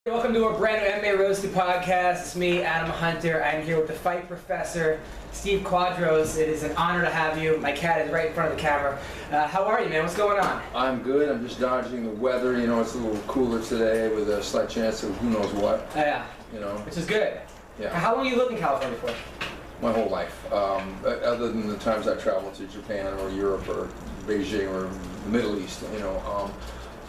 Welcome to a brand new MMA Roasted podcast. It's me, Adam Hunter. I'm here with the fight professor, Steve Quadros. It is an honor to have you. My cat is right in front of the camera. How are you, man? What's going on? I'm good. I'm just dodging the weather. You know, it's a little cooler today with a slight chance of who knows what. Yeah. You know. Which is good. Yeah. How long have you lived in California for? My whole life. Other than the times I traveled to Japan or Europe or Beijing or the Middle East, you know.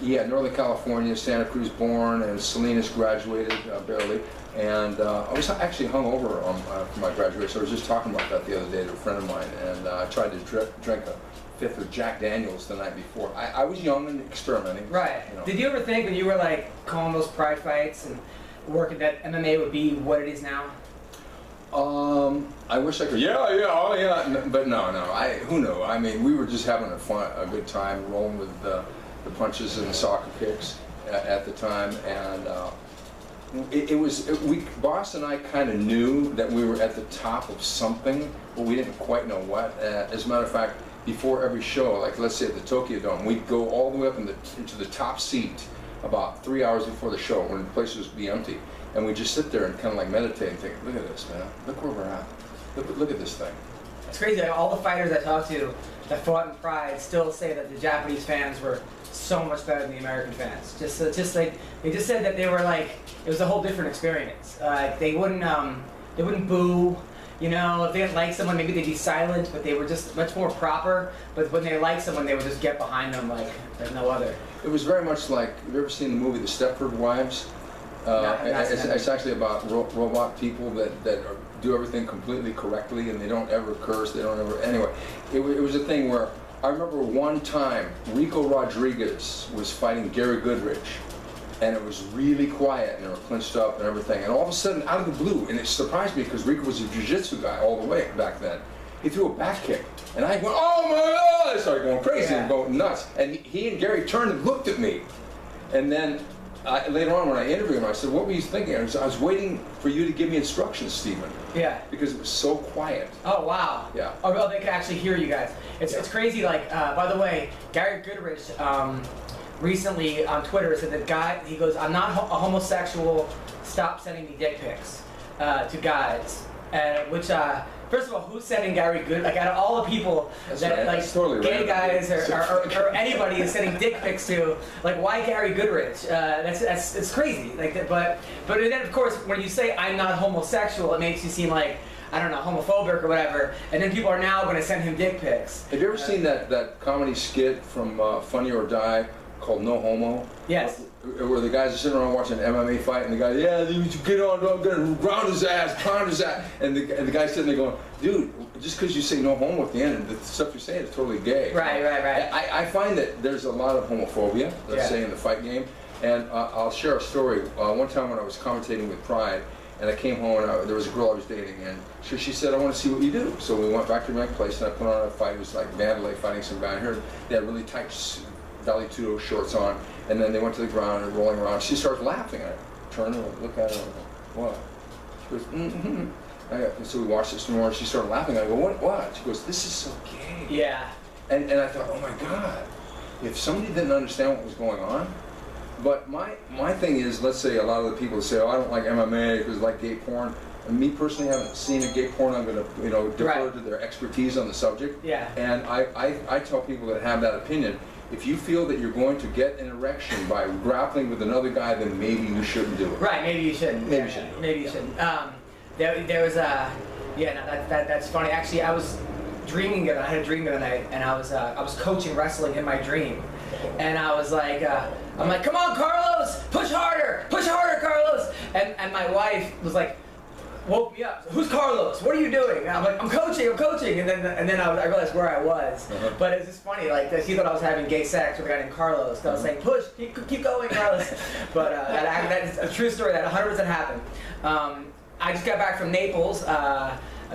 Yeah, Northern California, Santa Cruz born, and Salinas graduated barely. And I was actually hungover for my graduation. I was just talking about that the other day to a friend of mine, and I tried to drink a fifth of Jack Daniels the night before. I was young and experimenting. Right. You know. Did you ever think when you were like calling those pride fights and working that MMA would be what it is now? I wish I could. Yeah. But no. Who knew? I mean, we were just having a good time, rolling with the punches and the soccer kicks at the time, and Boss and I kind of knew that we were at the top of something, but we didn't quite know what. As a matter of fact, before every show, like let's say at the Tokyo Dome, we'd go all the way up into the top seat about 3 hours before the show when the place would be empty, and we'd just sit there and kind of like meditate and think, look at this, man, look where we're at, look at this thing. It's crazy. Like, all the fighters I talked to that fought in Pride still say that the Japanese fans were so much better than the American fans. Just like they just said that they were like it was a whole different experience. They wouldn't boo. You know, if they didn't like someone, maybe they'd be silent, but they were just much more proper. But when they liked someone, they would just get behind them like no other. It was very much like, have you ever seen the movie The Stepford Wives? It's actually about robot people that do everything completely correctly, and they don't ever curse, they don't ever, anyway. It was a thing where, I remember one time, Rico Rodriguez was fighting Gary Goodrich, and it was really quiet, and they were clinched up and everything, and all of a sudden, out of the blue, and it surprised me because Rico was a jiu-jitsu guy all the way back then, he threw a back kick, and I went, oh my God! I started going crazy and going nuts, and he and Gary turned and looked at me, and then later on when I interviewed him, I said, what were you thinking? I was waiting for you to give me instructions, Stephen. Yeah. Because it was so quiet. Oh, wow. Yeah. Oh, they could actually hear you guys. It's crazy. Like, by the way, Gary Goodrich recently on Twitter said that he goes, I'm not a homosexual, stop sending me dick pics to guys. Which, first of all, who's sending Gary Good? Like, out of all the people that, like, totally gay guys or anybody is sending dick pics to, like, why Gary Goodrich? It's crazy. Like, but then, of course, when you say I'm not homosexual, it makes you seem like, I don't know, homophobic or whatever. And then people are now going to send him dick pics. Have you ever seen that comedy skit from Funny or Die called No Homo? Yes. Where the guys are sitting around watching an MMA fight, and the guy, you get on, I'm gonna ground his ass, pound his ass, and the guy's sitting there going, dude, just because you say no homo at the end, the stuff you're saying is totally gay. Right. I find that there's a lot of homophobia, let's say, in the fight game, and I'll share a story. One time when I was commentating with Pride, and I came home, and there was a girl I was dating, and she said, I want to see what you do. So we went back to my place, and I put on a fight. It was like Mandalay fighting some guy here. They had really tight Valley Tudo shorts on, and then they went to the ground and rolling around. She starts laughing. I turn and look at her and I go, what? She goes, And so we watched this more, and she started laughing. I go, what? She goes, this is so gay. Yeah. And I thought, oh my God, if somebody didn't understand what was going on. But my thing is, let's say a lot of the people say, oh, I don't like MMA because I like gay porn. And me personally, haven't seen a gay porn. I'm going to defer to their expertise on the subject. Yeah. And I tell people that have that opinion, if you feel that you're going to get an erection by grappling with another guy, then maybe you shouldn't do it. Right, maybe you shouldn't. Maybe you shouldn't. Maybe you shouldn't. There was a, that's funny. Actually, I was dreaming it. I had a dream the other night, and I was coaching wrestling in my dream, and I was like, I'm like, come on, Carlos, push harder, Carlos, and my wife was like, woke me up. Who's Carlos? What are you doing? And I'm like, I'm coaching. And then I realized where I was. But it's just funny, like, she thought I was having gay sex with a guy named Carlos. So I was saying, push, keep going, Carlos. But that's a true story. That 100% happened. I just got back from Naples,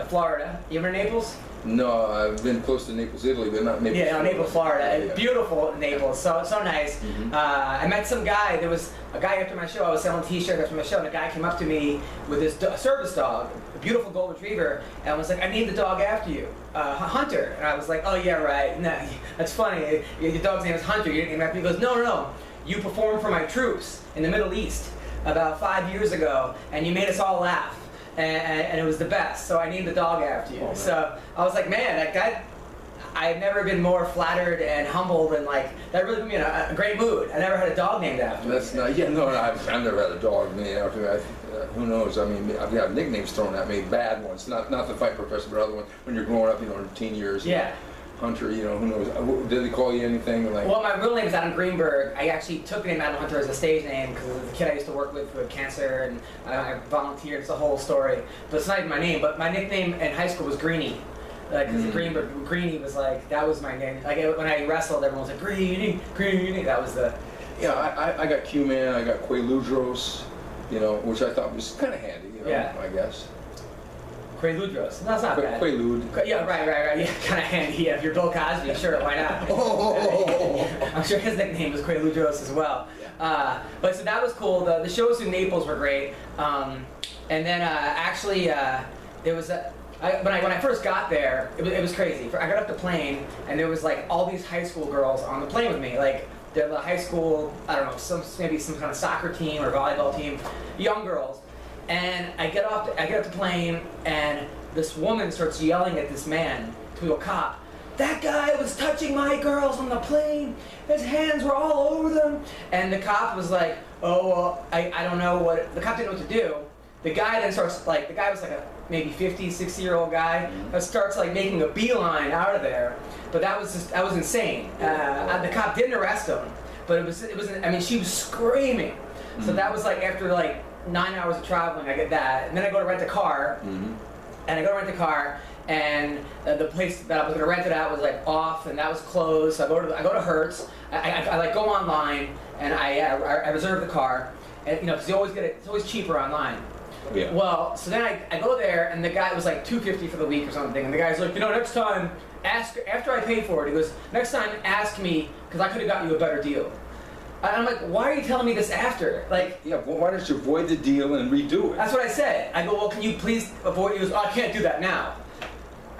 Florida. You ever in Naples? No, I've been close to Naples, Italy, but not Naples. Yeah, Florida. Naples, Florida. Beautiful Naples, so nice. I met some guy. There was a guy after my show. I was selling T-shirts after my show, and a guy came up to me with his service dog, a beautiful golden retriever, and was like, "I named the dog after you, Hunter." And I was like, "Oh yeah, right. No, that's funny. Your dog's name is Hunter. You didn't name it after me." He goes, "No. You performed for my troops in the Middle East." about 5 years ago, and you made us all laugh, and it was the best. So I named the dog after you. So I was like, man, that guy. I've never been more flattered and humbled, and like that really put me in a great mood. I never had a dog named after me. That's not. Yeah, no, I've never had a dog named after me. Who knows? I mean, I've got nicknames thrown at me, bad ones. Not the fight professor, but other ones. When you're growing up, in teen years. Yeah. Hunter, who knows? Did they call you anything like? Well, my real name is Adam Greenberg. I actually took the name Adam Hunter as a stage name because as a kid I used to work with who had cancer, and I volunteered. It's a whole story. But it's not even my name. But my nickname in high school was Greenie. Because Greenie was like, that was my name. Like when I wrestled, everyone was like, Greenie, Greenie. That was the. Yeah, I got Q-Man, I got Quadros, which I thought was kind of handy, I guess. Quadros. No, that's not bad. Quaalude. Yeah, right. Yeah, kind of handy. Yeah, if you're Bill Cosby, sure, why not? I'm sure his nickname was Quadros as well. But so that was cool. The shows in Naples were great. And then actually, there was a. When I first got there, it was crazy. I got off the plane, and there was like all these high school girls on the plane with me. Like they're the high school, I don't know, maybe some kind of soccer team or volleyball team, young girls. And I get off the plane, and this woman starts yelling at this man, to a cop. That guy was touching my girls on the plane. His hands were all over them. And the cop was like, oh, well, I don't know what. The cop didn't know what to do. The guy then starts, like, the guy was like a maybe 50, 60-year-old guy that starts like making a beeline out of there. But that was insane. The cop didn't arrest him, but it was, I mean, she was screaming. So that was like after like 9 hours of traveling, I get that. And then I go to rent a car, and the place that I was gonna rent it at was like off, and that was closed. So I go to Hertz. I like go online, and I reserve the car, and because you always it's always cheaper online. Yeah. Well, so then I go there, and the guy was like $250 for the week or something, and the guy's like, next time, ask after I pay for it. He goes, next time, ask me, because I could have gotten you a better deal. And I'm like, why are you telling me this after? Like, yeah, well, why don't you avoid the deal and redo it? That's what I said. I go, well, can you please avoid? He goes, oh, I can't do that now.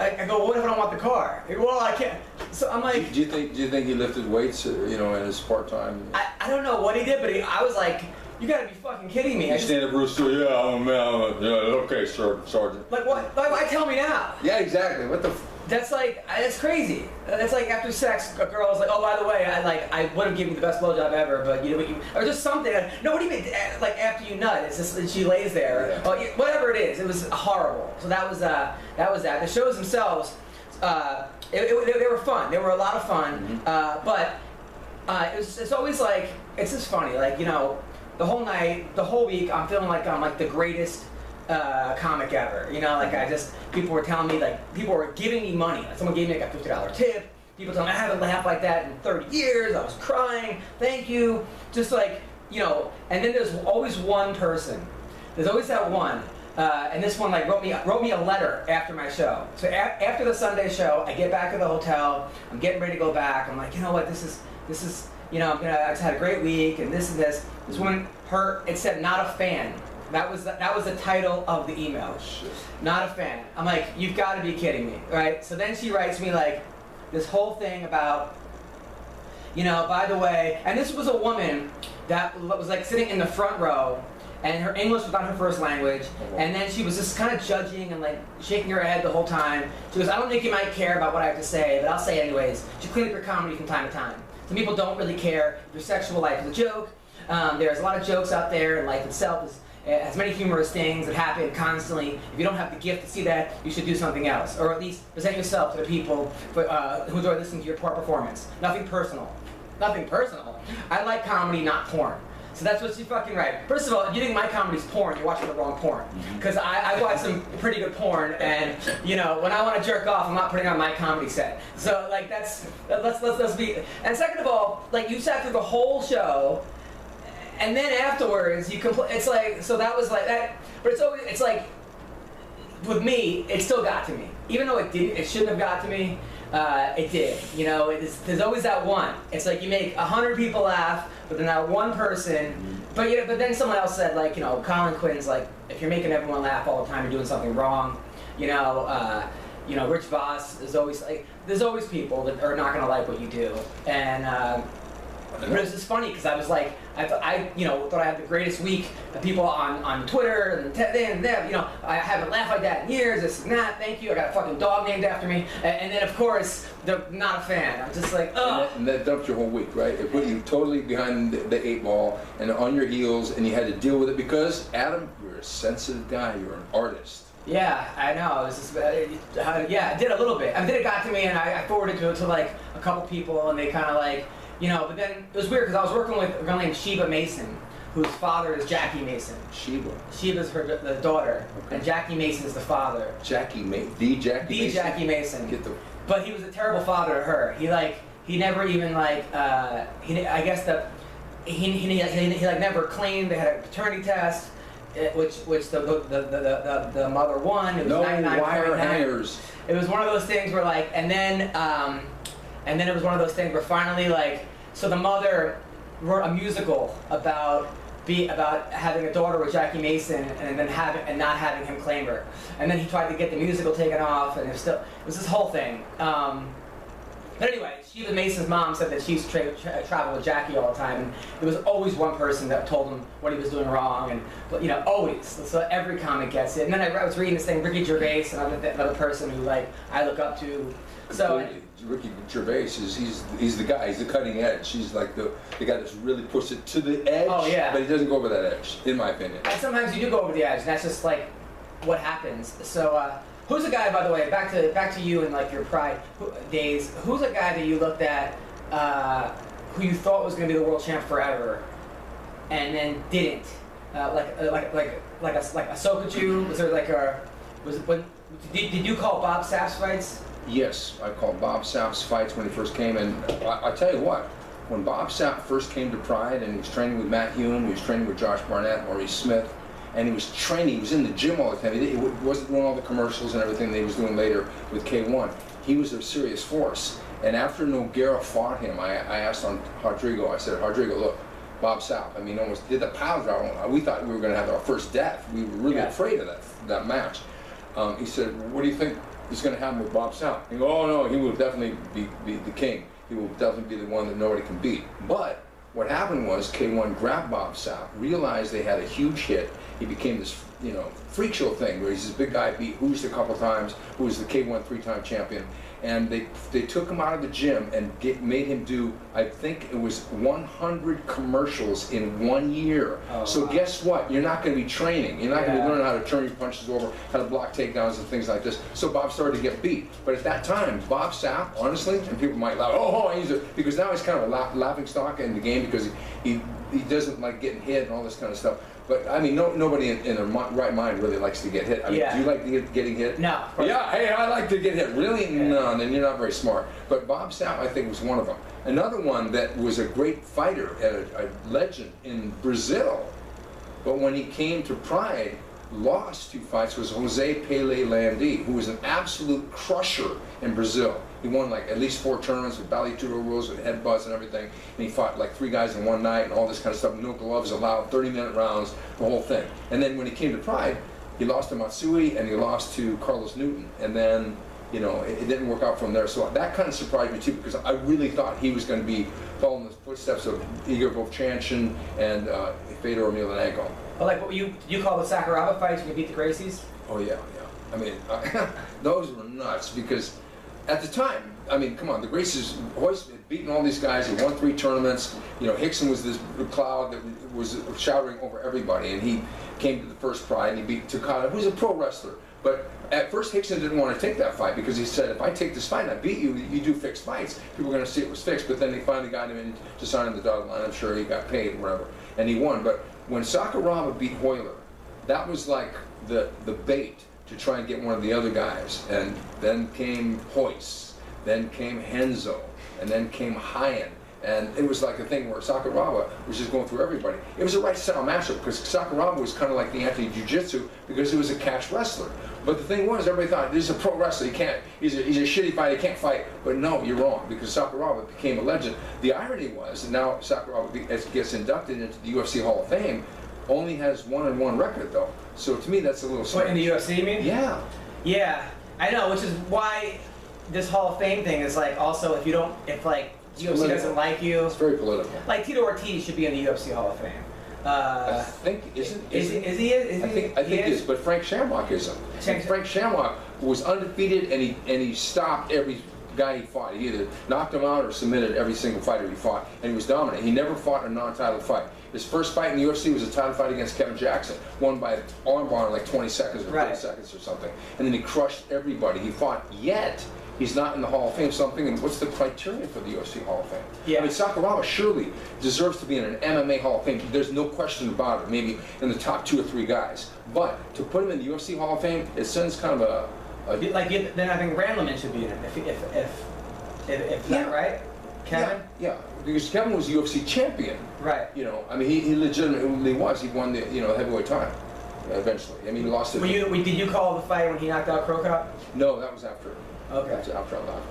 I go, well, what if I don't want the car? He goes, well, I can't. So I'm like, do you think he lifted weights, in his part time? I don't know what he did, but I was like, you gotta be fucking kidding me. You stand up, Bruce, yeah, I'm a man, yeah, okay, sir, Sergeant. Like, what? Why tell me now? Yeah, exactly. What the? That's like, that's crazy. That's like after sex, a girl was like, oh, by the way, I would have given you the best blowjob ever, but or just something. No, what do you mean? Like after you nut, it's just she lays there. Yeah. Well, whatever it is, it was horrible. So that was that. The shows themselves, they were fun. They were a lot of fun. But it's always like, it's just funny. Like the whole night, the whole week, I'm feeling like I'm like the greatest comic ever. People were telling me, like, people were giving me money. Like, someone gave me like a $50 tip. People told me I haven't laughed like that in 30 years. I was crying. Thank you. Just like, and then there's always one person. There's always that one. And this one like wrote me a letter after my show. So after the Sunday show, I get back to the hotel. I'm getting ready to go back. I'm like, you know what? This is. I just had a great week, and this and this. This woman, it said not a fan. That was the title of the email. Oh, shit. Not a fan. I'm like, you've got to be kidding me, right? So then she writes me like this whole thing about, by the way, and this was a woman that was like sitting in the front row, and her English was not her first language, and then she was just kind of judging and like shaking her head the whole time. She goes, I don't think you might care about what I have to say, but I'll say it anyways. She cleaned up your comedy from time to time. Some people don't really care if your sexual life is a joke. There's a lot of jokes out there, and life itself has many humorous things that happen constantly. If you don't have the gift to see that, you should do something else, or at least present yourself to the people who enjoy listening to your poor performance. Nothing personal. Nothing personal. I like comedy, not porn. So that's what she fucking right. First of all, if you think my comedy's porn, you're watching the wrong porn. Because I watch some pretty good porn, and when I want to jerk off, I'm not putting on my comedy set. So like let's be. And second of all, like you sat through the whole show, and then afterwards you it's like, so that was like that. But it's like with me, it still got to me, even though it shouldn't have got to me. It did. There's always that one. It's like you make 100 people laugh, but then that one person. But but then someone else said, like, Colin Quinn's like, if you're making everyone laugh all the time, you're doing something wrong. Rich Voss is always like, there's always people that are not gonna like what you do, and But it was just funny because I was like, thought I had the greatest week. The people on Twitter and I haven't laughed like that in years. This and that. Thank you. I got a fucking dog named after me. And then of course they're not a fan. I'm just like, oh. And that dumped your whole week, right? It put you totally behind the 8 ball and on your heels, and you had to deal with it because Adam, you're a sensitive guy. You're an artist. Yeah, I know. It was just, yeah, it did a little bit. I mean, then it got to me, and I forwarded it to like a couple people, and they kind of like. But then it was weird because I was working with a girl named Sheba Mason, whose father is Jackie Mason. Sheba? Sheba's the daughter, and Jackie Mason's the father. Jackie Mason? The Jackie Mason. But he was a terrible father to her. He never even like, I guess that he like never claimed they had a paternity test, which the mother won. It was no 99.9. wire hangers. It was one of those things where like, and then it was one of those things where finally, like, so the mother wrote a musical about having a daughter with Jackie Mason, and then not having him claim her. And then he tried to get the musical taken off, and it was this whole thing. But anyway, Sheba Mason's mom said that she used to travel with Jackie all the time, and there was always one person that told him what he was doing wrong, and always. So every comic gets it. And then I was reading this thing, Ricky Gervais, another person who like I look up to. So. Ricky Gervais he's the guy. He's the cutting edge. He's like the guy that's really pushed it to the edge. Oh yeah. But he doesn't go over that edge, in my opinion. And sometimes you do go over the edge, and that's just like what happens. So who's a guy, by the way? Back to you and like your Pride days. Who's a guy that you looked at who you thought was going to be the world champ forever, and then didn't? Like a Sokochu? Was there like did you call Bob Sapp's fights? Yes, I called Bob Sapp's fights when he first came, and I tell you what, when Bob Sapp first came to Pride and he was training with Matt Hume, he was training with Josh Barnett, Maurice Smith, and he was in the gym all the time. He wasn't doing all the commercials and everything that he was doing later with K1. He was a serious force. And after Nogueira fought him, I asked on Rodrigo, I said, Rodrigo, look, Bob Sapp, I mean, almost did the power drive. We thought we were going to have our first death. We were really afraid of that match. He said, what do you think is going to happen with Bob Sapp? He goes, oh no, he will definitely be the king. He will definitely be the one that nobody can beat. But what happened was K1 grabbed Bob Sapp, realized they had a huge hit. He became this, freak show thing where he's this big guy, beat Hoost a couple times, who was the K1 3-time champion. And they took him out of the gym and made him do, I think it was 100 commercials in 1 year. Oh, so wow. Guess what? You're not going to be training. You're not going to be learning how to turn your punches over, how to block takedowns and things like this. So Bob started to get beat. But at that time, Bob Sapp, honestly, and people might laugh, because now he's kind of a laughing stock in the game because he doesn't like getting hit and all this kind of stuff. But I mean, nobody in their right mind really likes to get hit. I mean, do you like getting hit? No. Yeah, hey, I like to get hit. Really? Yeah. No, then you're not very smart. But Bob Sapp, I think, was one of them. Another one that was a great fighter, a legend in Brazil, but when he came to Pride, lost 2 fights, was Jose Pele Landi, who was an absolute crusher in Brazil. He won like at least 4 tournaments with Balituro rules, with headbutts and everything. And he fought like 3 guys in one night and all this kind of stuff. No gloves allowed, 30-minute rounds, the whole thing. And then when he came to Pride, he lost to Matsui and he lost to Carlos Newton. And then, it didn't work out from there. So that kind of surprised me too, because I really thought he was going to be following the footsteps of Igor Vovchanchyn and Fedor Emelianenko. Well, like what you call the Sakuraba fights when you beat the Gracies? Oh yeah. I mean, those were nuts because at the time, I mean, come on, the Gracies had beaten all these guys. He won 3 tournaments. Hickson was this cloud that was showering over everybody, and he came to the first Pride and he beat Takada, who's a pro wrestler. But at first, Hickson didn't want to take that fight because he said, if I take this fight and I beat you, you do fixed fights, people are going to see it was fixed. But then they finally got him in to sign on the dotted line. I'm sure he got paid or whatever, and he won. But when Sakuraba beat Hoyler, that was like the bait to try and get one of the other guys. And then came Hoyce, then came Henzo, and then came Hyen. And it was like a thing where Sakuraba was just going through everybody. It was a right style matchup because Sakuraba was kind of like the anti-jiu-jitsu because he was a catch wrestler. But the thing was, everybody thought, this is a pro wrestler, he's a shitty fighter, he can't fight. But no, you're wrong, because Sakuraba became a legend. The irony was that now Sakuraba gets inducted into the UFC Hall of Fame, only has 1-1 record though. So to me, that's a little strange. What, in the UFC, you mean? Yeah. Yeah, I know, which is why this Hall of Fame thing is like also, if UFC doesn't like you. It's very political. Like Tito Ortiz should be in the UFC Hall of Fame. I think is he? I think he is, but Frank Shamrock isn't. Frank Shamrock was undefeated, and he stopped every guy he fought. He either knocked him out or submitted every single fighter he fought, and he was dominant. He never fought a non-title fight. His first fight in the UFC was a title fight against Kevin Jackson, won by armbar in like 20 seconds or 30 seconds or something, and then he crushed everybody he fought. Yet he's not in the Hall of Fame. So I'm thinking, what's the criteria for the UFC Hall of Fame? Yeah. I mean, Sakuraba surely deserves to be in an MMA Hall of Fame. There's no question about it. Maybe in the top 2 or 3 guys. But to put him in the UFC Hall of Fame, it sends kind of then I think Randleman should be in it. If that right, Kevin? Yeah, because Kevin was UFC champion. Right. You know, I mean, he legitimately was. He won the heavyweight title eventually. I mean, he lost it. Did you call the fight when he knocked out Crow Cop? No, that was after. Okay. That was after I left.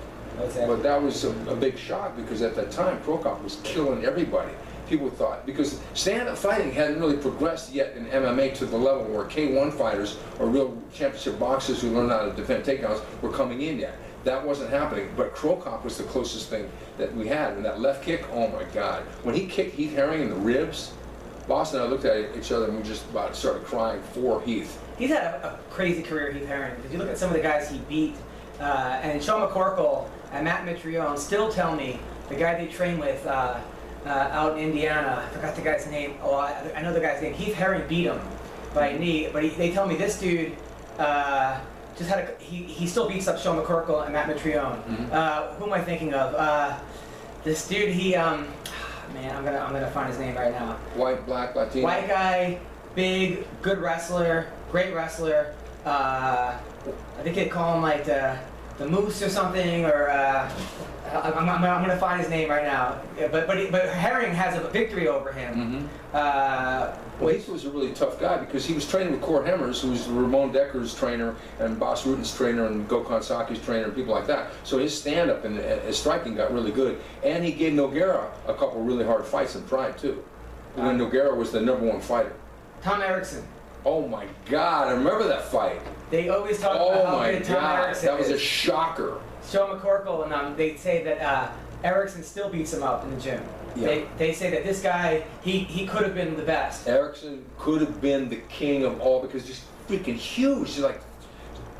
Okay. But that was a big shock because at that time, Crow Cop was killing everybody. People thought, because stand-up fighting hadn't really progressed yet in MMA to the level where K1 fighters or real championship boxers who learned how to defend takedowns were coming in yet. That wasn't happening, but Crow Cop was the closest thing that we had. And that left kick, oh my God. When he kicked Heath Herring in the ribs, Boston and I looked at each other and we just about started crying for Heath. He's had a crazy career, Heath Herring. If you look at some of the guys he beat, and Sean McCorkle and Matt Mitrione still tell me, the guy they train with out in Indiana, I forgot the guy's name. Oh, I know the guy's name. Heath Herring beat him by a knee, but they tell me this dude just had he still beats up Sean McCorkle and Matt Mitrione. Mm-hmm. Who am I thinking of? This dude, man, I'm gonna find his name right now. White, black, Latino. White guy, big, good wrestler, great wrestler. I think they call him like the Moose or something, or I'm gonna find his name right now. But Herring has a victory over him. Mm-hmm. Well, Heath was a really tough guy because he was training with Cord Hemmers, who was Ramon Decker's trainer and Boss Rutan's trainer and Gokhan Saki's trainer and people like that. So his stand-up and his striking got really good, and he gave Nogueira a couple really hard fights in Prime too, when Nogueira was the #1 fighter. Tom Erickson. Oh my God, I remember that fight. They always talk about how good Tom Erickson that was a shocker. Sean McCorkle and they say that Erickson still beats him up in the gym. Yeah. They say that this guy, he could have been the best. Erickson could have been the king of all because he's freaking huge. He's like,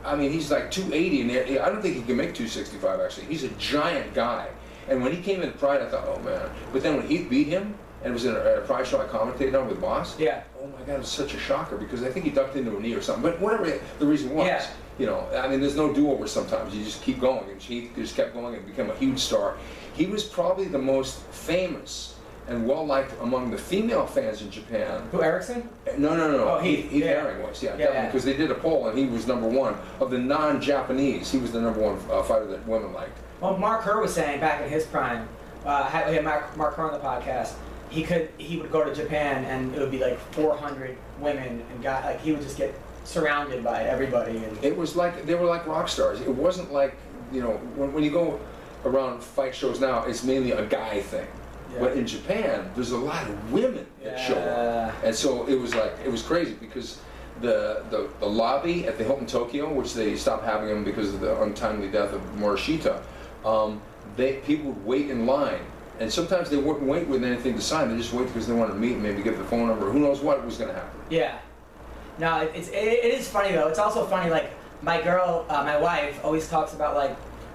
I mean, he's like 280, and I don't think he can make 265 actually. He's a giant guy. And when he came in Pride, I thought, oh man. But then when Heath beat him, and it was at a Pride show I commentated on with Boss. Yeah. Oh my God, it was such a shocker because I think he ducked into a knee or something. But whatever the reason was, yeah. You know, I mean, there's no do-over sometimes. You just keep going, and Heath just kept going and became a huge star. He was probably the most famous and well-liked among the female fans in Japan. Who, Erickson? No. Oh, Heath Herring was, definitely, because they did a poll and he was #1 of the non-Japanese. He was the #1 fighter that women liked. Well, Mark Kerr was saying back in his prime, we had Mark Kerr on the podcast. He would go to Japan and it would be like 400 women and guys, like he would just get surrounded by everybody. And it was like they were like rock stars. It wasn't like, you know, when you go around fight shows now, it's mainly a guy thing. Yeah. But in Japan, there's a lot of women that show up, and so it was crazy because the lobby at the Hilton Tokyo, which they stopped having them because of the untimely death of Morishita, people would wait in line. And sometimes they wouldn't wait with anything to sign. They just wait because they wanted to meet and maybe get the phone number. Who knows what was going to happen? Yeah. No, it is funny though. It's also funny. Like my girl, my wife, always talks about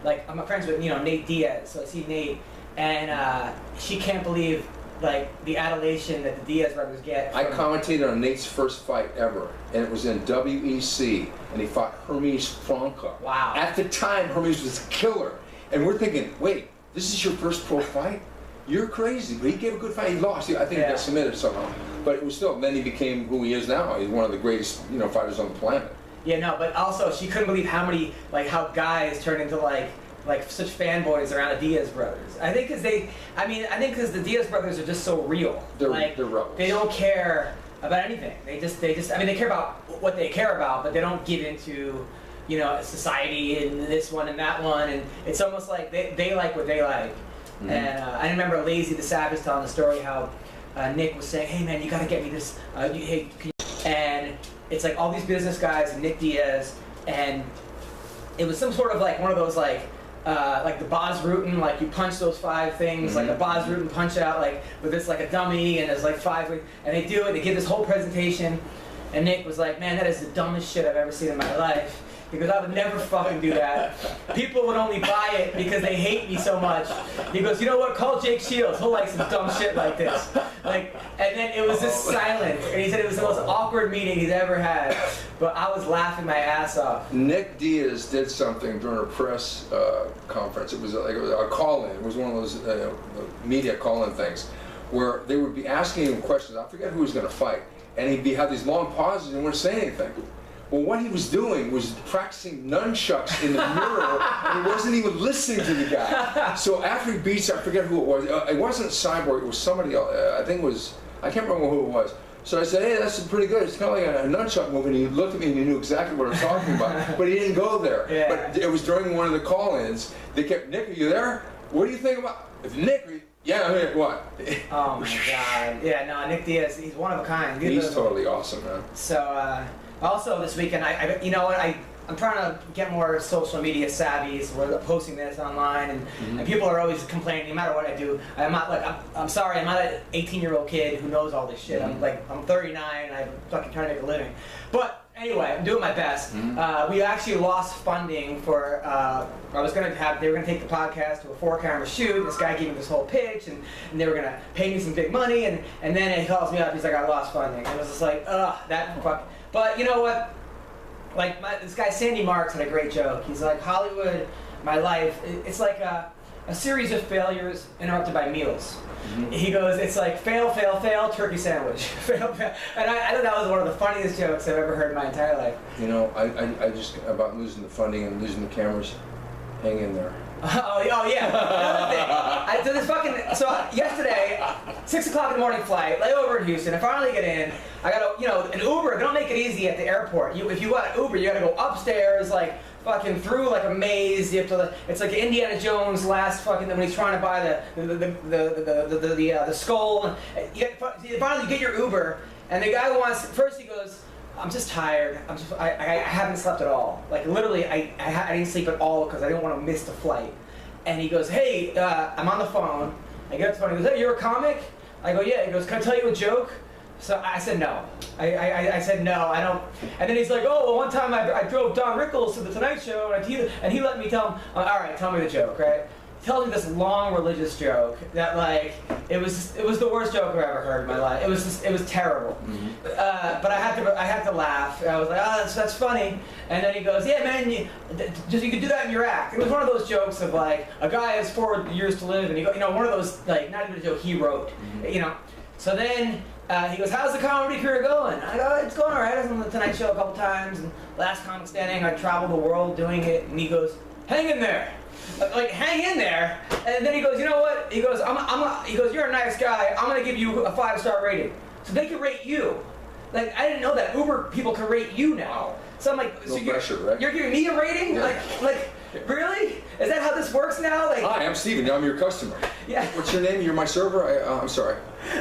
like I'm friends with Nate Diaz. So I see Nate, and she can't believe like the adulation that the Diaz brothers get. I commentated on Nate's first fight ever, and it was in WEC, and he fought Hermes Franca. Wow. At the time, Hermes was a killer, and we're thinking, wait, this is your first pro fight? You're crazy. But he gave a good fight. He lost. I think he got submitted somehow. But it was still. Then he became who he is now. He's one of the greatest, fighters on the planet. Yeah, no, but also she couldn't believe how guys turned into like such fanboys around the Diaz brothers. I think because the Diaz brothers are just so real. They're rebels. They don't care about anything. They care about what they care about, but they don't get into society and this one and that one, and it's almost like they like what they like. Mm-hmm. And I remember Lazy the Savage telling the story how Nick was saying, hey man, you gotta get me this, and it's like all these business guys and Nick Diaz, and it was some sort of like one of those like like the Bosrootin, like you punch those 5 things, like the Bosrootin punch out, like with this like a dummy, and there's like 5, and they do it. They give this whole presentation, and Nick was like, "Man, that is the dumbest shit I've ever seen in my life." Because I would never fucking do that. People would only buy it because they hate me so much. He goes, "You know what? Call Jake Shields. He'll like some dumb shit like this." Like, and then it was just silent. And he said it was the most awkward meeting he's ever had. But I was laughing my ass off. Nick Diaz did something during a press conference. It was a call-in. It was one of those media call-in things where they would be asking him questions. I forget who was going to fight. And he'd have these long pauses and wouldn't say anything. Well, what he was doing was practicing nunchucks in the mirror, and he wasn't even listening to the guy. So after he beats, I forget who it was. It wasn't Cyborg. It was somebody else. I think it was. I can't remember who it was. So I said, "Hey, that's pretty good. It's kind of like a nunchuck move." And he looked at me and he knew exactly what I was talking about, but he didn't go there. Yeah. But it was during one of the call-ins. They kept, "Nick, are you there? What do you think about?" If Nick, yeah, I mean, what? Oh my God. Yeah, no, Nick Diaz, he's one of a kind. He's totally awesome, man. So. Also this weekend, you know what, I'm trying to get more social media savvy, so we're posting this online, and people are always complaining, no matter what I do. I'm not like, I'm sorry, I'm not an 18-year-old kid who knows all this shit. I'm 39, and I'm fucking trying to make a living. But anyway, I'm doing my best. We actually lost funding for, they were gonna take the podcast to a 4-camera shoot, and this guy gave me this whole pitch, and they were gonna pay me some big money, and then he calls me up, he's like, "I lost funding." And it was just like, ugh, that fuck. But you know what? Like this guy Sandy Marks had a great joke. He's like, "Hollywood, my life, it's like a series of failures interrupted by meals." He goes, "It's like fail, fail, fail, turkey sandwich, fail, fail." And I thought that was one of the funniest jokes I've ever heard in my entire life. You know, I just about losing the funding and losing the cameras. Hang in there. Oh yeah. Another thing. So yesterday, 6 o'clock in the morning flight, layover in Houston. I finally get in. I gotta, an Uber. They don't make it easy at the airport. If you want an Uber, you gotta go upstairs, like fucking through like a maze. You have to. It's like Indiana Jones last fucking when he's trying to buy the skull. You finally get your Uber, and the guy wants. First he goes, "I'm just tired. I haven't slept at all. Like literally, I didn't sleep at all because I didn't want to miss the flight." And he goes, "Hey, I'm on the phone." I get to the phone. He goes, "Hey, you're a comic?" I go, "Yeah." He goes, "Can I tell you a joke?" So I said no. I said no. I don't. And then he's like, "Oh, well, one time I drove Don Rickles to the Tonight Show, and he let me tell him. All right, tell me the joke, right?" Tells me this long religious joke that like it was the worst joke I've ever heard in my life. It was terrible. But I had to laugh. I was like, "Oh, that's funny." And then he goes, "Yeah, man, you could do that in your act." It was one of those jokes of like a guy has 4 years to live, and he one of those like not even a joke he wrote, So then he goes, "How's the comedy career going?" I go, "It's going all right. I was on the Tonight Show a couple times, and Last Comic Standing. I traveled the world doing it." And he goes, "Hang in there." Like hang in there, and then he goes, "You know what?" He goes, he goes, "You're a nice guy. I'm gonna give you a 5-star rating, so they can rate you." Like I didn't know that Uber people can rate you now. So I'm like, no pressure, right? You're giving me a rating? Yeah. Like really? Is that how this works now? Like, "Hi, I'm Steven. I'm your customer." Yeah. "What's your name? You're my server." I'm sorry.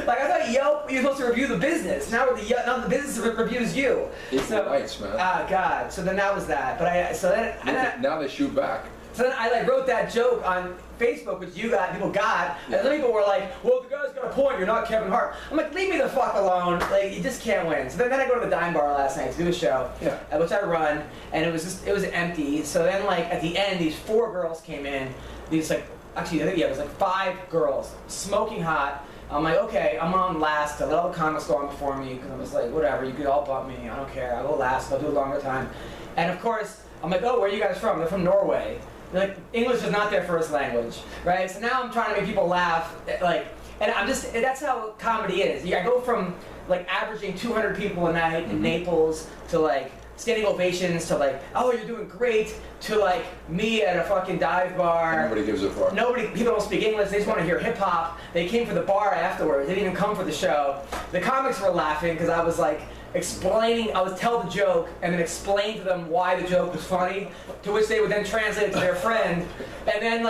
Like I thought Yelp, you're supposed to review the business. Now the business reviews you. Equal rights, man. Ah, God. So then that was that. But now they shoot back. So then I wrote that joke on Facebook, which people got, and other people were like, "Well, the guy's got a point. You're not Kevin Hart." I'm like, "Leave me the fuck alone. Like, you just can't win." So then I go to the Dime Bar last night to do a show, which I run, and it was empty. So then like at the end, these 4 girls came in. These like it was like 5 girls, smoking hot. I'm like, okay, I'm on last. I let all the comics go on before me because I was like, whatever, you could all bump me. I don't care. I'll go last. I'll do a longer time. And of course, I'm like, "Oh, where are you guys from?" They're from Norway. Like English is not their first language, right? So now I'm trying to make people laugh, like, and that's how comedy is. I go from like averaging 200 people a night in Naples to like standing ovations to like, "Oh, you're doing great," to like me at a fucking dive bar. Nobody gives a fuck. People don't speak English. They just want to hear hip hop. They came for the bar afterwards. They didn't even come for the show. The comics were laughing because I was like I would tell the joke and then explain to them why the joke was funny, to which they would then translate it to their friend, and then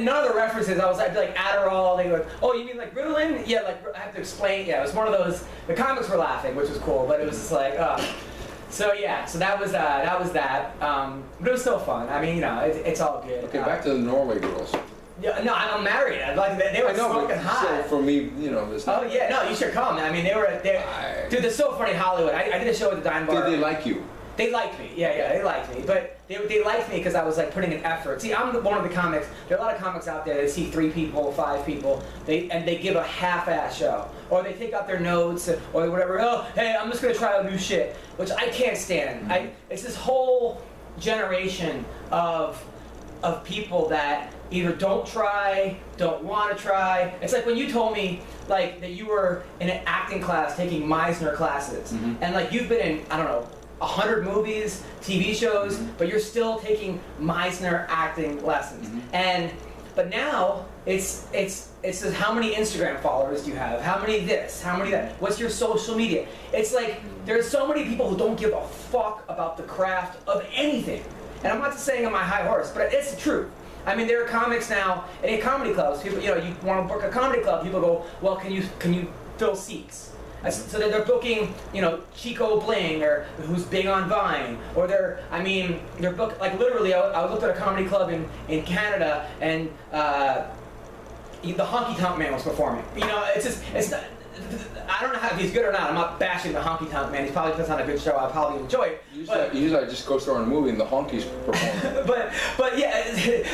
none of the references, I'd be like Adderall, they go, "Oh, you mean like Ritalin?" Yeah, like I have to explain, it was one of those, the comics were laughing, which was cool, but it was just like, So yeah, so that was that. But it was still fun. I mean, you know, it's all good. Okay, back to the Norway girls. Yeah, no, I'm married. Like they were smoking hot. So for me, you know, there's Oh yeah, no, you should come. I mean, dude, they're so funny in Hollywood. I did a show at the Dime Bar. Did they like you? They liked me. Yeah, they liked me. But they liked me because I was like putting an effort. See, I'm one of the comics. There are a lot of comics out there. They see 3 people, 5 people, and they give a half-ass show, or they take out their notes or whatever. Oh, hey, I'm just gonna try out new shit, which I can't stand. It's this whole generation of people that either don't try, don't want to try. It's like when you told me like that you were in an acting class taking Meisner classes, and like you've been in, I don't know, 100 movies, TV shows, but you're still taking Meisner acting lessons. But now it's just how many Instagram followers do you have? How many this? How many that? What's your social media? It's like there's so many people who don't give a fuck about the craft of anything. And I'm not just saying on my high horse, but it's the truth. I mean, there are comics now in comedy clubs. People, you know, you want to book a comedy club. People go, well, can you fill seats? So they're booking, you know, Chico Bling or who's big on Vine, or they're book like literally. I looked at a comedy club in Canada, and the Honky Tonk Man was performing. You know, it's not. I don't know if he's good or not. I'm not bashing the Honky Tonk Man. He probably puts on a good show. I'll probably enjoy it. Usually I just go star in a movie and the honkies perform. but yeah,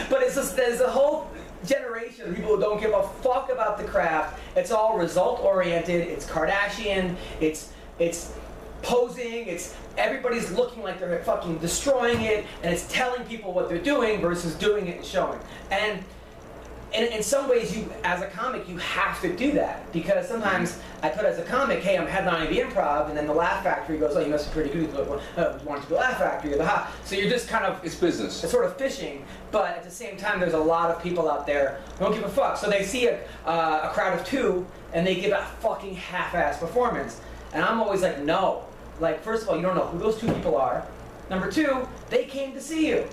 but it's just there's a whole generation of people who don't give a fuck about the craft. It's all result oriented. It's Kardashian. It's posing. It's everybody's looking like they're fucking destroying it, and it's telling people what they're doing versus doing it and showing. And in some ways, you as a comic, you have to do that because sometimes I put as a comic, hey, I'm headlining the Improv, and then the Laugh Factory goes, oh, you must be pretty good. Want to do Laugh Factory or the Ha. So you're just kind of it's business. It's sort of fishing, but at the same time, there's a lot of people out there who don't give a fuck. So they see a crowd of 2, and they give a fucking half-ass performance, and I'm always like, no. Like, first of all, you don't know who those 2 people are. Number 2, they came to see you.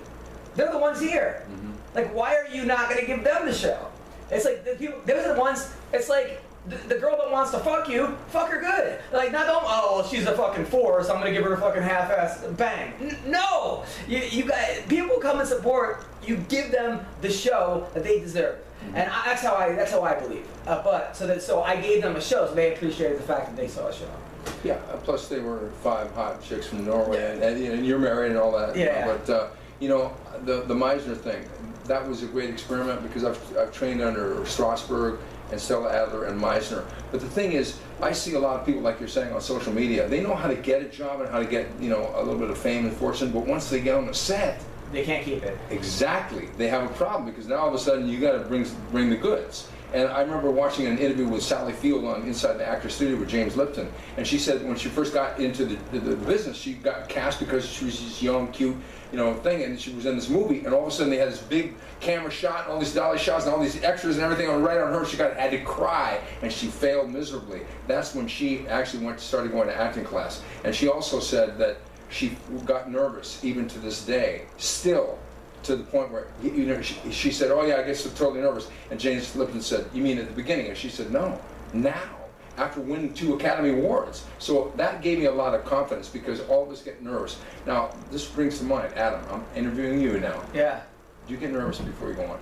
They're the ones here. Like, why are you not going to give them the show? It's like, the people, those are the ones, it's like, the girl that wants to fuck you, fuck her good. Like, not don't, oh, well, she's a fucking 4, so I'm going to give her a fucking half-ass bang. No! You guys, people come and support, you give them the show that they deserve. And that's how I believe. So I gave them a show, so they appreciated the fact that they saw a show. Yeah, plus they were 5 hot chicks from Norway, and you're married and all that. Yeah. You know, but, you know, the Meisner thing, that was a great experiment because I've trained under Strasberg and Stella Adler and Meisner. But the thing is, I see a lot of people, like you're saying, on social media. They know how to get a job and how to get, you know, a little bit of fame and fortune, but once they get on the set, they can't keep it. Exactly. They have a problem because now all of a sudden you got to bring the goods. And I remember watching an interview with Sally Field on Inside the Actors Studio with James Lipton, and she said when she first got into the business, she got cast because she was this young, cute, you know, thing, and she was in this movie, and all of a sudden they had this big camera shot, and all these dolly shots, and all these extras and everything right on her. She had to cry, and she failed miserably. That's when she actually started going to acting class. And she also said that she got nervous, even to this day, still. To the point where, you know, she said, oh yeah, I guess I'm totally nervous. And James Lipton said, you mean at the beginning? And she said, no, now, after winning 2 Academy Awards. So that gave me a lot of confidence because all of us get nervous. Now, this brings to mind, Adam, I'm interviewing you now. Yeah. Do you get nervous before you go on?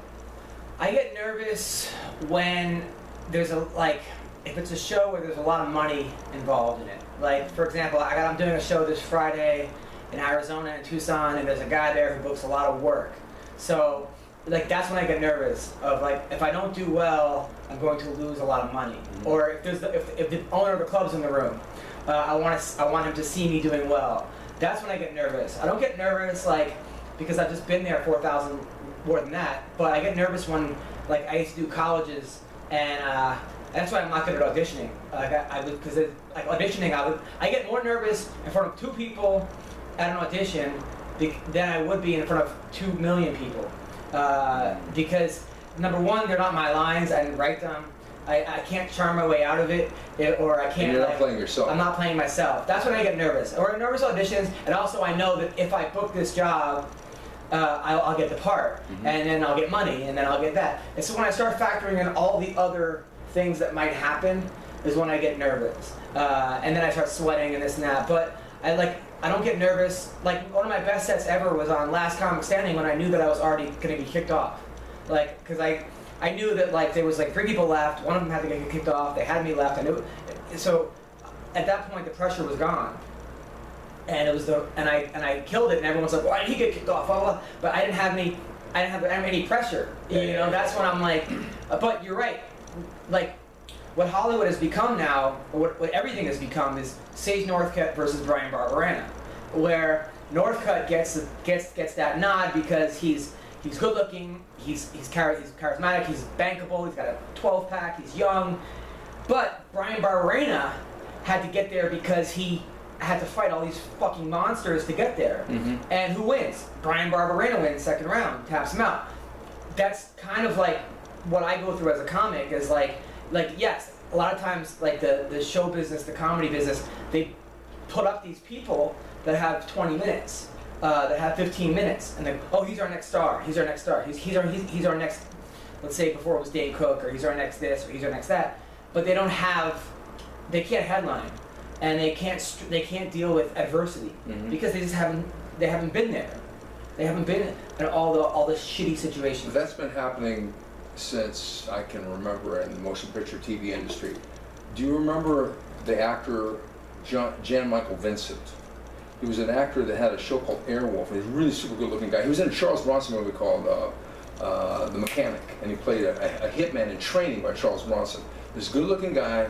I get nervous when there's if it's a show where there's a lot of money involved in it. Like, for example, I'm doing a show this Friday in Arizona and Tucson, and there's a guy there who books a lot of work. So, like, that's when I get nervous of, like, if I don't do well, I'm going to lose a lot of money. Or if the owner of the club's in the room, I want him to see me doing well. That's when I get nervous. I don't get nervous, like, because I've just been there 4,000 more than that, but I get nervous when, like, I used to do colleges, and that's why I'm not good at auditioning. I get more nervous in front of 2 people at an audition than I would be in front of 2 million people. Because, number one, they're not my lines, I didn't write them. I can't charm my way out of it, or I can't. And you're not playing yourself. I'm not playing myself. That's when I get nervous. Or nervous auditions, and also I know that if I book this job, I'll get the part, and then I'll get money, and then I'll get that. And so when I start factoring in all the other things that might happen, is when I get nervous. And then I start sweating and this and that. But I don't get nervous. Like, one of my best sets ever was on Last Comic Standing when I knew that I was already going to be kicked off. Like, because I knew that, like, there was like 3 people left. One of them had to get kicked off. They had me left. So at that point, the pressure was gone. And it was and I killed it, and everyone's like, "Why did he get kicked off?" Blah, blah, blah. But I didn't have any pressure. You know, that's when I'm like, but you're right. Like, what Hollywood has become now, what everything has become, is Sage Northcutt versus Brian Barberena, where Northcutt gets that nod because he's good looking, he's charismatic, he's bankable, he's got a 12-pack, he's young. But Brian Barberena had to get there because he had to fight all these fucking monsters to get there. Mm-hmm. And who wins? Brian Barberena wins second round, taps him out. That's kind of like what I go through as a comic, is like yes, a lot of times, like the show business, the comedy business, they put up these people that have 20 minutes, that have 15 minutes, and then, oh, he's our next star, he's our next star, he's our next, let's say before it was Dane Cook, or he's our next this, or he's our next that, but they can't headline, and they can't deal with adversity, mm-hmm. because they haven't been there. They haven't been in all the shitty situations. That's been happening since I can remember in the motion picture TV industry. Do you remember the actor Jan Michael Vincent? He was an actor that had a show called Airwolf. He was a really super good looking guy. He was in a Charles Bronson movie called The Mechanic, and he played a hitman in training by Charles Bronson. This good looking guy,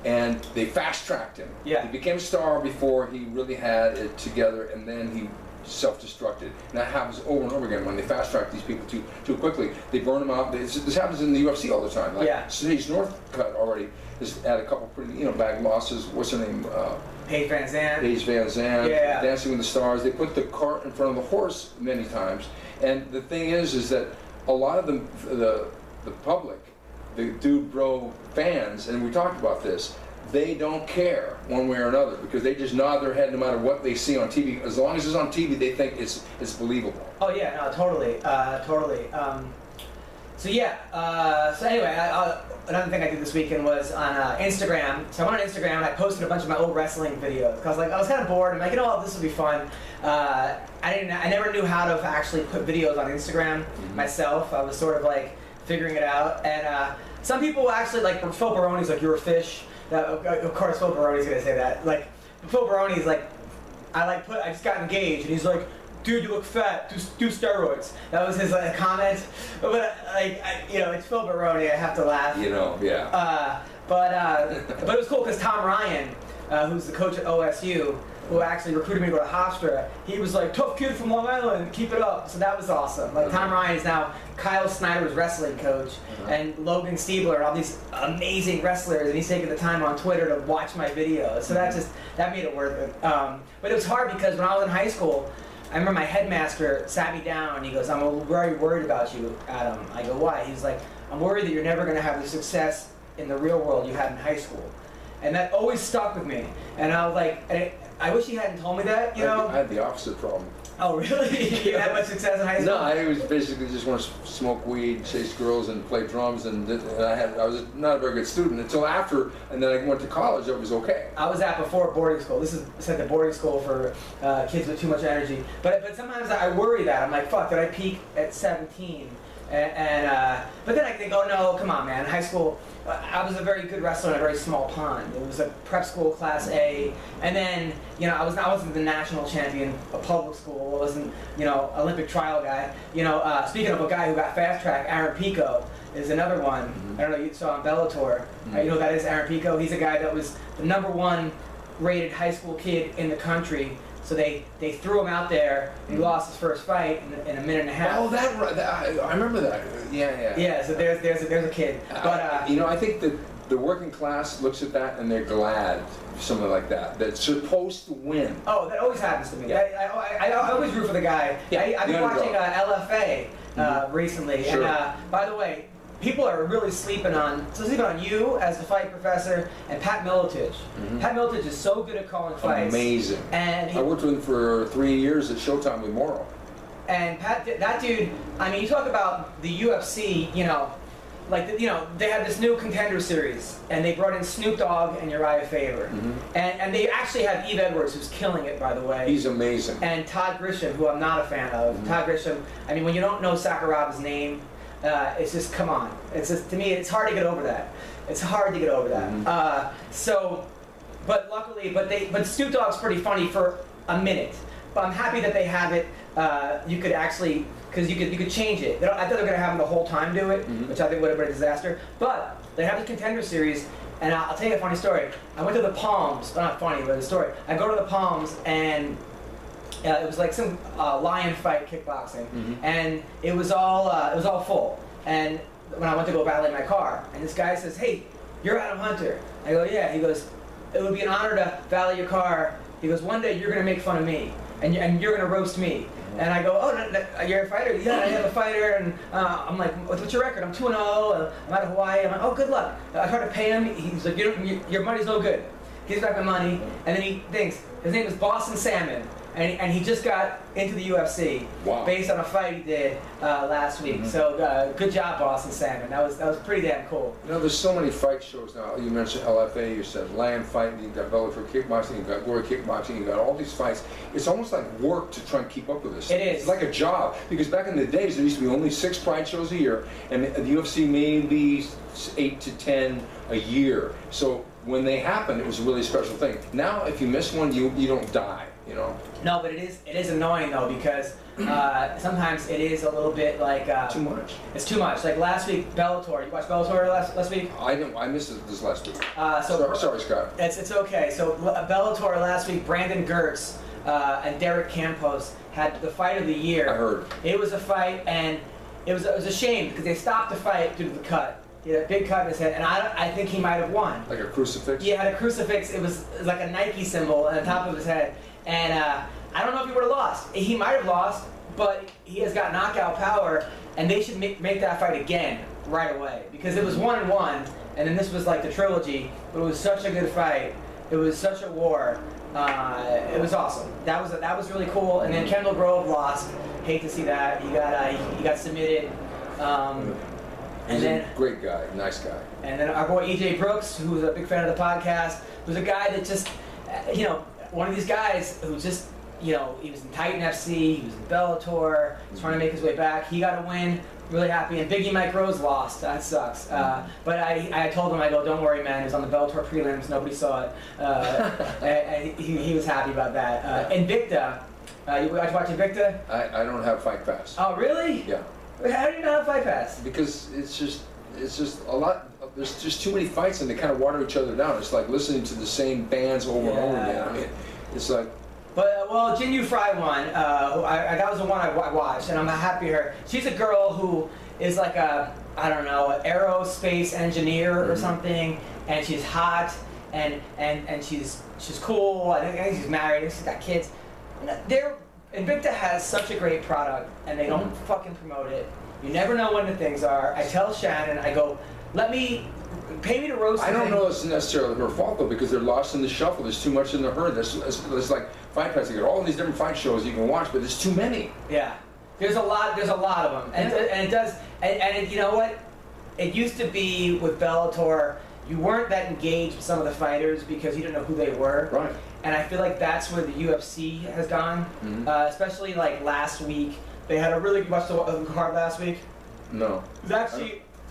and they fast tracked him. Yeah. He became a star before he really had it together, and then he self-destructed. And that happens over and over again when they fast-track these people too quickly. They burn them out. This happens in the UFC all the time. Like, yeah. Sage Northcutt already has had a couple pretty, bad losses. What's her name? Paige Van Zandt. Yeah. Dancing with the Stars. They put the cart in front of the horse many times. And the thing is that a lot of the public, the dude bro fans, and we talked about this, they don't care one way or another because they just nod their head no matter what they see on TV. As long as it's on TV, they think it's believable. Oh yeah, no, totally. So anyway, another thing I did this weekend was on Instagram. So I went on Instagram and I posted a bunch of my old wrestling videos because I was kind of bored. I'm like, this will be fun. I never knew how to actually put videos on Instagram myself. I was sort of like figuring it out. And some people actually, like Phil Baroni's like, "You're a fish." Of course, Phil Baroni's gonna say that. Like, Phil Baroni's like, I just got engaged, and he's like, "Dude, you look fat. Do steroids." That was his comment. But it's Phil Baroni. I have to laugh. Yeah. But it was cool because Tom Ryan, who's the coach at OSU, who actually recruited me to go to Hofstra, he was like, "Tough kid from Long Island, keep it up." So that was awesome. Like, Tom Ryan is now Kyle Snyder's wrestling coach, and Logan Stiebler, and all these amazing wrestlers, and he's taking the time on Twitter to watch my videos. So that made it worth it. But it was hard because when I was in high school, I remember my headmaster sat me down and he goes, "I'm very worried about you, Adam." I go, "Why?" He's like, "I'm worried that you're never going to have the success in the real world you had in high school." And that always stuck with me. And I was like, I wish he hadn't told me that, I had the opposite problem. Oh, really? You had much success in high school? No, I was basically just want to smoke weed, chase girls, and play drums, and I was not a very good student until after, and then I went to college. I was okay. I was at before boarding school. This is like a boarding school for kids with too much energy. But sometimes I worry that. I'm like, fuck, did I peak at 17? But then I think, oh no, come on, man. High school, I was a very good wrestler in a very small pond. It was a prep school, class A, and then I wasn't the national champion of public school. I wasn't Olympic trial guy. Speaking of a guy who got fast track, Aaron Pico is another one. Mm-hmm. I don't know, you saw on Bellator. Mm-hmm. You know who that is, Aaron Pico. He's a guy that was the #1 rated high school kid in the country. So they threw him out there, and he lost his first fight in a minute and a half. Oh, I remember that. Yeah. Yeah, so there's a kid. But I think that the working class looks at that and they're glad, something like that, that's supposed to win. Oh, that always happens to me. Yeah. I always root for the guy. Yeah. I've been watching LFA recently, Sure. And by the way, people are really sleeping on you as the fight professor and Pat Miletich. Mm-hmm. Pat Miletich is so good at calling fights. Amazing. And I worked with him for 3 years at Showtime with Morrow. And Pat, that dude, I mean, you talk about the UFC, like you know, they had this new Contender Series, and they brought in Snoop Dogg and Uriah Faber, and they actually have Eve Edwards, who's killing it, by the way. He's amazing. And Todd Grisham, who I'm not a fan of. Todd Grisham. I mean, when you don't know Sakurab's name, it's just come on. It's just, to me, it's hard to get over that. It's hard to get over that. But luckily, but Snoop Dogg's pretty funny for a minute. But I'm happy that they have it. You could actually, because you could change it. I thought they were going to have them the whole time do it, which I think would have been a disaster. But they have the Contender Series, and I'll tell you a funny story. I went to the Palms, well, not funny, but a story. I go to the Palms, and it was like some lion fight kickboxing, and it was all full. And when I went to go valet my car, and this guy says, "Hey, you're Adam Hunter." I go, "Yeah." He goes, "It would be an honor to valet your car." He goes, "One day you're going to make fun of me, and you're going to roast me." And I go, "Oh, no, you're a fighter?" "Yeah, I am a fighter." And I'm like, "What's your record?" "I'm 2-0. I'm out of Hawaii." I'm like, "Oh, good luck." I tried to pay him. He's like, "Your money's no good." He gives back my money, and then he thinks his name is Boston Salmon. And he just got into the UFC based on a fight he did last week. So good job, Boston Salmon. That was pretty damn cool. You know, there's so many fight shows now. You mentioned LFA, you said Lion Fight, you've got Bellator Kickboxing, you've got Glory Kickboxing, you've got all these fights. It's almost like work to try and keep up with this. It is. It's like a job. Because back in the days, there used to be only 6 Pride shows a year, and the UFC maybe 8 to 10 a year. So when they happened, it was a really special thing. Now, if you miss one, you don't die. You know? No, but it is annoying though, because sometimes it is a little bit like too much. It's too much. Like last week, Bellator. You watched Bellator last week? I missed it this last week. Sorry, Scott. It's okay. So Bellator last week, Brandon Gertz and Derek Campos had the fight of the year. I heard. It was a fight, and it was a shame because they stopped the fight due to the cut. He had a big cut in his head, and I think he might have won. Like a crucifix? Yeah, had a crucifix. It was like a Nike symbol on the top of his head. And I don't know if he would have lost. He might have lost, but he has got knockout power, and they should make that fight again right away. Because it was 1-1, and then this was like the trilogy, but it was such a good fight. It was such a war. It was awesome. That was really cool. And then Kendall Grove lost. Hate to see that. He got submitted. He's a great guy, nice guy. And then our boy EJ Brooks, who's a big fan of the podcast, who's a guy that just, you know, one of these guys who just, you know, he was in Titan FC, he was in Bellator, he's trying to make his way back. He got a win, really happy. And Biggie Mike Rose lost. That sucks. But I told him, I go, "Don't worry, man. He was on the Bellator prelims. Nobody saw it." And he was happy about that. Invicta. You guys watch Invicta? I don't have Fight Pass. Oh, really? Yeah. How do you not have Fight Pass? Because it's just a lot. There's just too many fights, and they kind of water each other down. It's like listening to the same bands over and over again. I mean, it's like. But well, Jin Yu Fry won. That was the one I watched, and I'm happy her. She's a girl who is like an aerospace engineer or something, and she's hot, and she's cool. I think she's married. She's got kids. Invicta has such a great product, and they don't fucking promote it. You never know when the things are. I tell Shannon, I go, pay me to roast. I don't know it's necessarily her fault though, because they're lost in the shuffle. There's too much in the herd. There's like Fight Pass. You got all these different fight shows you can watch, but there's too many. Yeah, there's a lot of them, and it does. And you know what? It used to be with Bellator, you weren't that engaged with some of the fighters because you didn't know who they were. Right. And I feel like that's where the UFC has gone, especially like last week. They had a really much card last week. No.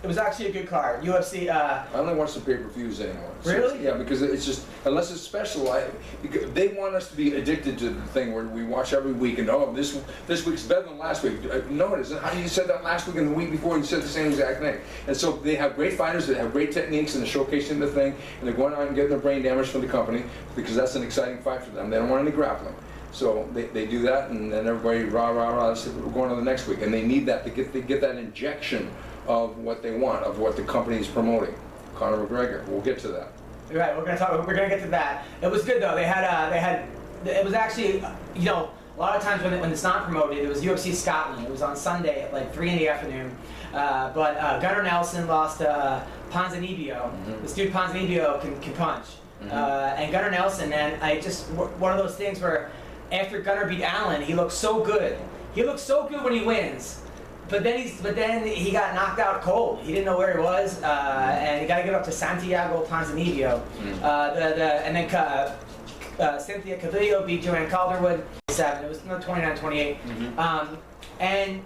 It was actually a good card. UFC. I only watch the pay-per-views anymore. So really? Yeah, because it's just unless it's special. Because they want us to be addicted to the thing where we watch every week and this week's better than last week. No, it isn't. How you said that last week and the week before you said the same exact thing? And so they have great fighters that have great techniques and they're showcasing the thing and they're going out and getting their brain damage from the company because that's an exciting fight for them. They don't want any grappling. So they do that, and then everybody rah rah rah. We're going to the next week, and they need that to get that injection of what they want, of what the company is promoting. Conor McGregor. We'll get to that. Right. We're gonna get to that. It was good though. They had. It was actually, you know, a lot of times when it's not promoted, it was UFC Scotland. It was on Sunday at like 3 in the afternoon. But Gunnar Nelson lost to Ponzinibbio. This dude Ponzinibbio can punch. And Gunnar Nelson, man, one of those things where after Gunnar beat Allen, he looked so good. He looks so good when he wins. But then he got knocked out cold. He didn't know where he was, and he got to give up to Santiago Ponzinibbio. And then Cynthia Calvillo beat Joanne Calderwood 7. It was 29-28. And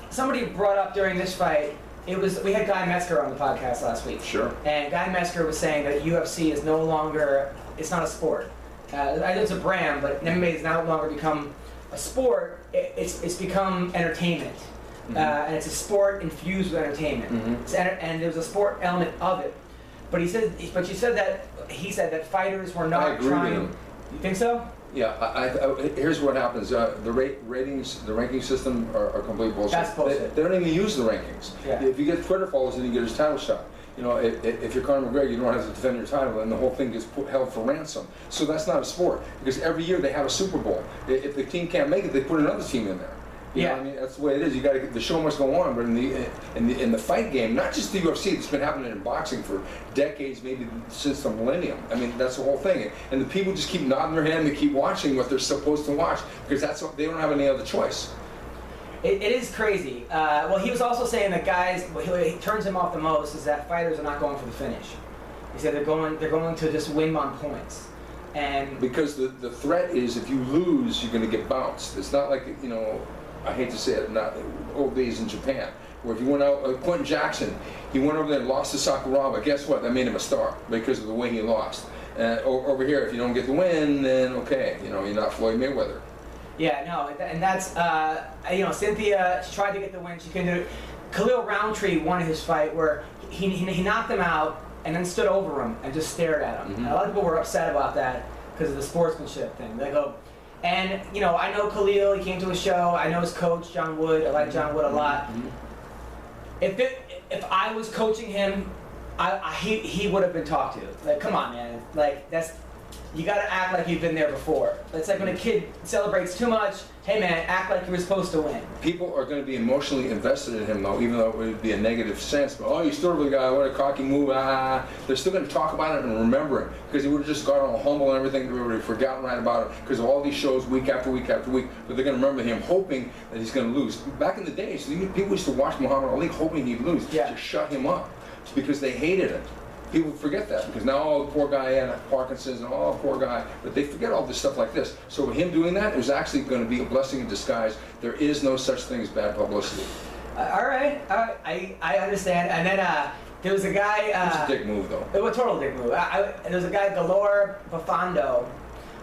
somebody brought up during this fight. We had Guy Metzger on the podcast last week. Sure. And Guy Metzger was saying that UFC is no longer. It's not a sport. I know it's a brand, but MMA has no longer become a sport. It's become entertainment. And it's a sport infused with entertainment. And there's a sport element of it. But he said that fighters were not I agree trying. with him. You think so? Yeah. Here's what happens. The ratings, the ranking system are complete bullshit. That's bullshit. They don't even use the rankings. Yeah. If you get Twitter followers, then you get his title shot. You know, if you're Conor McGregor, you don't have to defend your title, and the whole thing gets held for ransom. So that's not a sport, because every year they have a Super Bowl. If the team can't make it, they put another team in there. You know what I mean, that's the way it is. You got to. The show must go on. But in the fight game, not just the UFC, it's been happening in boxing for decades, maybe since the millennium. I mean, that's the whole thing. And the people just keep nodding their head and they keep watching what they're supposed to watch, because they don't have any other choice. It is crazy. Well, he was also saying that guys, what he turns him off the most is that fighters are not going for the finish. He said they're going to just win on points. And because the threat is, if you lose, you're going to get bounced. It's not like, I hate to say it, not old days in Japan, where if you went out, Quentin Jackson, he went over there and lost to Sakuraba. Guess what? That made him a star because of the way he lost. Over here, if you don't get the win, then okay, you're not Floyd Mayweather. Yeah, no, and that's Cynthia. She tried to get the win. She couldn't do it. Khalil Roundtree won his fight where he knocked him out and then stood over him and just stared at him. And a lot of people were upset about that because of the sportsmanship thing. They go. And, I know Khalil, he came to a show, I know his coach, John Wood, I like John Wood a lot. If I was coaching him, he would have been talked to. Like, come on, man. Like, you gotta act like you've been there before. It's like when a kid celebrates too much, hey man, act like you were supposed to win. People are going to be emotionally invested in him, though, even though it would be a negative sense. But, oh, you stood over the guy, what a cocky move, They're still going to talk about it and remember it, because he would have just got all humble and everything. They would have forgotten right about it because of all these shows week after week after week. But they're going to remember him hoping that he's going to lose. Back in the days, people used to watch Muhammad Ali hoping he'd lose to shut him up. It's because they hated him. People forget that, because now, oh, the poor guy had Parkinson's, and oh, poor guy. But they forget all this stuff like this. So with him doing that, it was actually going to be a blessing in disguise. There is no such thing as bad publicity. All right. I understand. And then there was a guy. It was a dick move, though. It was a total dick move. There was a guy, Galore Bafando,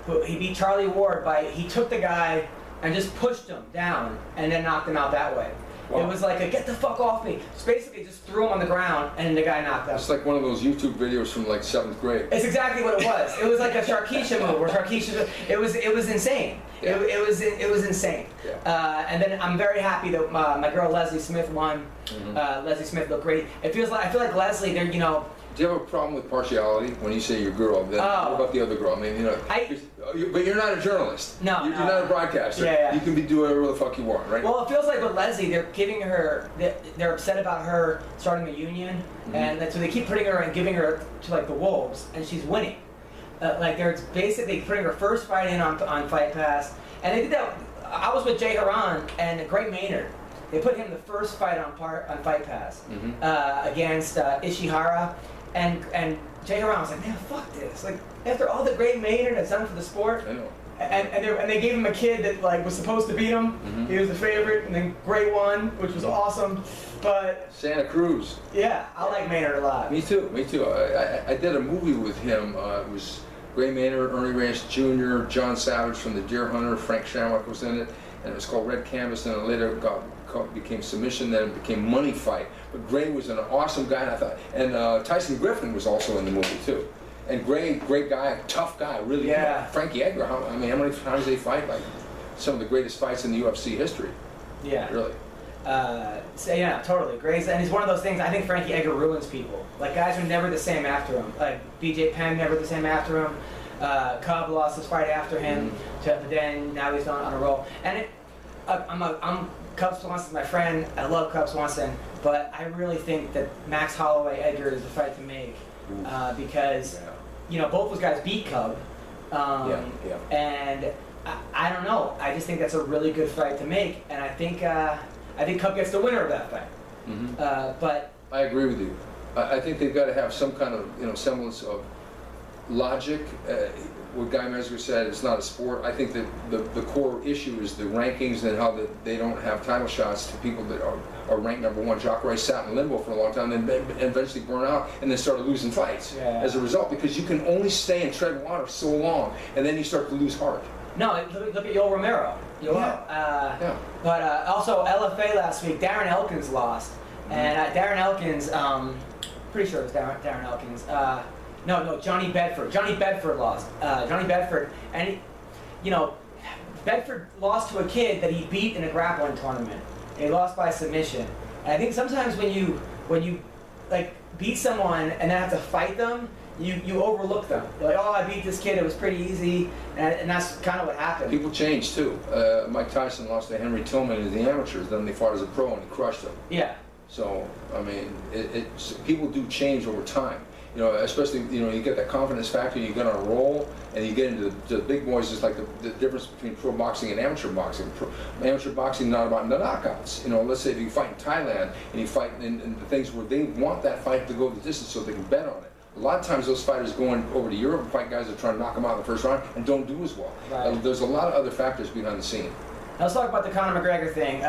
who he beat Charlie Ward he took the guy and just pushed him down and then knocked him out that way. Wow. It was like a get the fuck off me. Just basically just threw him on the ground and the guy knocked out. It's like one of those YouTube videos from like 7th grade. It's exactly what it was. It was like a Sharkeisha move where it was insane. Yeah. It was insane. Yeah. And then I'm very happy that my girl Leslie Smith won. Leslie Smith looked great. I feel like Leslie, they're Do you have a problem with partiality when you say your girl? Then what about the other girl? I mean, but you're not a journalist. No, you're not a broadcaster. Yeah. You can do whatever the fuck you want, right? Well, it feels like with Leslie, they're upset about her starting a union, and so they keep putting her and giving her to like the Wolves, and she's winning. Like they're basically putting her first fight in on Fight Pass, and they did that. I was with Jay Haran and Greg Maynard. They put him the first fight on Fight Pass against Ishihara. And Jay Haran was like, man, fuck this. Like, after all the great Maynard has done for the sport, I know. and they gave him a kid that like was supposed to beat him. He was the favorite, and then Gray won, which was awesome. But Santa Cruz. Yeah, I like Maynard a lot. Me too. I did a movie with him. It was Gray Maynard, Ernie Reyes Jr., John Savage from The Deer Hunter, Frank Shamrock was in it, and it was called Red Canvas, and it later became Submission, then it became Money Fight. But Gray was an awesome guy, and I thought, and Tyson Griffin was also in the movie too. And Gray, great guy, tough guy, really. Yeah. Frankie Edgar, how many times they fight? Like some of the greatest fights in the UFC history. Yeah. Really. So yeah, totally. Gray's, and he's one of those things. I think Frankie Edgar ruins people. Like guys are never the same after him. Like BJ Penn never the same after him. Cobb lost his fight after him. But then now he's on a roll. And I'm Cub Swanson, my friend. I love Cub Swanson, but I really think that Max Holloway Edgar is the fight to make because both those guys beat Cub. And I don't know. I just think that's a really good fight to make, and I think I think Cup gets the winner of that fight. But I agree with you. I think they've got to have some kind of semblance of logic. What Guy Messer said, it's not a sport. I think that the core issue is the rankings and how they don't have title shots to people that are ranked number one. Jacare sat in limbo for a long time and then eventually burned out and then started losing fights as a result, because you can only stay and tread water so long and then you start to lose heart. No, look at Yoel Romero. But also LFA last week, Darren Elkins lost. And Darren Elkins, pretty sure it was Darren Elkins. No, Johnny Bedford. Johnny Bedford lost. Johnny Bedford, and Bedford lost to a kid that he beat in a grappling tournament. And he lost by submission. And I think sometimes when you like beat someone and then have to fight them, you overlook them. You're like, oh, I beat this kid, it was pretty easy, and that's kind of what happened. People change too. Mike Tyson lost to Henry Tillman in the amateurs, then they fought as a pro and he crushed him. Yeah. So, I mean, people do change over time. Especially, you get that confidence factor, you get on a roll, and you get into the big boys. It's like the difference between pro boxing and amateur boxing. Amateur boxing, not about the knockouts. Let's say if you fight in Thailand, and you fight in the things where they want that fight to go the distance so they can bet on it. A lot of times those fighters going over to Europe and fight guys that are trying to knock them out in the first round and don't do as well. Right. There's a lot of other factors behind the scene. Now let's talk about the Conor McGregor thing.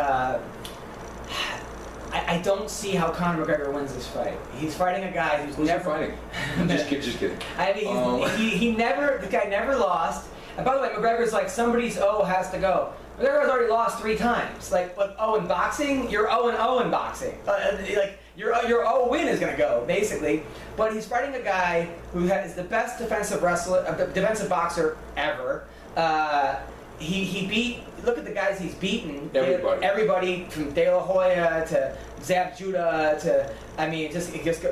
I don't see how Conor McGregor wins this fight. He's fighting a guy who's never fighting. Just kidding. I mean, the guy never lost. And by the way, McGregor's like somebody's O has to go. McGregor's already lost 3 times. Like O in boxing, you're 0-0 in boxing. Like your O win is gonna go basically. But he's fighting a guy who is the best defensive boxer ever. He beat. Look at the guys he's beaten. Everybody from De La Hoya to Zab Judah to Manny Pacquiao,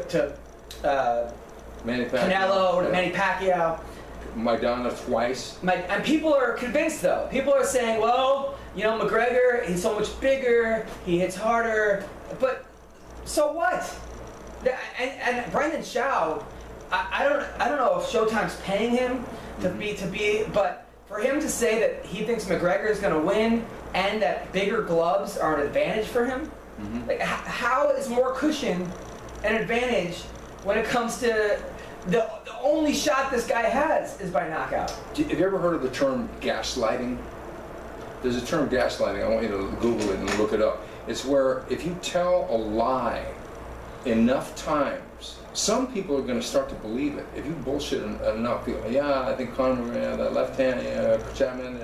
Canelo to Manny Pacquiao. Maidana twice. And people are convinced though. People are saying, well, McGregor, he's so much bigger, he hits harder, but so what? And Brendan Schaub, I don't know if Showtime's paying him to be, but for him to say that he thinks McGregor is going to win and that bigger gloves are an advantage for him, like how is more cushion an advantage when it comes to the only shot this guy has is by knockout? Have you ever heard of the term gaslighting? There's a term gaslighting. I want you to Google it and look it up. It's where if you tell a lie enough times, some people are going to start to believe it. If you bullshit enough, people, I think Conor, that left hand, Chapman,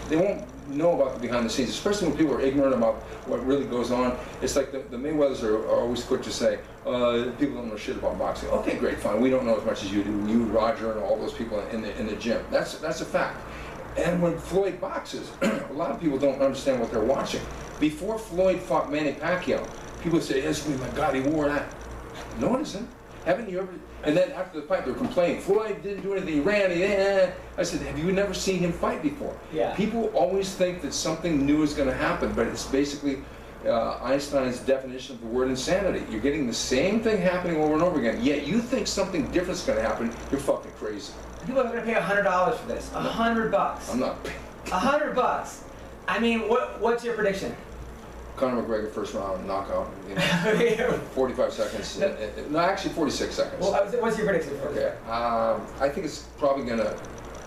they won't know about the behind the scenes, especially when people are ignorant about what really goes on. It's like the Mayweathers are always quick to say, people don't know shit about boxing. Okay, great, fine. We don't know as much as you do. You, Roger, and all those people in the gym. That's a fact. And when Floyd boxes, a lot of people don't understand what they're watching. Before Floyd fought Manny Pacquiao, people say, yes, my God, he wore that. No, it isn't. Haven't you ever? And then after the fight, they're complaining. Floyd didn't do anything. He ran. I said, have you never seen him fight before? Yeah. People always think that something new is going to happen, but it's basically Einstein's definition of the word insanity. You're getting the same thing happening over and over again, yet you think something different's going to happen. You're fucking crazy. People are going to pay $100 for this. $100. I'm not. $100. I mean, what's your prediction? Conor McGregor first round knockout. 45 seconds. No, actually 46 seconds. Well, what's your prediction for Okay. I think it's probably going to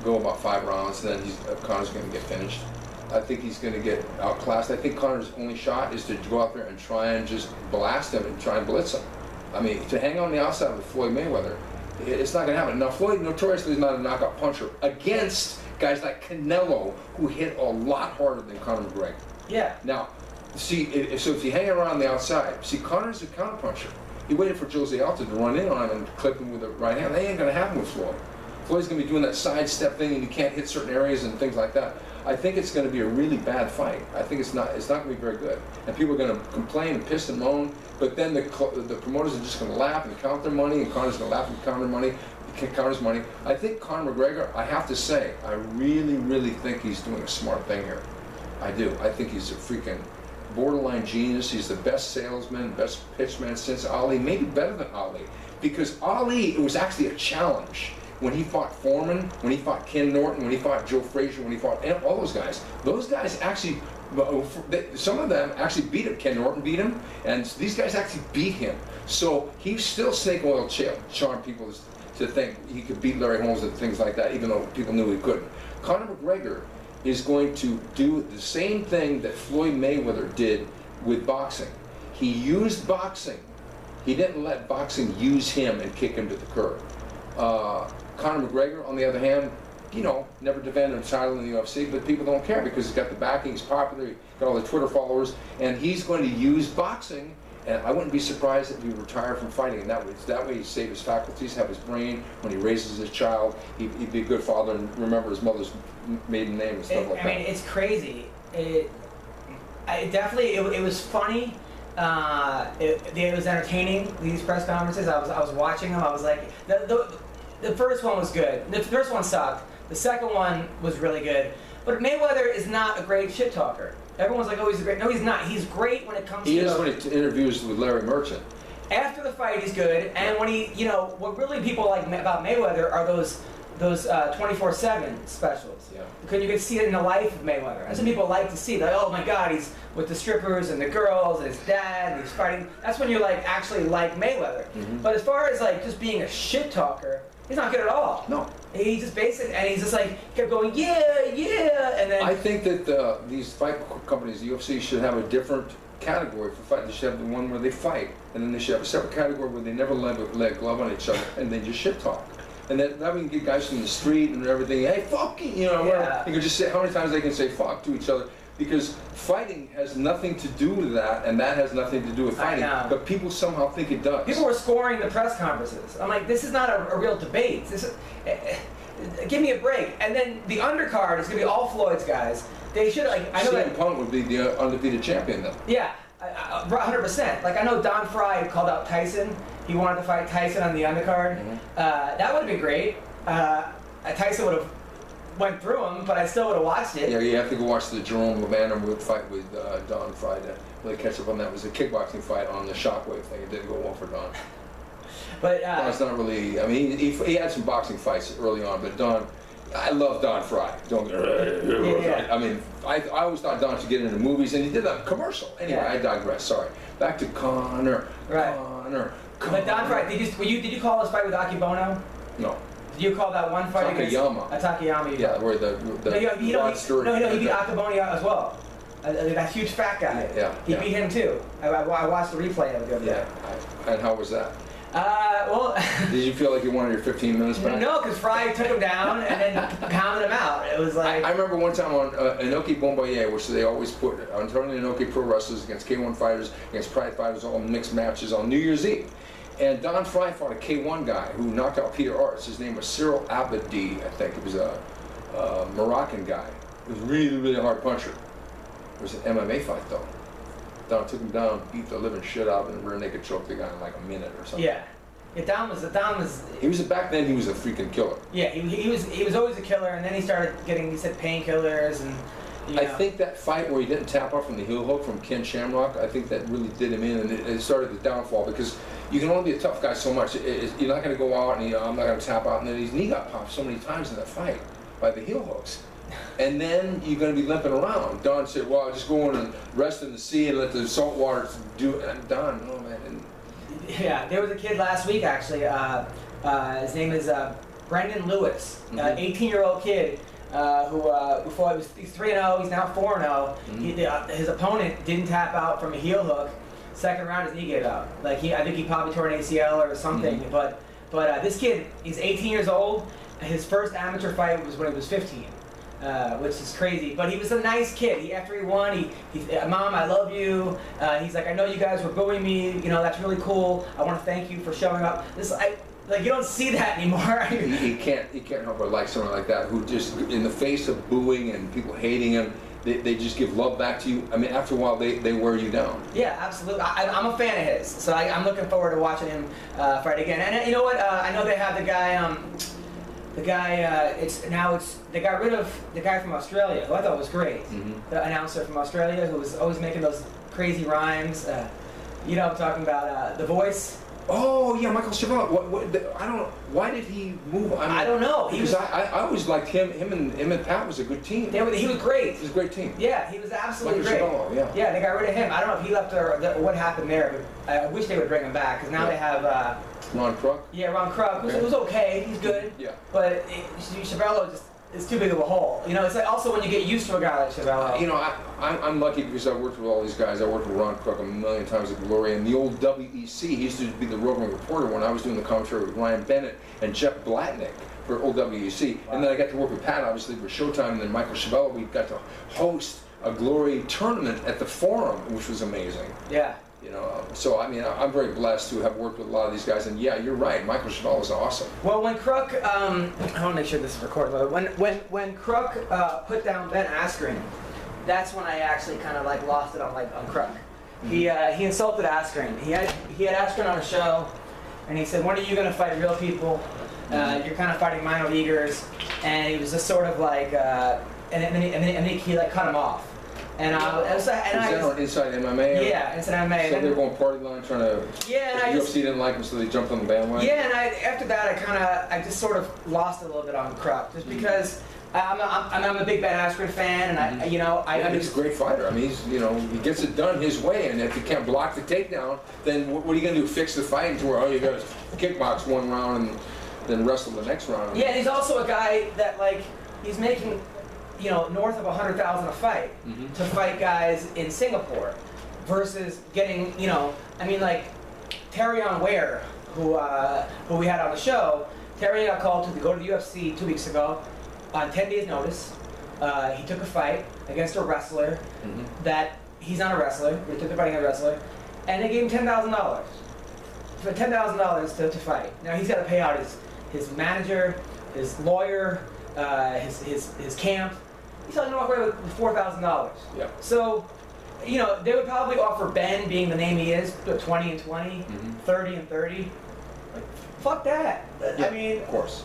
go about 5 rounds, and then Conor's going to get finished. I think he's going to get outclassed. I think Conor's only shot is to go out there and try and just blast him and try and blitz him. I mean, to hang on the outside with Floyd Mayweather, it's not going to happen. Now, Floyd notoriously is not a knockout puncher against guys like Canelo, who hit a lot harder than Conor McGregor. Yeah. Now, see, if you hang around the outside, see, Conor's a counterpuncher. He waited for Jose Aldo to run in on him and clip him with the right hand. That ain't going to happen with Floyd. Floyd's going to be doing that sidestep thing, and you can't hit certain areas and things like that. I think it's going to be a really bad fight. I think it's not going to be very good. And people are going to complain and piss and moan, but then the promoters are just going to laugh and count their money, and Conor's going to laugh and count Conor's money. I think Conor McGregor, I have to say, I really, really think he's doing a smart thing here. I do. I think he's a freaking borderline genius. He's the best salesman, best pitchman since Ali, maybe better than Ali. Because Ali, it was actually a challenge. when he fought Foreman, when he fought Ken Norton, when he fought Joe Frazier, when he fought all those guys actually, some of them actually beat him. Ken Norton beat him, and these guys actually beat him. So he's still snake oil charm people to think he could beat Larry Holmes and things like that, even though people knew he couldn't. Conor McGregor is going to do the same thing that Floyd Mayweather did with boxing. He used boxing. He didn't let boxing use him and kick him to the curb. Conor McGregor, on the other hand, you know, never defended a title in the UFC, but people don't care because he's got the backing, he's popular, he's got all the Twitter followers, and he's going to use boxing. And I wouldn't be surprised if he retired from fighting, and that way he'd save his faculties, have his brain. When he raises his child, he'd be a good father and remember his mother's maiden name and stuff like that. I mean, it's crazy. It was funny. It was entertaining, these press conferences. I was watching them. I was like, the first one was good. The first one sucked. The second one was really good. But Mayweather is not a great shit talker. Everyone's like, oh, he's great. No, he's not. He's great when it comes to... He is when he interviews with Larry Merchant. After the fight, he's good. And when he, you know, what really people like about Mayweather are those 24/7 specials. Yeah. Because you can see it in the life of Mayweather. That's what people like to see. Like, oh my God, he's with the strippers and the girls and his dad and he's fighting. That's when you like actually like Mayweather. Mm-hmm. But as far as like just being a shit talker, he's not good at all. No. He's just basic, and he's just like kept going, yeah, and then. I think that these fight companies, the UFC, should have a different category for fight. They should have the one where they fight, and then they should have a separate category where they never let a glove on each other, and they just shit talk. And then that we can get guys from the street and everything. Hey, fuck you, you know. Yeah. You can just say how many times they can say fuck to each other. Because fighting has nothing to do with that, and that has nothing to do with fighting. But people somehow think it does. People were scoring the press conferences. I'm like, this is not a real debate. This is, give me a break. And then the undercard is going to be all Floyd's guys. They should like. I know CM Punk would be the undefeated champion then. Yeah, 100%. Like I know Don Fry called out Tyson. He wanted to fight Tyson on the undercard. Mm-hmm. That would have been great. Tyson would have went through him, but I still would have watched it. Yeah, you have to go watch the Jerome Vanderwood fight with Don Fry to really catch up on that. It was a kickboxing fight on the Shockwave thing. It didn't go well for Don. But Don's not really. I mean, he had some boxing fights early on, but Don. I love Don Fry. Don't get me yeah. I mean, I always thought Don should get into movies, and he did a commercial. Anyway, yeah. I digress. Sorry. Back to Conor. Right. Conor. But Don Fry, did you call his fight with Akibono? No. Did you call that one fight Takayama. against Takayama? Yeah, where the he beat Akibono as well. That huge fat guy. Yeah. He beat him too. I watched the replay of it the other day. And how was that? Well... Did you feel like you wanted your 15 minutes back? No, because Fry took him down and then pounded him out. It was like... I remember one time on Inoki Bombaye, which they always put on Tony Inoki pro wrestlers against K1 fighters, against Pride fighters, all mixed matches on New Year's Eve. And Don Fry fought a K1 guy who knocked out Peter Arts. His name was Cyril Abadi, I think. It was a Moroccan guy. He was a really, really hard puncher. It was an MMA fight, though. Don took him down, beat the living shit out of him, and rear naked choked the guy in like a minute or something. Yeah. Don was. Back then. He was a freaking killer. Yeah, he was always a killer, and then he started getting, he said, painkillers and. I think that fight where he didn't tap out from the heel hook from Ken Shamrock, I think that really did him in, and it started the downfall because you can only be a tough guy so much. You're not going to go out and I'm not going to tap out, and then his knee got popped so many times in that fight by the heel hooks. And then you're going to be limping around. Don said, well, just go in and rest in the sea and let the salt water do it. And Don, oh man. Yeah, there was a kid last week actually. His name is Brendan Lewis, 18-year-old kid. Who before he's 3-0, he's now 4-0. Mm-hmm. His opponent didn't tap out from a heel hook. Second round, his knee gave out. Like I think he probably tore an ACL or something. Mm-hmm. But this kid, he's 18 years old. His first amateur fight was when he was 15, which is crazy. But he was a nice kid. After he won, he Mom, I love you. He's like, I know you guys were booing me. You know, that's really cool. I want to thank you for showing up. Like you don't see that anymore. he can't help but like someone like that who just in the face of booing and people hating him, they just give love back to you. I mean, after a while they wear you down. Yeah, absolutely. I'm a fan of his, so I'm looking forward to watching him fight again. And you know what? I know they have the guy. They got rid of the guy from Australia, who I thought was great. Mm-hmm. The announcer from Australia who was always making those crazy rhymes. You know what I'm talking about? The Voice. Oh yeah, Michael Chabot. I don't know. Why did he move? I don't know. Because I always liked him. Him and Pat was a good team. He was great. It was a great team. Yeah, he was absolutely Michael great. Chabot, yeah. Yeah, they got rid of him. I don't know if he left or what happened there, but I wish they would bring him back because now they have. Ron Kruk. Yeah, Ron Kruk. It was okay. He's good. Yeah. But Chabello just is too big of a hole. You know, it's like also when you get used to a guy like Chabello. You know, I'm lucky because I worked with all these guys. I worked with Ron Kruk a million times at Glory, and the old WEC. He used to be the roving reporter when I was doing the commentary with Ryan Bennett and Jeff Blatnick for old WEC. Wow. And then I got to work with Pat, obviously, for Showtime, and then Michael Chabello. We got to host a Glory tournament at the Forum, which was amazing. Yeah. You know, so I mean, I'm very blessed to have worked with a lot of these guys, and yeah, you're right. Michael Chabot is awesome. Well, when Kruk, I want to make sure this is recorded. But when Kruk put down Ben Askren, that's when I actually kind of like lost it on Kruk. Mm-hmm. He insulted Askren. He had Askren on a show, and he said, "When are you going to fight real people? You're kind of fighting minor leaguers," and he was just sort of like, and then he like cut him off. And is that on Inside MMA? Yeah, Inside MMA. So they're going party line trying to. Yeah, and the UFC didn't like him, so they jumped on the bandwagon. Yeah, and after that, I just sort of lost a little bit on Kruk, just because I'm a big Ben Askren fan, and he's a great fighter. I mean, he gets it done his way, and if you can't block the takedown, then what are you going to do? Fix the fight to where you got to kickbox one round and then wrestle the next round? Yeah, and he's also a guy that he's making. North of 100,000 a fight to fight guys in Singapore, versus getting, Terrion Ware, who we had on the show. Terry got called to go to the UFC 2 weeks ago on 10 days' notice. He took a fight against a wrestler that he's not a wrestler. He took the fight against a wrestler, and they gave him $10,000 for $10,000 to fight. Now he's got to pay out his manager, his lawyer, his camp. He's only going to walk away with $4,000. Yeah. So, they would probably offer Ben, being the name he is, 20 and 20, 30 and 30. Like, fuck that. Yeah, I mean, of course.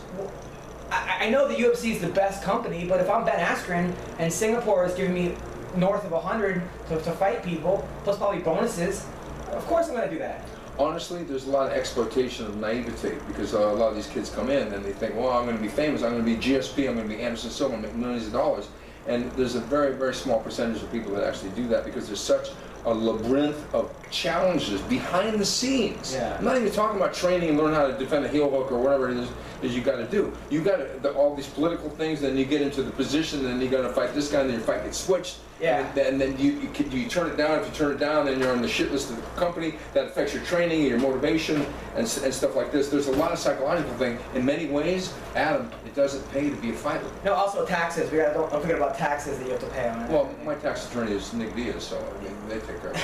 I know the UFC is the best company, but if I'm Ben Askren and Singapore is giving me north of 100 to fight people, plus probably bonuses, of course I'm going to do that. Honestly, there's a lot of exploitation of naivete because a lot of these kids come in and they think, well, I'm going to be famous, I'm going to be GSP, I'm going to be Anderson Silva, I'm going to make millions of dollars. And there's a very, very small percentage of people that actually do that because there's such a labyrinth of challenges behind the scenes. Yeah. I'm not even talking about training and learn how to defend a heel hook or whatever it is you got to do. You got all these political things, then you get into the position, and then you got to fight this guy, and then your fight gets switched. Yeah. And then you turn it down. If you turn it down, then you're on the shit list of the company. That affects your training and your motivation and stuff like this. There's a lot of psychological thing. In many ways, Adam, it doesn't pay to be a fighter. No, also taxes. Don't forget about taxes that you have to pay on it. Well, my tax attorney is Nick Diaz, so I mean, they take care of it.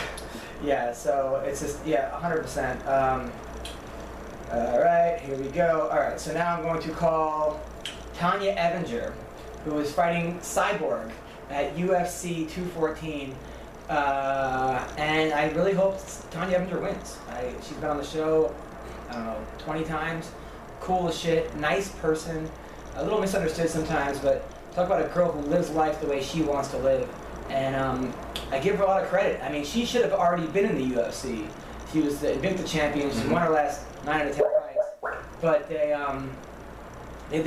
Yeah, so it's just, 100%. All right, here we go. All right, so now I'm going to call Tonya Evinger, who is fighting Cyborg at UFC 214. And I really hope Tonya Evinger wins. She's been on the show, I don't know, 20 times. Cool as shit, nice person, a little misunderstood sometimes, but talk about a girl who lives life the way she wants to live. And I give her a lot of credit. I mean, she should have already been in the UFC. She was the Invicta champion. She won her last 9 out of 10 fights. But they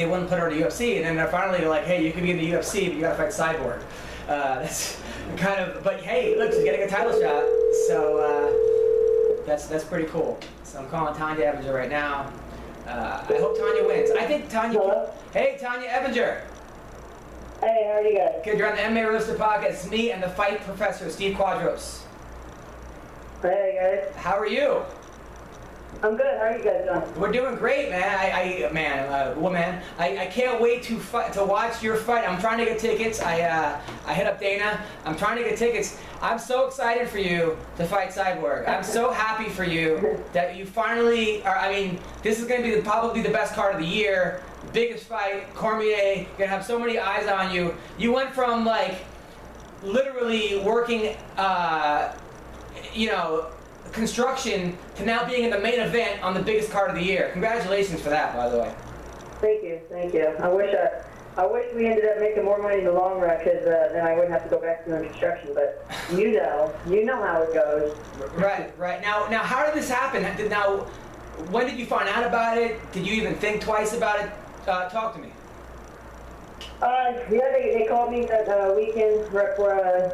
wouldn't put her in the UFC. And then they're finally like, hey, you can be in the UFC, but you gotta fight Cyborg. That's kind of, but hey, look, she's getting a title shot. So that's pretty cool. So I'm calling Tonya Evinger right now. I hope Tonya wins. I think Tonya. Hello? Hey, Tonya Evinger. Hey, how are you guys? Good, you're on the MMA Roaster podcast. It's me and the fight professor, Steve Quadros. Hey, guys. How are you? I'm good. How are you guys doing? We're doing great, man. I can't wait to watch your fight. I'm trying to get tickets. I hit up Dana. I'm trying to get tickets. I'm so excited for you to fight Cyborg. I'm so happy for you that you finally are. I mean, this is going to be probably the best card of the year. Biggest fight, Cormier. You're gonna have so many eyes on you. You went from literally working, construction to now being in the main event on the biggest card of the year. Congratulations for that, by the way. Thank you. I wish we ended up making more money in the long run, because then I wouldn't have to go back to doing construction. But you know how it goes. Right. Now, how did this happen? when did you find out about it? Did you even think twice about it? Talk to me. Yeah, they called me that weekend right before I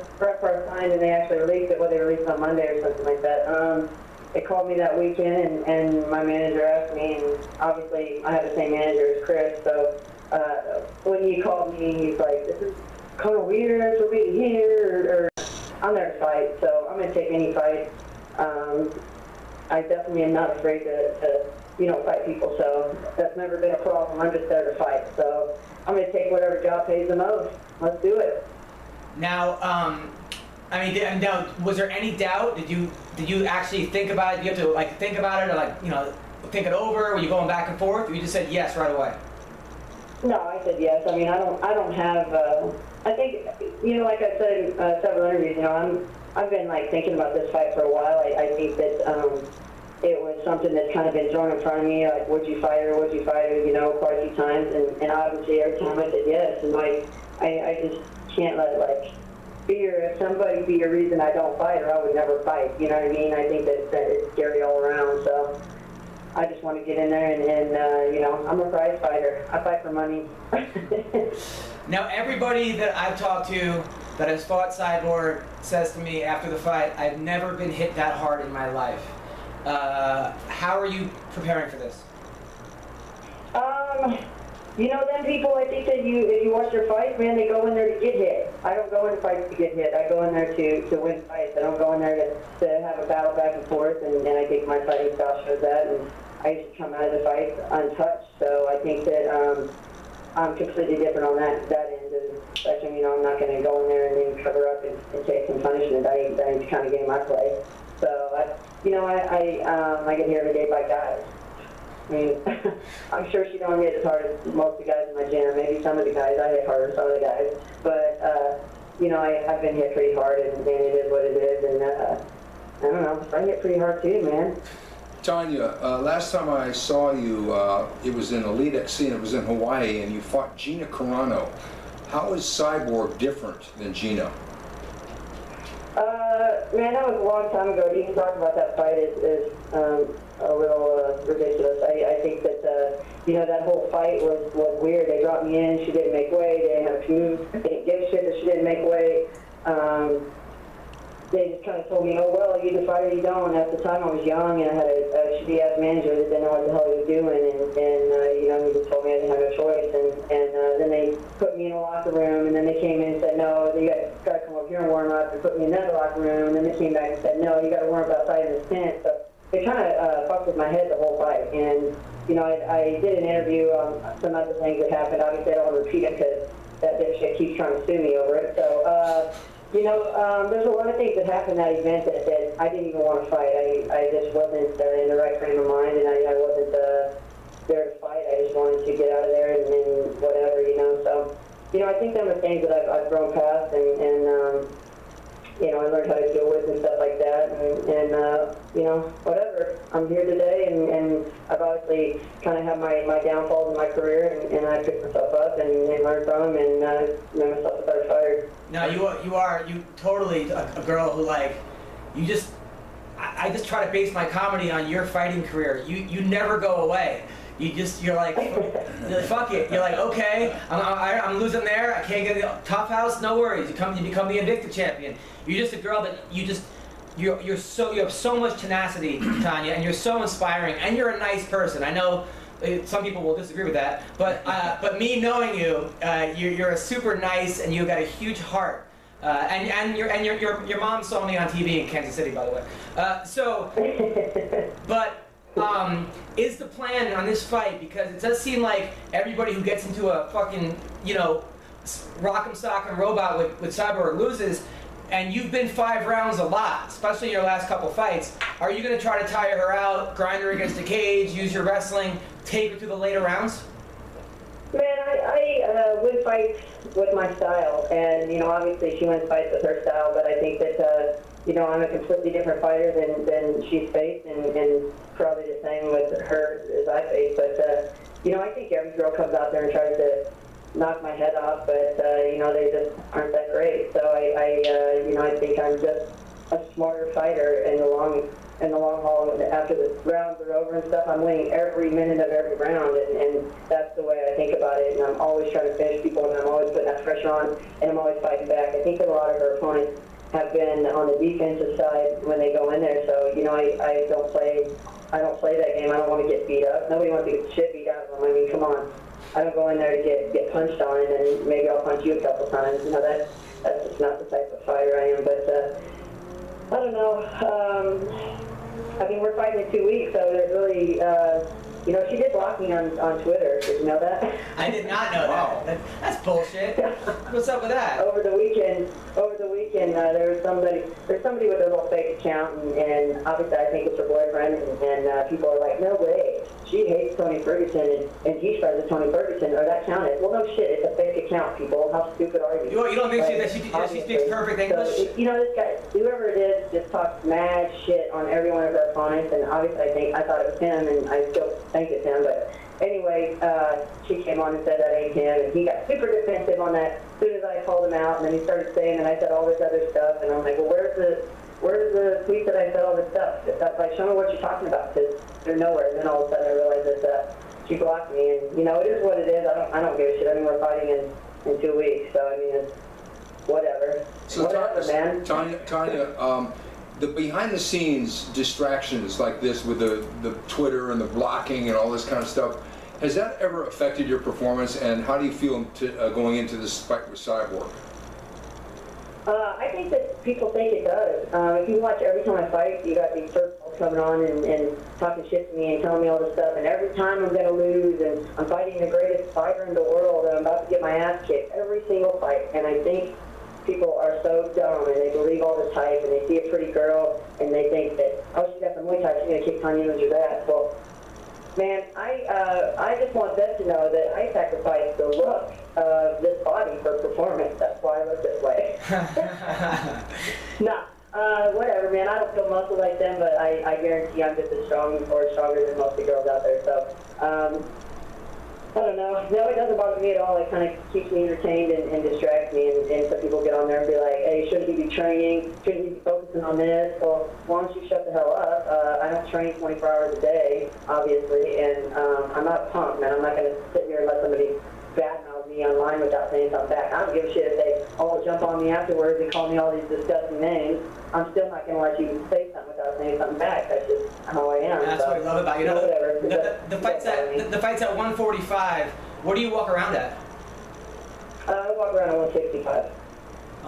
signed, and they actually released it. Well, they released it on Monday or something like that. They called me that weekend, and my manager asked me, and obviously I have the same manager as Chris, so when he called me, he's like, this is kind of weird for me to hear, or I'm there to fight, so I'm going to take any fight. I definitely am not afraid to fight people, so that's never been a problem. I'm just there to fight, so I'm going to take whatever job pays the most. Let's do it. Now, now, was there any doubt? Did you actually think about it? You have to think about it, or think it over? Were you going back and forth? Or you just said yes right away? No, I said yes. I mean, I don't have. I think like I said in several interviews, I've been thinking about this fight for a while. I think that it was something that's kind of been thrown in front of me, like, would you fight her, quite a few times, and obviously every time I said yes, and I just can't let fear, if somebody be a reason I don't fight her, I would never fight, you know what I mean? I think that it's scary all around, so I just want to get in there and I'm a prize fighter. I fight for money. Now, everybody that I've talked to that has fought Cyborg says to me after the fight, I've never been hit that hard in my life. How are you preparing for this? Them people, I think that if you watch their fights, man, they go in there to get hit. I don't go in fights to get hit. I go in there to win fights. I don't go in there to have a battle back and forth, and I think my fighting style shows that, and I used to come out of the fight untouched, so I think that I'm completely different on that end. Especially, I'm not going to go in there and then cover up and take some punishment. That ain't the kind of game I play. So, I get here every day by guys. I mean, I'm sure she don't hit as hard as most of the guys in my gym. Maybe some of the guys, I hit harder than some of the guys. But, I've been hit pretty hard, and it is what it is. And, I don't know, I hit pretty hard too, man. Tonya, last time I saw you, it was in Elite XC, and it was in Hawaii, and you fought Gina Carano. How is Cyborg different than Gina? Man, that was a long time ago. Even talking about that fight is a little ridiculous. I think that, that whole fight was weird. They brought me in. She didn't make weight. They didn't have to move. They didn't give a shit that she didn't make weight. They just kind of told me, oh, well, you either fight or you don't. And at the time, I was young, and I had a shitty-ass manager that didn't know what the hell he was doing. And he just told me I didn't have a choice. And then they put me in a locker room, and then they came in and said, no, you got to come over here and warm up, and put me in another locker room. And then they came back and said, no, you got to warm up outside in this tent. So they kind of fucked with my head the whole fight. And, I did an interview on some other things that happened. Obviously, I don't want to repeat it because that dipshit keeps trying to sue me over it. So, there's a lot of things that happened that event that I didn't even want to fight. I just wasn't in the right frame of mind, and I wasn't there to fight. I just wanted to get out of there and whatever, So, I think them are things that I've grown past, and I learned how to deal with and stuff like that, and whatever. I'm here today, and I've obviously kind of had my downfalls in my career, and I picked myself up and learned from them, and made myself a better fighter. Now, you totally a girl who, I just try to base my comedy on your fighting career. You never go away. You're like, fuck it. You're like, okay, I'm losing there. I can't get the top house. No worries. You become the Invicta champion. You're just a girl that you have so much tenacity, Tonya, and you're so inspiring, and you're a nice person. I know some people will disagree with that, but me knowing you, you're a super nice, and you've got a huge heart. And your mom saw me on TV in Kansas City, by the way. Is the plan on this fight, because it does seem like everybody who gets into a fucking, rock'em sock'em robot with Cyborg loses, and you've been 5 rounds a lot, especially in your last couple fights. Are you going to try to tire her out, grind her against the cage, use your wrestling, take her to the later rounds? Man, I win fights with my style, and obviously she wins fights with her style, but I think that I'm a completely different fighter than she's faced, and probably the same with her as I face. But I think every girl comes out there and tries to knock my head off, but they just aren't that great. So I think I'm just a smarter fighter in the long haul. After the rounds are over and stuff, I'm winning every minute of every round, and that's the way I think about it. And I'm always trying to finish people, and I'm always putting that pressure on, and I'm always fighting back. I think that a lot of her opponents have been on the defensive side when they go in there. So I don't play that game. I don't want to get beat up. Nobody wants to get the shit beat out of them. I mean, come on. I don't go in there to get punched on, and then maybe I'll punch you a couple times. That's just not the type of fighter I am. But I don't know. I mean, we're fighting in 2 weeks, so there's really, she did block me on Twitter. Did you know that? I did not know that. That's bullshit. What's up with that? Over the weekend, there was somebody with a little fake account, and obviously I think it's her boyfriend, and people are like, no way, she hates Tony Ferguson, and he's friends with Tony Ferguson, or that counted. Well, no shit, it's a fake account, people. How stupid are you? You don't think that she speaks perfect English? So, this guy, whoever it is, just talks mad shit on every one of her opponents, and obviously I thought it was him, and I still think it's him, but anyway, she came on and said that ain't him, and he got super defensive on that as soon as I called him out, and then he started saying that I said all this other stuff, and I'm like, well, where's the tweet that I said all this stuff? Like, show me what you're talking about, because they're nowhere. And then all of a sudden I realized that she blocked me, and it is what it is. I don't give a shit. I mean, we're fighting in 2 weeks, so I mean, it's whatever. So whatever, man. Tonya, the behind-the-scenes distractions like this with the Twitter and the blocking and all this kind of stuff, has that ever affected your performance, and how do you feel going into this fight with Cyborg? I think that people think it does. If you watch every time I fight, you got these circles coming on and talking shit to me and telling me all this stuff, and every time I'm going to lose, and I'm fighting the greatest fighter in the world, and I'm about to get my ass kicked every single fight, and I think people are so dumb, and they believe all this hype, and they see a pretty girl, and they think that, oh, she got some Muay Thai, she's going to kick Tonya Evinger's ass. Well, man, I just want them to know that I sacrificed the look of this body for performance. That's why I look this way. Whatever, man. I don't feel muscle like them, but I guarantee I'm just as strong or stronger than most of the girls out there. So, I don't know. No, it doesn't bother me at all. It kind of keeps me entertained and distracts me. And so people get on there and be like, hey, shouldn't you be training? Shouldn't you be focusing on this? Well, why don't you shut the hell up? I don't train 24 hours a day, obviously, and I'm not a punk, man. I'm not going to sit here and let somebody badmouth me online without saying something back. I don't give a shit if they all jump on me afterwards and call me all these disgusting names. I'm still not going to let you say something without saying something back. That's just how I am. That's what I love about you. Whatever. The fight's at 145. What do you walk around at? I walk around at 165.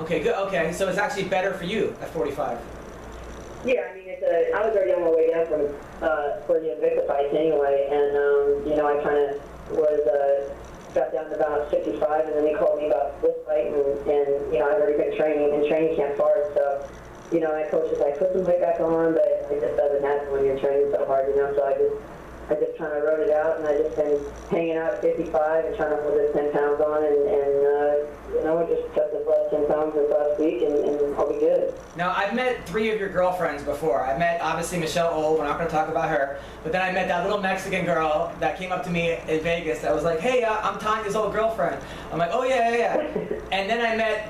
Okay, good. Okay, so it's actually better for you at 45. Yeah, I mean, I was already on my way down for the Invicta fights anyway, and I kind of got down to about 65, and then they called me about this fight, and I've already been training in training camp hard, so my coach is like, put some weight back on, but it just doesn't happen when you're training so hard, so I just kind of wrote it out, and I just been hanging out at 55 and trying to hold this 10 pounds on, I just cut this last 10 pounds this last week, and I'll be good. Now, I've met 3 of your girlfriends before. I met, obviously, Michelle Old. We're not going to talk about her. But then I met that little Mexican girl that came up to me in Vegas that was like, hey, I'm Tonya's old girlfriend. I'm like, oh, yeah. And then I met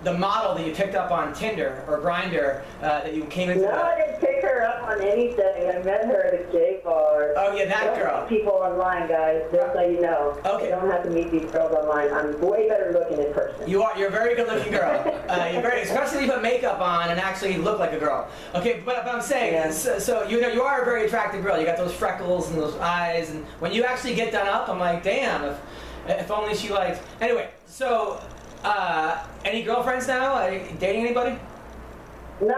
the model that you picked up on Tinder or Grindr that you came into. No, I didn't pick her up on anything. I met her at a gay bar. Oh, yeah, that girl. Don't meet people online, guys, just so you know. Okay. You don't have to meet these girls online. I'm way better looking in person. You're a very good looking girl. Especially if you put makeup on and actually look like a girl. Okay, but I'm saying, yeah. so you are a very attractive girl. You got those freckles and those eyes, and when you actually get done up, I'm like, damn, if only she liked. Anyway, so any girlfriends now? Dating anybody? No.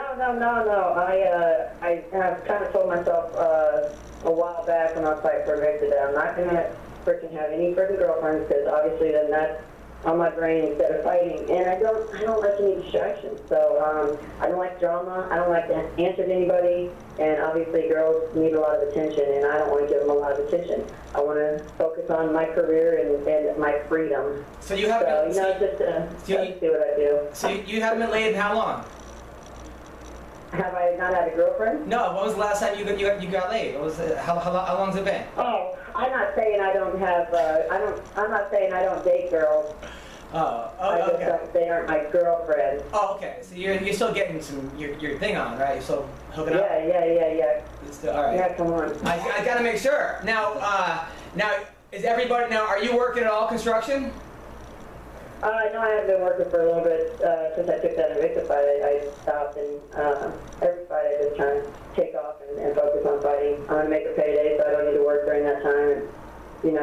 I have kind of told myself a while back when I was fighting for Invicta that I'm not gonna freaking have any freaking girlfriends, because obviously then that's on my brain instead of fighting, and I don't like any distractions. So I don't like drama. I don't like to answer to anybody, and obviously girls need a lot of attention, and I don't want to give them a lot of attention. I want to focus on my career and my freedom. So you haven't. So just do what I do. So you haven't been laid in how long? Have I not had a girlfriend? No. When was the last time you got laid? What was it, how long has it been? Oh, I'm not saying I don't have. I'm not saying I don't date girls. Okay. They aren't my girlfriend. Oh, okay. So you're still getting your thing on, right? You're still hooking up. Yeah. It's still, all right. Yeah, come on. I gotta make sure. Now is everybody now? Are you working at all construction? No, I haven't been working for a little bit since I took that Invicta fight. I stopped, and every fight I just try to take off and focus on fighting. I'm gonna make a payday, so I don't need to work during that time. And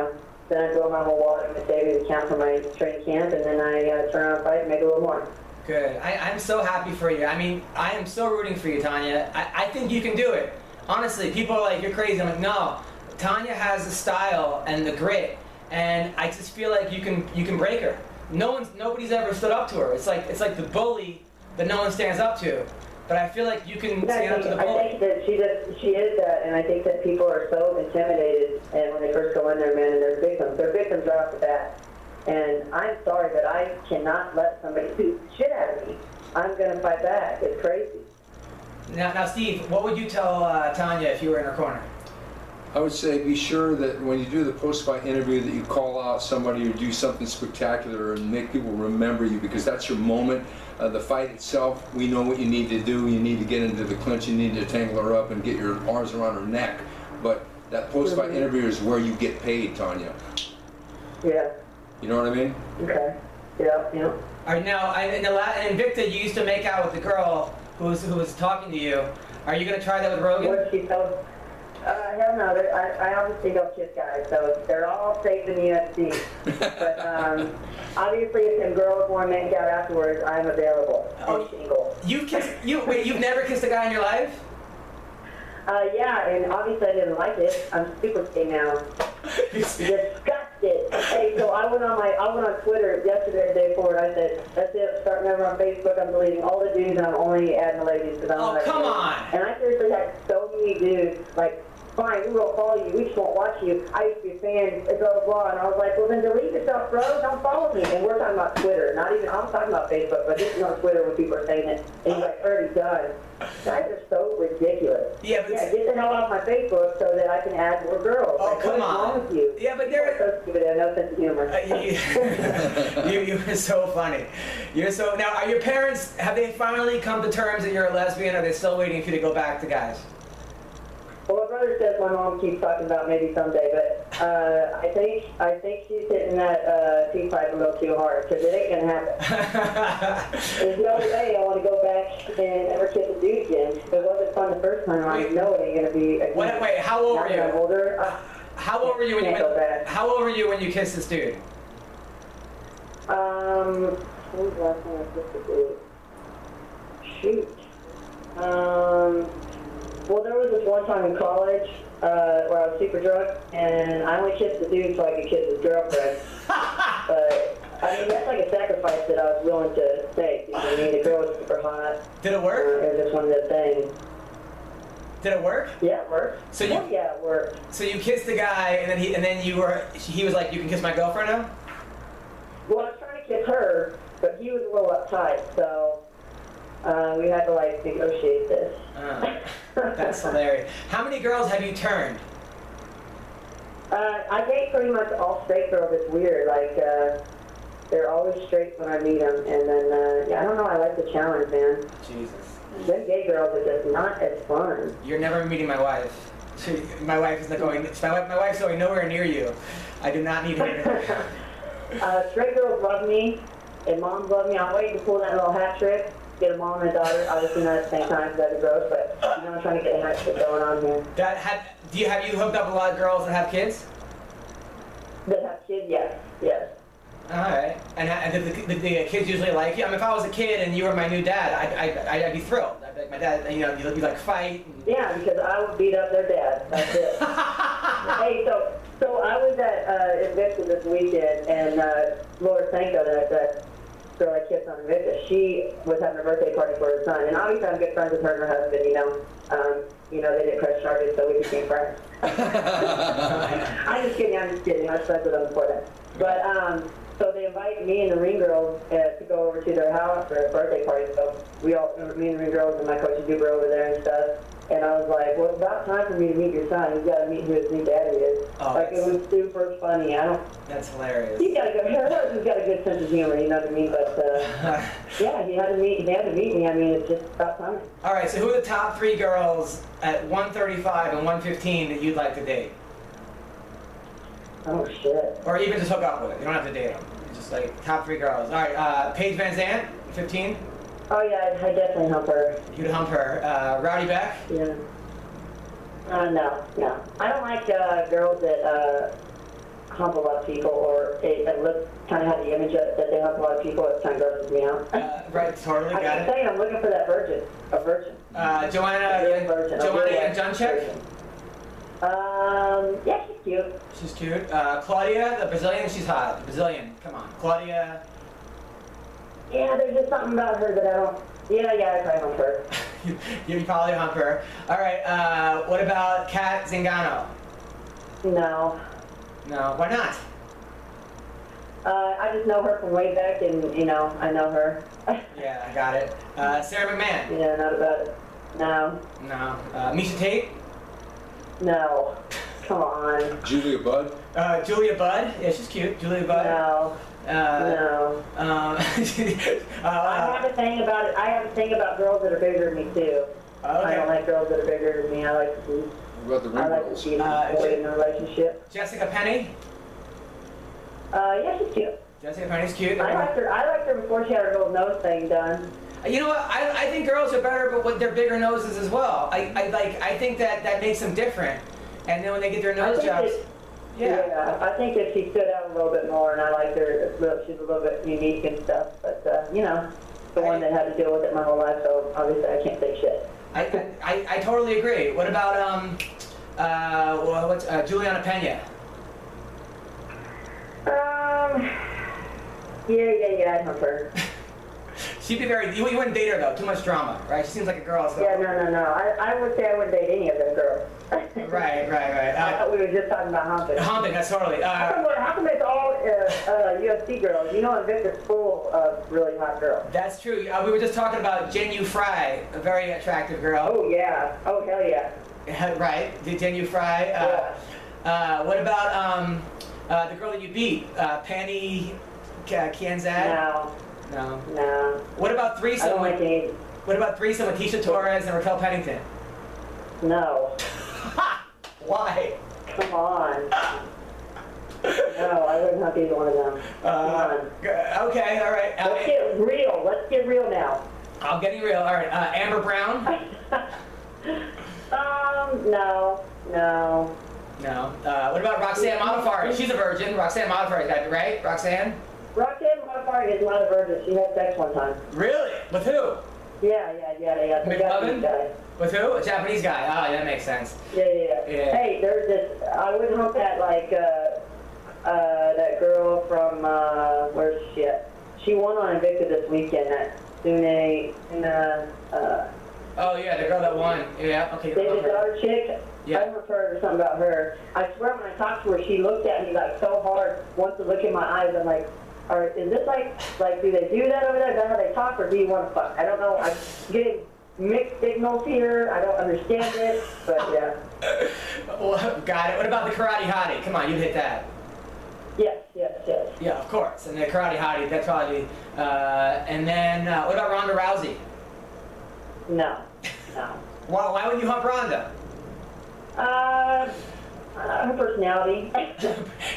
then I blow my whole wallet in my savings account for my training camp, and then I turn around and fight and make a little more. Good. I'm so happy for you. I mean, I am so rooting for you, Tonya. I think you can do it. Honestly, people are like, you're crazy. I'm like, no. Tonya has the style and the grit, and I just feel like you can break her. Nobody's ever stood up to her. It's like the bully that no one stands up to. But I feel like you can stand up to the bully. I think that she is that, and I think that people are so intimidated, and when they first go in there, man, and they're victims. They're victims right off the bat. And I'm sorry, but I cannot let somebody beat the shit out of me. I'm going to fight back. It's crazy. Now, Steve, what would you tell Tonya if you were in her corner? I would say be sure that when you do the post-fight interview that you call out somebody or do something spectacular and make people remember you, because that's your moment. The fight itself, we know what you need to do. You need to get into the clinch, you need to tangle her up and get your arms around her neck. But that post-fight interview is where you get paid, Tonya. Yeah. You know what I mean? Okay. Yeah. All right, now, in Invicta, you used to make out with the girl who was talking to you. Are you going to try that with Rogan? What she told? Hell no. I obviously don't kiss guys, so they're all safe in the UFC. But obviously, if them girls want to make out afterwards, I'm available. I'm single. You've never kissed a guy in your life? Yeah, and obviously I didn't like it. I'm super gay now. Disgusted. Hey, so I went on Twitter yesterday, the day before, and I said, that's it, starting over on Facebook, I'm deleting all the dudes, and I'm only adding the ladies, because I don't like come it. on! And I seriously had so many dudes, like, fine, we won't follow you, we just won't watch you, I used to be a fan, blah, blah, blah, and I was like, well, then delete yourself, bro, don't follow me. And we're talking about Twitter, I'm talking about Facebook, but this is on Twitter when people are saying it, and he's like, already done. Guys are so ridiculous. Yeah, get the hell off my Facebook so that I can add more girls. Oh, like, come what is on. wrong with you? Yeah, but You're so stupid, I have no sense of humor. You're so funny. Now, are your parents, have they finally come to terms that you're a lesbian, or are they still waiting for you to go back to guys? Well, my brother says my mom keeps talking about maybe someday, but I think she's hitting that T pipe a little too hard, because it ain't gonna happen. There's no way I want to go back and ever kiss a dude again. It wasn't fun the first time. I know it ain't gonna be. Wait, how old were you? I'm older. How old were you when you kissed this dude? When was the last time I kissed a dude? Shoot. Well, there was this one time in college where I was super drunk, and I only kissed the dude so I could kiss his girlfriend. But, I mean, that's like a sacrifice that I was willing to take. You know what I mean? The girl was super hot. Did it work? It was just one of the things. Did it work? Yeah, it worked. Yeah, it worked. So you kissed the guy, and then he was like, you can kiss my girlfriend now? Well, I was trying to kiss her, but he was a little uptight, so we had to, like, negotiate this. That's hilarious. How many girls have you turned? I date pretty much all straight girls. It's weird. Like, they're always straight when I meet them. And then, yeah, I don't know. I like the challenge, man. Jesus. Them gay girls are just not as fun. You're never meeting my wife. My wife is not going. My wife's going nowhere near you. I do not need her. Straight girls love me, and moms love me. I'm waiting to pull that little hat trick. Get a mom and a daughter, obviously not at the same time, because that'd be gross, but I'm trying to get a hat trick going on here. Have you hooked up a lot of girls that have kids? That have kids, yes. All right. And the kids usually like you? I mean, if I was a kid and you were my new dad, I'd be thrilled. I'd be like, my dad, you'd like fight. Yeah, because I would beat up their dad. That's it. Hey, so I was at Invicta this weekend, and Laura Sanko, that girl I kissed on Invicta, she was having a birthday party for her son, and obviously I'm good friends with her and her husband. They didn't press charges, so we became friends. I'm just kidding. I was friends with them before that. But so they invite invite me and the ring girls to go over to their house for a birthday party. So me and the ring girls and my coach Duber over there and stuff. And I was like, well, it's about time for me to meet your son. He's got to meet who his new daddy is. Oh, like, it was super funny. That's hilarious. He's got a good sense of humor, you know what I mean? But, yeah, he had to meet me. I mean, it's just about time. All right, so who are the top 3 girls at 135 and 115 that you'd like to date? Oh, shit. Or even just hook up with it. You don't have to date them. Just like top 3 girls. All right, Paige Van Zandt, 15. Oh, yeah, I definitely hump her. You'd hump her. Rowdy Beck? Yeah. No. I don't like girls that hump a lot of people or that look kind of have the image that they hump a lot of people. It kind of grosses me out. Right, totally, got I'm it. saying I'm looking for that virgin. A virgin. Joanna Jędrzejczyk? Yeah, she's cute. She's cute. Claudia, the Brazilian, she's hot. The Brazilian, come on. Claudia. Yeah, there's just something about her that I don't... Yeah, I probably hump her. You probably hump her. All right, what about Kat Zingano? No. No, why not? I just know her from way back, and, I know her. Yeah, I got it. Sarah McMahon? Yeah, not about it. No. No. Misha Tate? No. Come on. Julia Budd? Julia Budd? Yeah, she's cute. Julia Budd? No. No. I have a thing about it. I have a thing about girls that are bigger than me, too. Okay. I don't like girls that are bigger than me. I like to be... What about the ring girls? in a relationship. Jessica Penny? Yeah, she's cute. Jessica Penny's cute. I liked her before she had her little nose thing done. You know what? I think girls are better, but with their bigger noses as well. I think that makes them different. And then when they get their nose jobs, yeah, I think that she stood out a little bit more, and I liked her. She's a little bit unique and stuff. But the one that had to deal with it my whole life, so obviously I can't say shit. I totally agree. What about Juliana Pena? Yeah, I'd hump her. She'd be very. You wouldn't date her though. Too much drama, right? She seems like a girl. So. Yeah, no. I would say I wouldn't date any of them girls. Right. I thought we were just talking about humping. Humping, that's totally. How come it's all UFC girls? Invictus full of really hot girls. That's true. We were just talking about Jen Yu Fry, a very attractive girl. Oh yeah. Oh hell yeah. Right, Jen Yu Fry. Yeah. What about the girl that you beat, Penny Kianzad? No. What about threesome? I don't like any. What about threesome with Keisha Torres and Raquel Pennington? No. Why? Come on. No, I wouldn't have either one of them. Come on. Okay, all right. Let's get real. Let's get real now. I'm getting real. All right. Amber Brown? No. No. What about Roxanne Modaffari? She's a virgin. Roxanne Modaffari, right? Roxanne Modaffari is not a virgin. She had sex one time. Really? With who? Yeah. McLovin? With who? A Japanese guy. Oh, yeah, that makes sense. Yeah. Hey, there's this. I would hope that that girl from where's she at? She won on Invicta this weekend. That Sune. Oh yeah, the girl that won. Yeah. Okay. David's daughter chick. Yeah. I heard something about her. I swear when I talked to her, she looked at me like so hard. Wants to look in my eyes. I'm like, all right, is this like do they do that over there? Is that how they talk, or do you want to fuck? I don't know. I'm getting mixed signals here. I don't understand it, but yeah. Well, got it. What about the Karate Hottie? Come on, you hit that. Yes. Yeah, of course. And the Karate Hottie, that's probably. And then what about Ronda Rousey? No. Why would you hump Ronda? Her personality.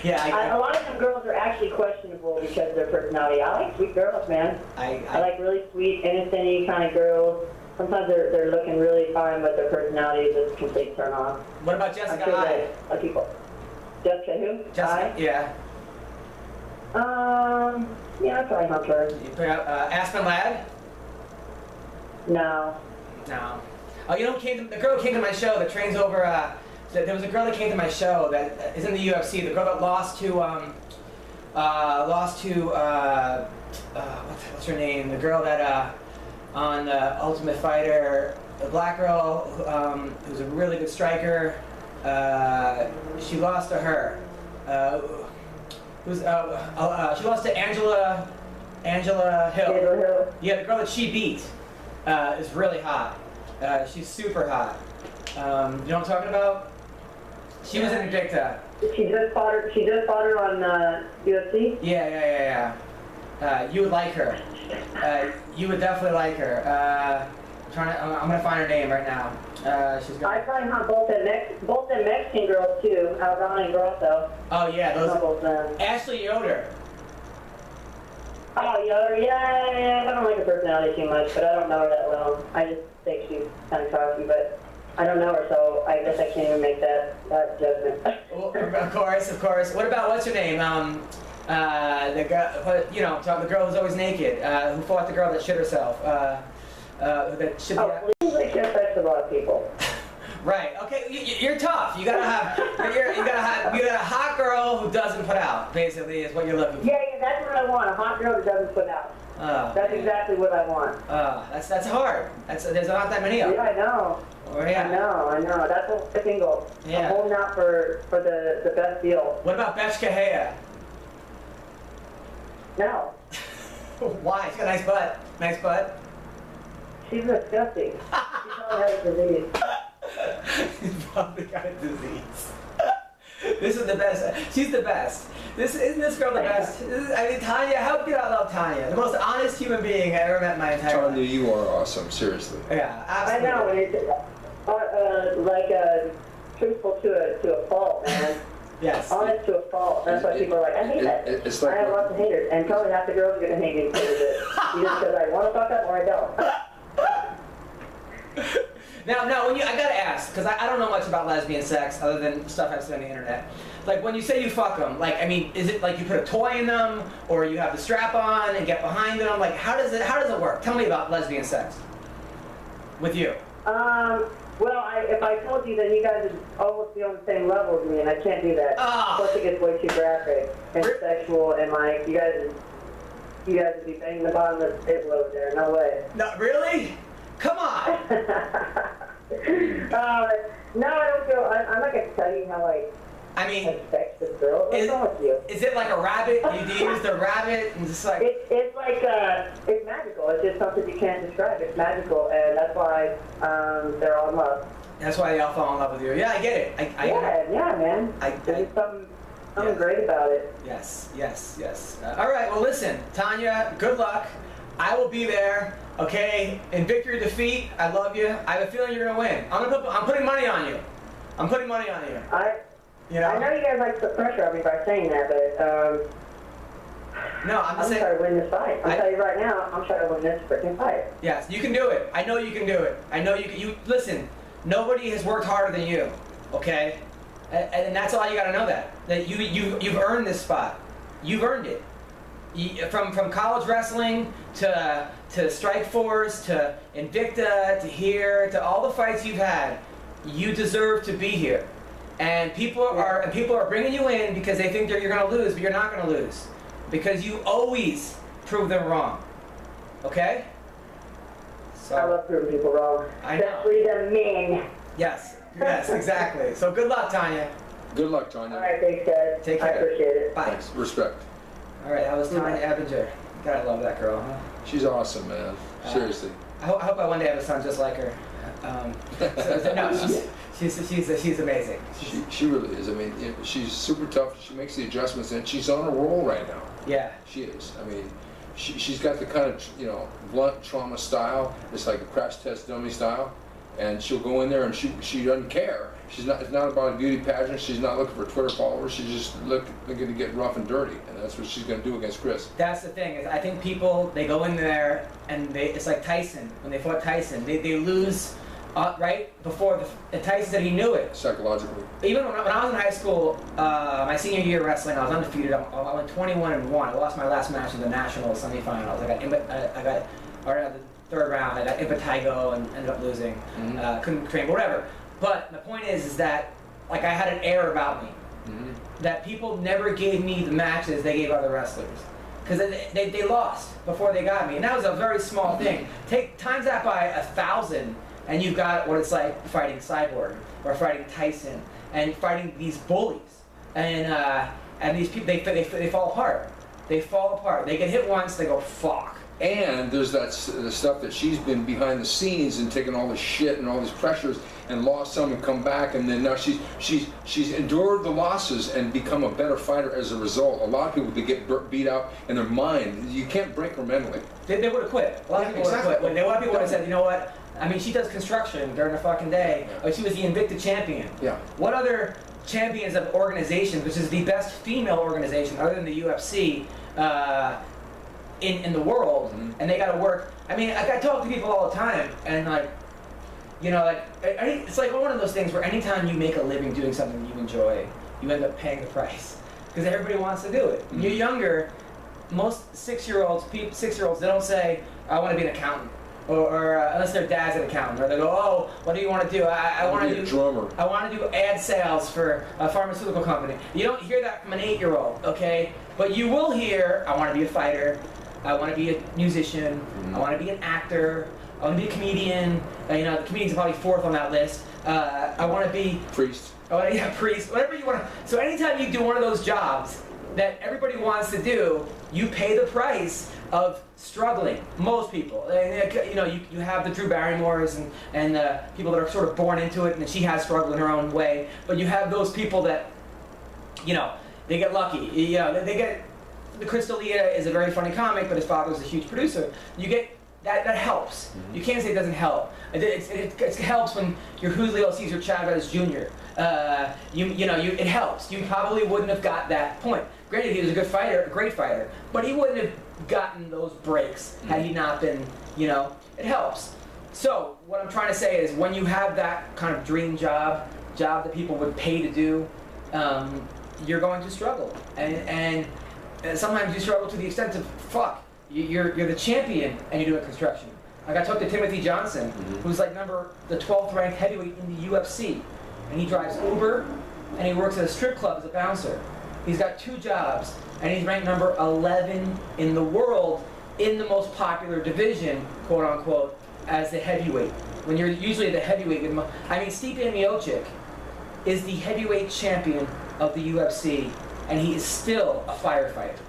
Yeah. A lot of them girls are actually questionable because of their personality. I like sweet girls, man. I like really sweet, innocent kind of girls. Sometimes they're looking really fine, but their personality is just a complete turn off. What about Jessica Eye? People. Jessica who? Jessica, yeah. Yeah, I'd probably hump her. Aspen Ladd? No. Oh, the girl who came to my show that trains over, there was a girl that came to my show that is in the UFC, the girl that lost to what's her name? The girl that, on the Ultimate Fighter, the black girl, who's a really good striker, she lost to her. Who's she lost to Angela Hill. Angela Hill. Yeah, the girl that she beat is really hot. She's super hot. You know what I'm talking about? She was in Invicta. She just fought her on UFC. Yeah. You would like her. You would definitely like her. I'm gonna find her name right now. She's got. I probably hunt both the Mexican girls too, Aldana and Grosso. Oh yeah, those. Both them. Ashley Yoder. Oh, yeah. I don't like her personality too much, but I don't know her that well. I just think she's kind of cocky, but I don't know her, so I guess I can't even make that judgment. Well, of course. What about what's her name? The girl, the girl who's always naked. Who fought the girl that shit herself? That should be. Please, like, that affects a lot of people. Right. Okay. You're tough. You gotta have a hot girl who doesn't put out. Basically, is what you're looking for. Yeah, that's what I want. A hot girl who doesn't put out. That's exactly what I want. That's hard. There's not that many of them. Yeah, I know. Oh, yeah. I know. That's a single. Yeah. I'm holding out for the best deal. What about Beth Kahea? No. Why? She's got a nice butt. Nice butt. She's disgusting. She probably has a disease. She's probably got a disease. This is the best. She's the best. Isn't this girl the best? Tonya, how could I love Tonya? The most honest human being I ever met in my entire life. Tonya, you are awesome. Seriously. Yeah, absolutely. I know, and it's truthful to a fault, man. Yes. Honest to a fault. That's why people are like, I hate that. It's like I have lots of haters, and probably half the girls are going to hate me because of it. Either because I want to fuck up or I don't. Now, I gotta ask, because I don't know much about lesbian sex other than stuff I've seen on the internet. Like, when you say you fuck them, like, I mean, is it like you put a toy in them, or you have the strap on and get behind them? Like, how does it work? Tell me about lesbian sex. With you. Well, if I told you, then you guys would almost be on the same level as me, and I can't do that. Oh. Plus, it gets way too graphic and sexual, and like you guys would be banging the bottom of the table over there. No way. No, really? Come on. No, I don't feel. I'm not gonna tell you how I mean, sex this girl. What's wrong with you? Is it like a rabbit? Do you use the rabbit and just like? It's like it's magical. It's just something you can't describe. It's magical, and that's why they're all in love. That's why they all fall in love with you. Yeah, I get it. Yeah, man. There's something great about it. Yes. All right. Well, listen, Tonya. Good luck. I will be there. Okay. In victory or defeat, I love you. I have a feeling you're gonna win. I'm putting money on you. I'm putting money on you. I know you guys like to put pressure on me by saying that, but No, I'm trying to win this fight. I'll tell you right now, I'm trying to win this freaking fight. Yes, you can do it. I know you can do it. I know you can. You listen. Nobody has worked harder than you. Okay, and that's all you got to know. That you've earned this spot. You've earned it. From college wrestling to Strikeforce to Invicta to here to all the fights you've had, you deserve to be here. And people are bringing you in because they think you're going to lose, but you're not going to lose. Because you always prove them wrong. Okay? So, I love proving people wrong. I know. Especially the men. Yes, exactly. So good luck, Tonya. Good luck, Tonya. All right, thanks, guys. Take care. I appreciate it. Bye. Thanks. Respect. All right, that was Tonya Evinger. God, I love that girl, huh? She's awesome, man. Seriously. I hope I one day have a son just like her. She's amazing. She really is. I mean, she's super tough. She makes the adjustments, and she's on a roll right now. Yeah. She is. I mean, she's got the kind of, blunt trauma style. It's like a crash test dummy style. And she'll go in there and she doesn't care. It's not about a beauty pageant. She's not looking for Twitter followers. She's just looking to get rough and dirty. And that's what she's going to do against Chris. That's the thing. Is I think people, they go in there and it's like Tyson. When they fought Tyson, they lose right before the Tyson said he knew it. Psychologically. Even when I was in high school, my senior year of wrestling, I was undefeated. I went 21-1. I lost my last match in the national semifinals. I got the third round. I got impetigo and ended up losing. Mm-hmm. Couldn't train, but whatever. But the point is that like I had an air about me. Mm-hmm. That people never gave me the matches they gave other wrestlers. Because they lost before they got me. And that was a very small thing. Times that by 1,000 and you've got what it's like fighting Cyborg or fighting Tyson and fighting these bullies. And and these people they fall apart. They fall apart. They get hit once, they go fuck. And there's the stuff that she's been behind the scenes and taken all this shit and all these pressures and lost some and come back, and then now she's endured the losses and become a better fighter as a result. A lot of people, they get beat out in their mind. You can't break her mentally. They would have quit. A lot of people would have quit. A lot of people would have said, you know what? I mean, she does construction during the fucking day. Yeah. She was the Invicta champion. Yeah. What other champions of organizations, which is the best female organization other than the UFC, in the world, and they got to work. I mean, I talk to people all the time, and like, you know, like it's like one of those things where anytime you make a living doing something you enjoy, you end up paying the price because everybody wants to do it. When you're younger, most 6-year-olds, they don't say, "I want to be an accountant," or unless their dad's an accountant, or they go, "Oh, what do you want to do? I want to do drummer. I want to do ad sales for a pharmaceutical company." You don't hear that from an 8-year-old, okay? But you will hear, "I want to be a fighter. I want to be a musician. I want to be an actor. I want to be a comedian." You know, the comedian's probably 4th on that list. I want to be Priest. Priest. Whatever you want to. So anytime you do one of those jobs that everybody wants to do, you pay the price of struggling. Most people. You know, you have the Drew Barrymores and people that are sort of born into it, and she has struggled in her own way. But you have those people that, you know, they get lucky. You know, they get. The Crystalia is a very funny comic, but his father's a huge producer. You get that helps. You can't say it doesn't help. It helps when you're Julio Cesar Chavez Jr. It helps. You probably wouldn't have got that point. Granted, he was a good fighter, a great fighter, but he wouldn't have gotten those breaks had he not been. You know, it helps. So what I'm trying to say is, when you have that kind of dream job that people would pay to do, you're going to struggle, and sometimes you struggle to the extent of, fuck, you're the champion and you're doing construction. Like I talked to Timothy Johnson, who's like the 12th ranked heavyweight in the UFC, and he drives Uber and he works at a strip club as a bouncer. He's got 2 jobs, and he's ranked number 11 in the world in the most popular division, quote unquote, as the heavyweight. When you're usually the heavyweight, I mean, Stipe Miocic is the heavyweight champion of the UFC, and he is still a firefighter.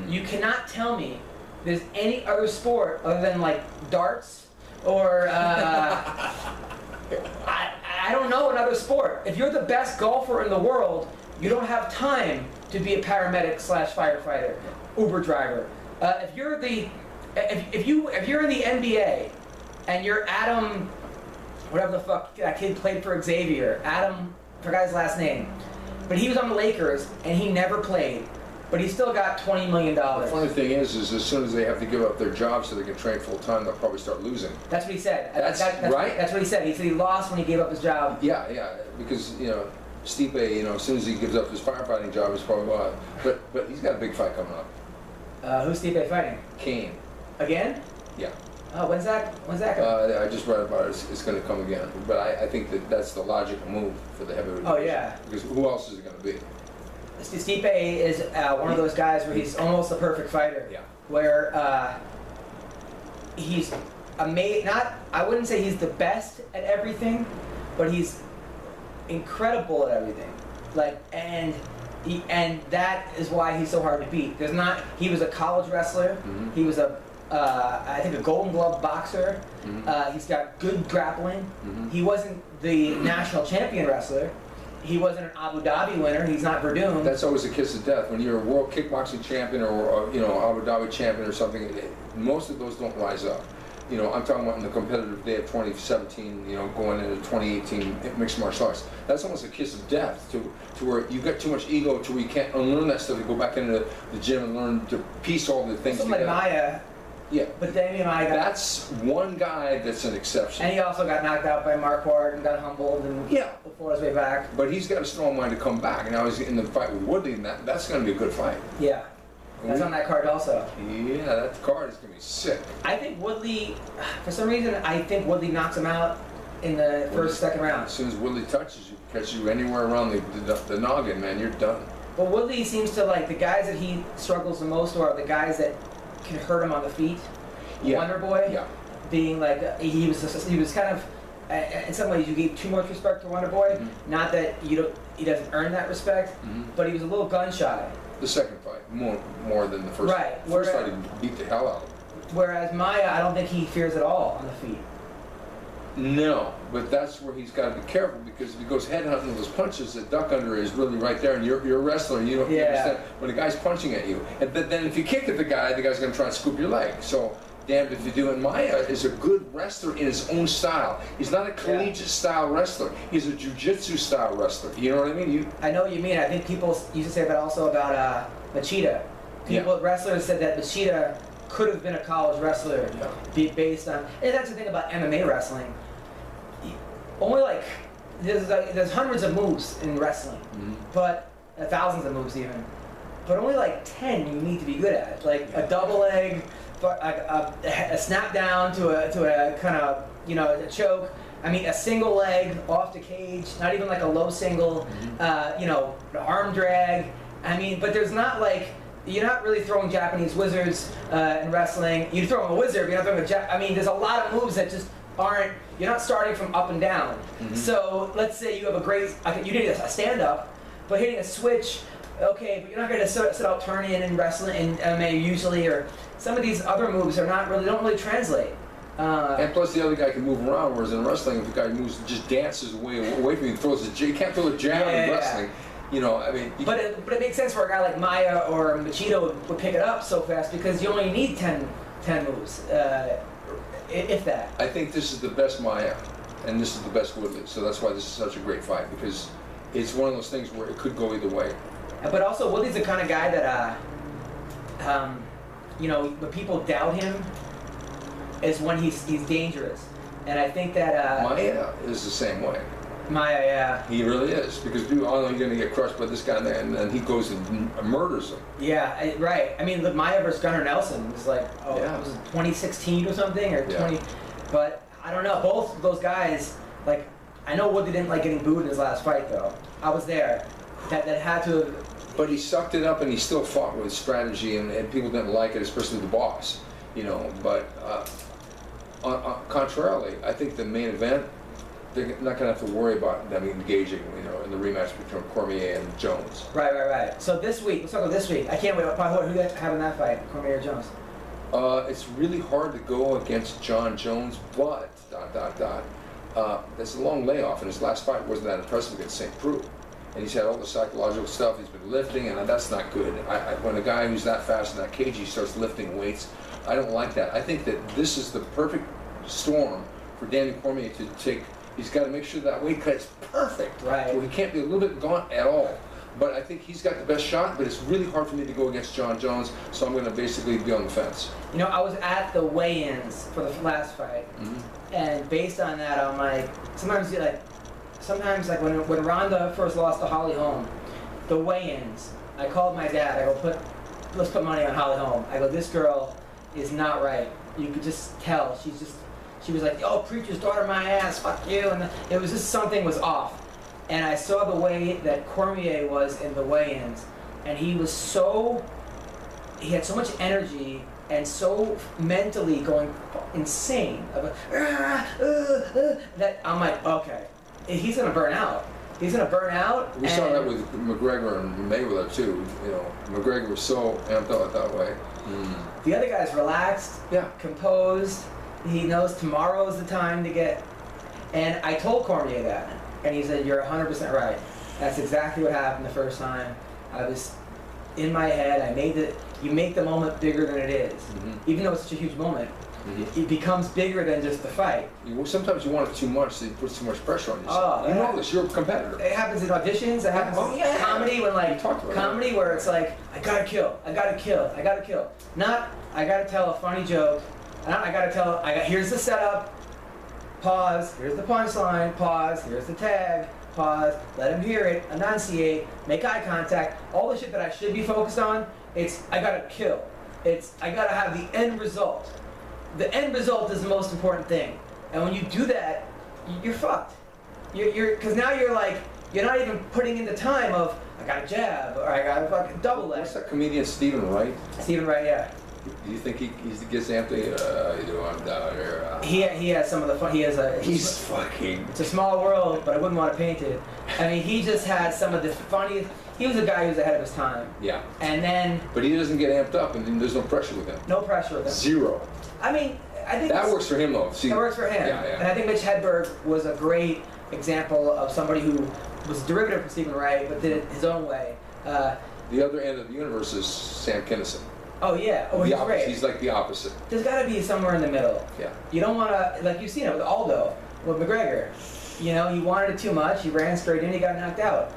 You cannot tell me there's any other sport other than like darts or I don't know another sport. If you're the best golfer in the world, you don't have time to be a paramedic / firefighter, Uber driver. If you're in the NBA and you're Adam, whatever the fuck that kid played for Xavier, Adam, I forgot his last name. But he was on the Lakers, and he never played. But he still got $20 million. The funny thing is as soon as they have to give up their jobs so they can train full time, they'll probably start losing. That's what he said. That's right? That's what he said. He said he lost when he gave up his job. Yeah, because, you know, Stipe, you know, as soon as he gives up his firefighting job, he's probably lost. But he's got a big fight coming up. Who's Stipe fighting? Kane. Again? Yeah. Oh, when's that coming? I just read about it. It's going to come again. But I think that's the logical move for the heavyweight division. Yeah. Because who else is it going to be? Stipe is one of those guys where he's almost a perfect fighter. Yeah. Where he's amazing. I wouldn't say he's the best at everything, but he's incredible at everything. And that is why he's so hard to beat. He was a college wrestler. He was I think a Golden Glove boxer. He's got good grappling. He wasn't the national champion wrestler. He wasn't an Abu Dhabi winner. He's not Verdun. That's always a kiss of death. When you're a world kickboxing champion or you know, Abu Dhabi champion or something, most of those don't rise up. You know, I'm talking about in the competitive day of 2017, you know, going into 2018 mixed martial arts. That's almost a kiss of death to where you get too much ego to where you can't unlearn that stuff to go back into the gym and learn to piece all the things together. Like Maya. Yeah. But Damian Maya that's one guy that's an exception. And he also got knocked out by Mark Ward and got humbled and before his way back. But he's got a strong mind to come back. And now he's in the fight with Woodley, and that's going to be a good fight. Yeah. That's on that card also. Yeah, that card is going to be sick. I think Woodley, for some reason, knocks him out in the second round. As soon as Woodley touches you, catches you anywhere around the noggin, man, you're done. But Woodley seems to like, the guys that he struggles the most are the guys that can hurt him on the feet. Yeah. Wonder Boy, yeah, being like he was kind of in some ways you gave too much respect to Wonder Boy. Not that he doesn't earn that respect, but he was a little gun shy. The second fight, more than the first. Right. The first fight, he beat the hell out of him. Whereas Maya, I don't think he fears at all on the feet. No, but that's where he's got to be careful, because if he goes head hunting with those punches, the duck under is really right there, and you're a wrestler, and you don't understand when a guy's punching at you. And then if you kick at the guy's going to try and scoop your leg. So damned if you do. And Maya is a good wrestler in his own style. He's not a collegiate style wrestler. He's a jiu-jitsu style wrestler. You know what I mean? I know what you mean. I think people used to say that also about Machida. Wrestlers said that Machida could have been a college wrestler based on, and that's the thing about MMA wrestling. Only there's hundreds of moves in wrestling, but thousands of moves even, but only like 10 you need to be good at, like a double leg, a snap down to a kind of a choke. I mean, a single leg off the cage, not even like a low single, the arm drag. I mean, but there's not like, you're not really throwing Japanese wizards in wrestling. You throw a wizard, but you're not throwing I mean, there's a lot of moves that just aren't, you're not starting from up and down. So let's say you have a great, you did a stand-up, but hitting a switch, okay, but you're not going to sit out turn in wrestling in MMA usually, or some of these other moves are not really, don't really translate. And plus the other guy can move around, whereas in wrestling, if the guy moves, just dances away from you, throws a, you can't throw a jab in wrestling. You know, I mean... But it makes sense for a guy like Maya or Machida would pick it up so fast, because you only need 10 moves, if that. I think this is the best Maya, and this is the best Woodley, so that's why this is such a great fight, because it's one of those things where it could go either way. But also, Woodley's the kind of guy that, when people doubt him is when he's dangerous. And I think that... Maya is the same way. Maya, yeah. He really is, because people, oh, you're going to get crushed by this guy, and then he goes and murders him. Yeah, right. I mean, look, Maya versus Gunnar Nelson was like, was it 2016 or something, or 20? But I don't know. Both those guys, like, I know Woodley didn't like getting booed in his last fight, though. I was there. That had to have... But he sucked it up, and he still fought with strategy, and people didn't like it, especially the boss, But contrarily, I think the main event, they're not going to have to worry about them engaging, in the rematch between Cormier and Jones. Right. So this week, let's talk about this week. I can't wait. Who do you have in that fight, Cormier or Jones? It's really hard to go against John Jones, but ... That's a long layoff, and his last fight wasn't that impressive against St. Preux. And he's had all the psychological stuff. He's been lifting, and that's not good. When a guy who's that fast and that cagey starts lifting weights, I don't like that. I think that this is the perfect storm for Daniel Cormier to take. He's got to make sure that weight cut is perfect. Right. So he can't be a little bit gaunt at all. But I think he's got the best shot, but it's really hard for me to go against John Jones, so I'm going to basically be on the fence. I was at the weigh-ins for the last fight, and based on that, I'm like, sometimes when Ronda first lost to Holly Holm, the weigh-ins, I called my dad, I go, let's put money on Holly Holm. I go, this girl is not right. You could just tell, she was like, oh, preacher's daughter my ass, fuck you, and it was just, something was off. And I saw the way that Cormier was in the weigh-ins, and he had so much energy and so mentally going insane. That I'm like, okay, he's gonna burn out. He's gonna burn out. We saw that with McGregor and Mayweather too. McGregor was so amped up that way. The other guy's relaxed, composed. He knows tomorrow is the time to get. And I told Cormier that. And he said, you're 100% right. That's exactly what happened the first time. I was in my head. You make the moment bigger than it is. Even though it's such a huge moment, it becomes bigger than just the fight. Sometimes you want it too much, so it puts too much pressure on yourself. You know this, you're a competitor. It happens in auditions, it happens in comedy, where it's like, I gotta kill. Not, I gotta tell a funny joke. Here's the setup. Pause, here's the punchline, pause, here's the tag, pause, let him hear it, enunciate, make eye contact, all the shit that I should be focused on, I gotta kill. I gotta have the end result. The end result is the most important thing. And when you do that, you're fucked. Because now you're not even putting in the time of, I got a jab, or I got a fucking double leg. What's that comedian, Stephen Wright? Stephen Wright, yeah. Do you think he gets Anthony? You know, I'm down here. He has some of the fun. He's fucking. It's a small world, but I wouldn't want to paint it. I mean, he just had some of the funniest. He was a guy who was ahead of his time. Yeah. And then. But he doesn't get amped up, and there's no pressure with him. No pressure with him. Zero. I mean, I think that works for him though. See, that works for him. Yeah, yeah. And I think Mitch Hedberg was a great example of somebody who was a derivative from Stephen Wright, but did it his own way. The other end of the universe is Sam Kinison. Oh yeah. Oh, he's great. He's like the opposite. There's got to be somewhere in the middle. Yeah. You don't want to, like you've seen it with Aldo, with McGregor. You know, he wanted it too much. He ran straight in. He got knocked out.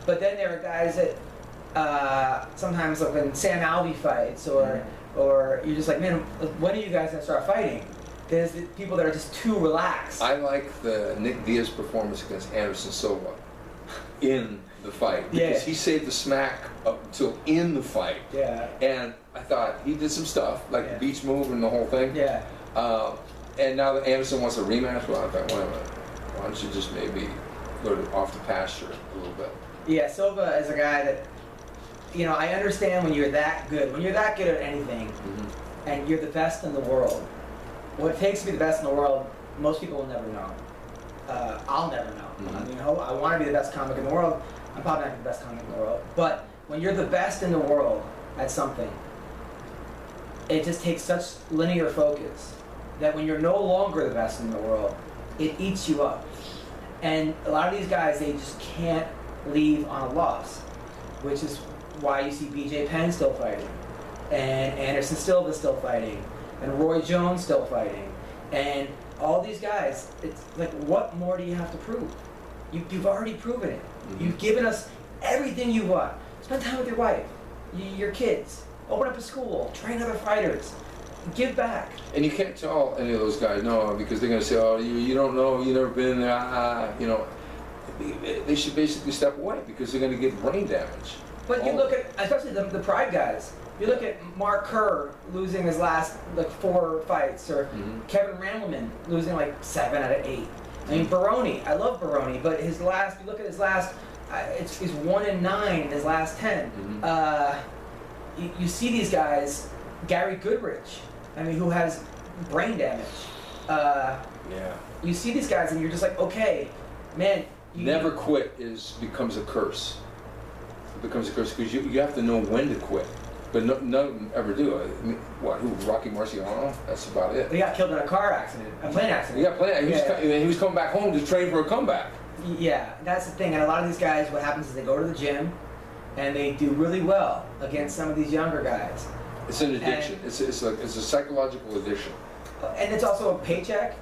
But then there are guys that sometimes, like when Sam Alvey fights, or you're just like, man, when are you guys gonna start fighting? There's the people that are just too relaxed. I like the Nick Diaz performance against Anderson Silva in the fight because he saved the smack up until in the fight. Yeah. And I thought he did some stuff like the beach move and the whole thing. Yeah. And now that Anderson wants a rematch, well, I thought, wait a minute, why don't you just maybe go off the pasture a little bit? Yeah, Silva is a guy that, you know, I understand when you're that good. When you're that good at anything, and you're the best in the world, what it takes to be the best in the world, most people will never know. I'll never know. I mean, I want to be the best comic in the world. I'm probably not the best comic in the world. But when you're the best in the world at something, it just takes such linear focus that when you're no longer the best in the world, it eats you up. And a lot of these guys, they just can't leave on a loss, which is why you see BJ Penn still fighting, and Anderson Silva still fighting, and Roy Jones still fighting, and all these guys. It's like, what more do you have to prove? You've already proven it. You've given us everything you want. Spend time with your wife, your kids, open up a school, train other fighters, give back. And you can't tell any of those guys no, because they're going to say, oh, you don't know, you've never been there, you know. They should basically step away because they're going to get brain damage. But you look at, especially the Pride guys, you look at Mark Kerr losing his last like 4 fights, or Kevin Randleman losing like 7 out of 8. I mean, Baroni, I love Baroni, but his last, you look at his last, he's 1-9 in his last 10. You see these guys, Gary Goodrich, I mean, who has brain damage. You see these guys and you're just like, okay, man. Never quit becomes a curse. It becomes a curse because you have to know when to quit. But none of them ever do. I mean, who? Rocky Marciano? That's about it. He got killed in a car accident, a plane accident. He got plane. He was coming back home to train for a comeback. Yeah, that's the thing. And a lot of these guys, what happens is they go to the gym, and they do really well against some of these younger guys. It's an addiction. It's a psychological addiction. And it's also a paycheck.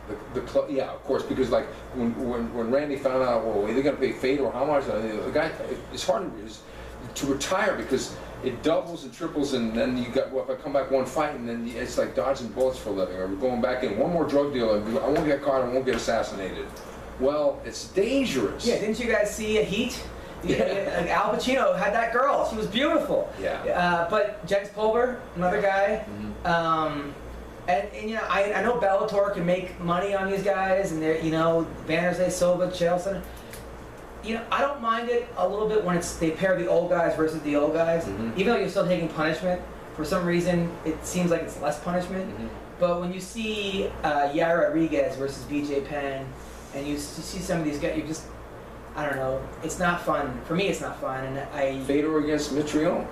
Yeah, of course, because like when Randy found out, well, they're gonna pay Fedor how much? The guy, it's hard to retire because it doubles and triples, and then you got, well, if I come back one fight, and then it's like dodging bullets for a living, or going back in one more drug deal, and I won't get caught, I won't get assassinated. Well, it's dangerous. Yeah, didn't you guys see Heat? Like Al Pacino had that girl. She was beautiful. Yeah. But Jens Pulver, another guy. And you know, I know Bellator can make money on these guys, and they're, you know, Vanderzee, Silva, Chaelson. You know, I don't mind it a little bit when they pair the old guys versus the old guys. Even though you're still taking punishment, for some reason it seems like it's less punishment. But when you see Yair Rodriguez versus BJ Penn, and you see some of these guys, you just, I don't know, it's not fun. For me, it's not fun. And Fedor against Mitrione.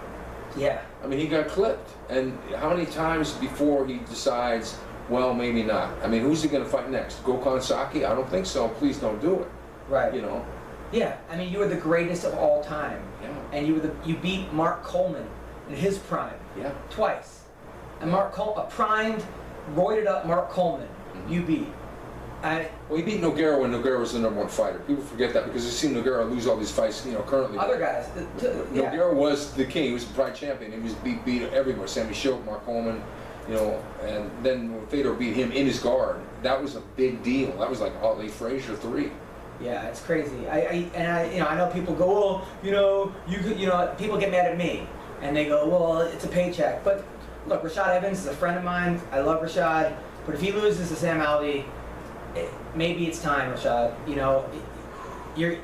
Yeah. I mean, he got clipped. And how many times before he decides, well, maybe not? I mean, who's he going to fight next? Gokhan Saki? I don't think so. Please don't do it. Right. You know? Yeah. I mean, you were the greatest of all time. Yeah. And you beat Mark Coleman in his prime. Yeah. Twice. And Mark Coleman, a primed, roided up Mark Coleman, you beat. Well, he beat Nogueira when Nogueira was the #1 fighter. People forget that because they've seen Nogueira lose all these fights, you know, currently. Other guys. Nogueira was the king. He was the Pride champion. He was beat everywhere. Sammy Shoak, Mark Coleman, you know, and then when Fedor beat him in his guard, that was a big deal. That was like Ali Frazier 3. Yeah, it's crazy. I know people go, well, you know, people get mad at me, and they go, well, it's a paycheck. But look, Rashad Evans is a friend of mine. I love Rashad, but if he loses to Sam Alvey, maybe it's time, Rashad. You know, you're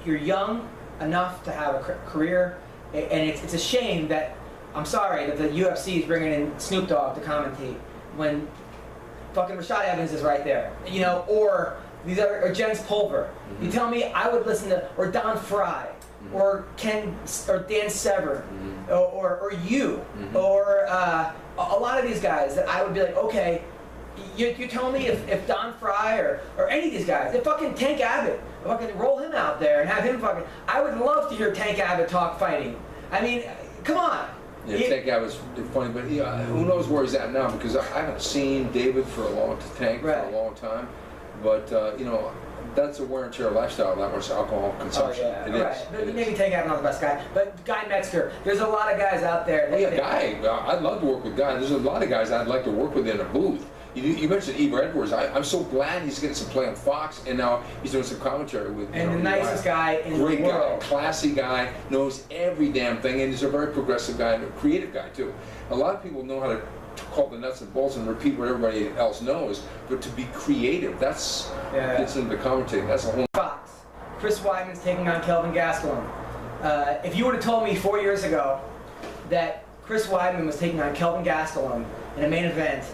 young enough to have a career, and it's a shame that I'm sorry that the UFC is bringing in Snoop Dogg to commentate when fucking Rashad Evans is right there, you know, or these other, or Jens Pulver. You tell me I would listen to, or Don Fry, or or Dan Severn, or you, or a lot of these guys that I would be like, okay, you tell me if Don Fry or any of these guys, if fucking Tank Abbott, fucking roll him out there and have him fucking, I would love to hear Tank Abbott talk fighting. I mean, come on. Yeah, Tank Abbott's funny, but who knows where he's at now, because I haven't seen David for a long time. But you know, that's a wear and tear lifestyle, that much alcohol consumption. Oh, yeah. It is. Maybe Tank Abbott not the best guy, but Guy Metzger. There's a lot of guys out there. Guy. I'd love to work with Guy. There's a lot of guys I'd like to work with in a booth. You mentioned Eva Edwards. I'm so glad he's getting some play on Fox, and now he's doing some commentary with. And the nicest guy in the world. Great guy, classy guy, knows every damn thing, and he's a very progressive guy and a creative guy too. A lot of people know how to call the nuts and bolts and repeat what everybody else knows, but to be creative, that's gets into the commentating. That's a whole. Fox. Chris Weidman's taking on Kelvin Gastelum. If you would have told me 4 years ago that Chris Weidman was taking on Kelvin Gastelum in a main event,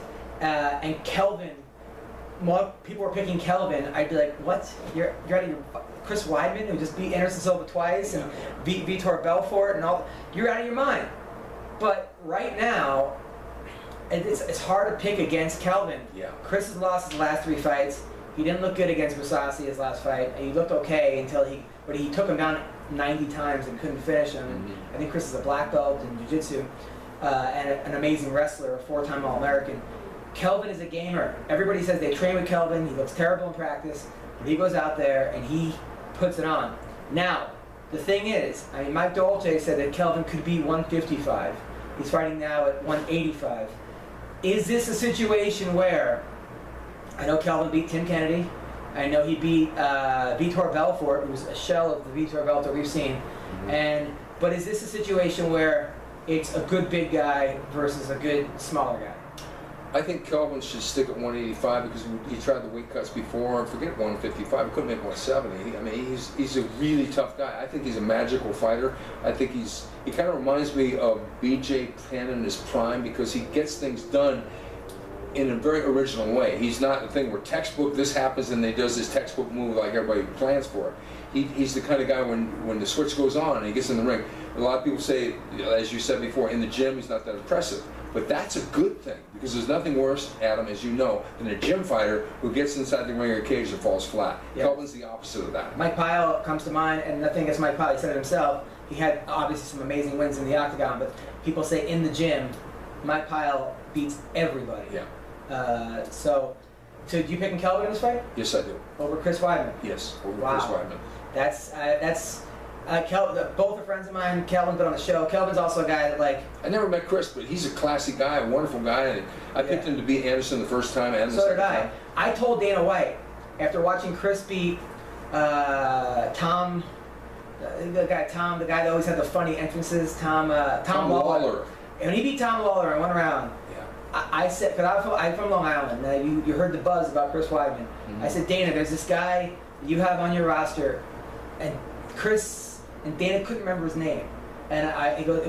and Kelvin, more people were picking Kelvin, I'd be like, what? You're out of your Chris Weidman, who just beat Anderson Silva twice and beat Vitor Belfort and all. You're out of your mind. But right now, it's hard to pick against Kelvin. Yeah. Chris has lost his last 3 fights. He didn't look good against Mousasi his last fight. And he looked okay until but he took him down 90 times and couldn't finish him. I think Chris is a black belt in jiu-jitsu and an amazing wrestler, a 4-time All-American. Kelvin is a gamer. Everybody says they train with Kelvin. He looks terrible in practice, but he goes out there and he puts it on. Now, the thing is, I mean, Mike Dolce said that Kelvin could be 155. He's fighting now at 185. Is this a situation where, I know Kelvin beat Tim Kennedy, I know he beat Vitor Belfort, who's a shell of the Vitor Belfort we've seen, but is this a situation where it's a good big guy versus a good smaller guy? I think Kelvin should stick at 185 because he tried the weight cuts before, and forget 155, he couldn't make 170. I mean, he's a really tough guy. I think he's a magical fighter. I think he kind of reminds me of BJ Penn in his prime because he gets things done in a very original way. He's not the thing where textbook, this happens and he does this textbook move like everybody plans for it. He's the kind of guy when the switch goes on and he gets in the ring. A lot of people say, as you said before, in the gym he's not that impressive. But that's a good thing, because there's nothing worse, Adam, as you know, than a gym fighter who gets inside the ring or cage and falls flat. Yep. Kelvin's the opposite of that. Mike Pyle comes to mind, and nothing against Mike Pyle, he said it himself. He had obviously some amazing wins in the octagon, but people say in the gym, Mike Pyle beats everybody. Yeah. So do you pick Kelvin in this fight? Yes, I do. Over Chris Weidman? Yes, over Chris Weidman. That's both are friends of mine. Kelvin's been on the show. Kelvin's also a guy that I never met Chris, but he's a classy guy, a wonderful guy, and I picked him to beat Anderson the first time and the second time. I told Dana White, after watching Chris beat Tom, the guy that always had the funny entrances, Tom Lawler. And when he beat Tom Lawler in 1 round, I said, because I'm from Long Island, you heard the buzz about Chris Weidman. I said, Dana, there's this guy you have on your roster, and Chris, and Dana couldn't remember his name. And I go,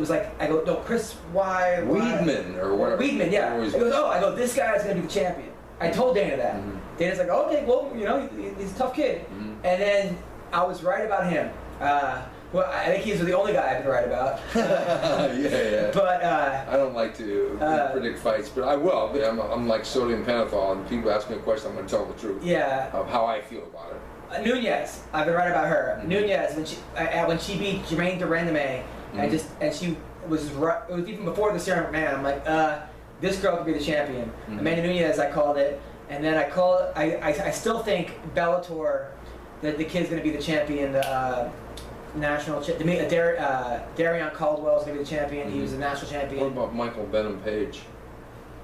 no, Chris Weidman or whatever. Weidman, yeah. I go, this guy's going to be the champion. I told Dana that. Dana's like, okay, well, you know, he's a tough kid. And then I was right about him. Well, I think he's the only guy I've been right about. Yeah. But I don't like to predict fights, but I will. I'm like sodium pentothal, and people ask me a question, I'm going to tell the truth. Yeah. Of how I feel about it. Nunez, I've been right about her. Nunez, when she beat Jermaine Durandame, and she was it was even before the Sarah McMahon. I'm like, this girl could be the champion. Amanda Nunez, I called it, and then I still think Bellator, that the kid's going to be the champion. National Darion Caldwell is going to be the champion. He was a national champion. What about Michael Benham Page?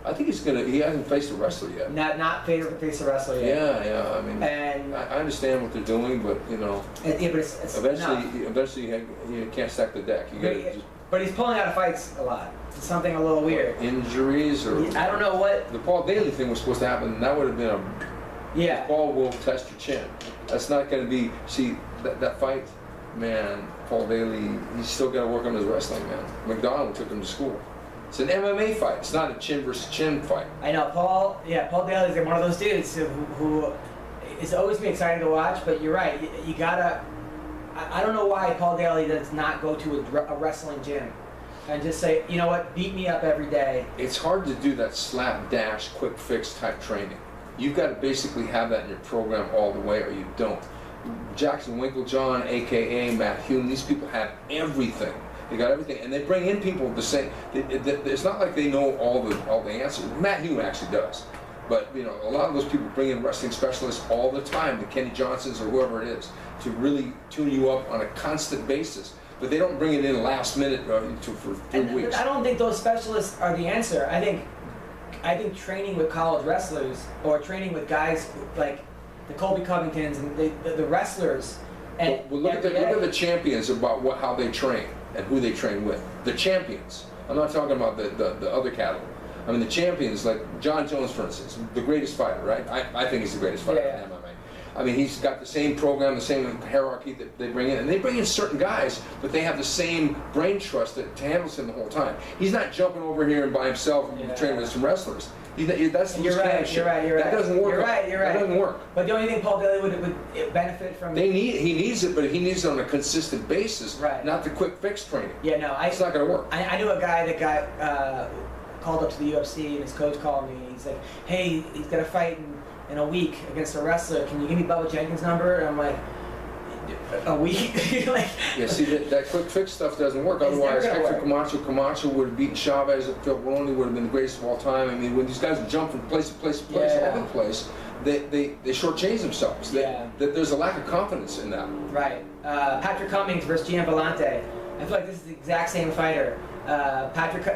I think he hasn't faced a wrestler yet. Not faced a wrestler yet. Yeah. I mean, and I understand what they're doing, but you know, but it's eventually you can't stack the deck. But he's pulling out of fights a lot. It's something a little weird. Injuries or I don't know what. The Paul Daly thing was supposed to happen, and that would have been Paul will test your chin. That's not going to be. See that fight. man, Paul Daly, he's still got to work on his wrestling, man. McDonald took him to school. It's an MMA fight. It's not a chin versus chin fight. I know Paul Daly's one of those dudes who is always been exciting to watch. But you're right. You gotta. I don't know why Paul Daly does not go to a wrestling gym and just say, you know what, beat me up every day. It's hard to do that slap dash, quick fix type training. You've got to basically have that in your program all the way, or you don't. Jackson Winklejohn, aka Matt Hume, these people have everything. They got everything, and they bring in people the same. It's not like they know all the answers. Matt Hume actually does, but you know, a lot of those people bring in wrestling specialists all the time, the Kenny Johnsons or whoever it is, to really tune you up on a constant basis. But they don't bring it in last minute for 3 weeks. I don't think those specialists are the answer. I think training with college wrestlers or training with guys like the Colby Covingtons and the wrestlers. And well, look at the champions about how they train and who they train with. The champions. I'm not talking about the other cattle. I mean the champions, like John Jones, for instance, the greatest fighter, right? I think he's the greatest fighter in MMA. I mean, he's got the same program, the same hierarchy that they bring in. And they bring in certain guys, but they have the same brain trust that handles him the whole time. He's not jumping over here and by himself and training with some wrestlers. That's you're right. That doesn't work. You're right. That doesn't work. But the only thing Paul Daly would benefit from. He needs it, but he needs it on a consistent basis, not the quick fix training. Yeah, no, it's not going to work. I knew a guy that got called up to the UFC, and his coach called me. He's like, "Hey, he's got a fight in a week against a wrestler. Can you give me Bubba Jenkins' number?" And I'm like, "A week?" Like, yeah, see, that quick fix stuff doesn't work. Otherwise, Hector Camacho would have beaten Chavez. Phil Baroni would have been the greatest of all time. I mean, when these guys jump from place to place to place, all over the place, they shortchange themselves. There's a lack of confidence in that. Right. Patrick Cummings versus Gian Vellante. I feel like this is the exact same fighter.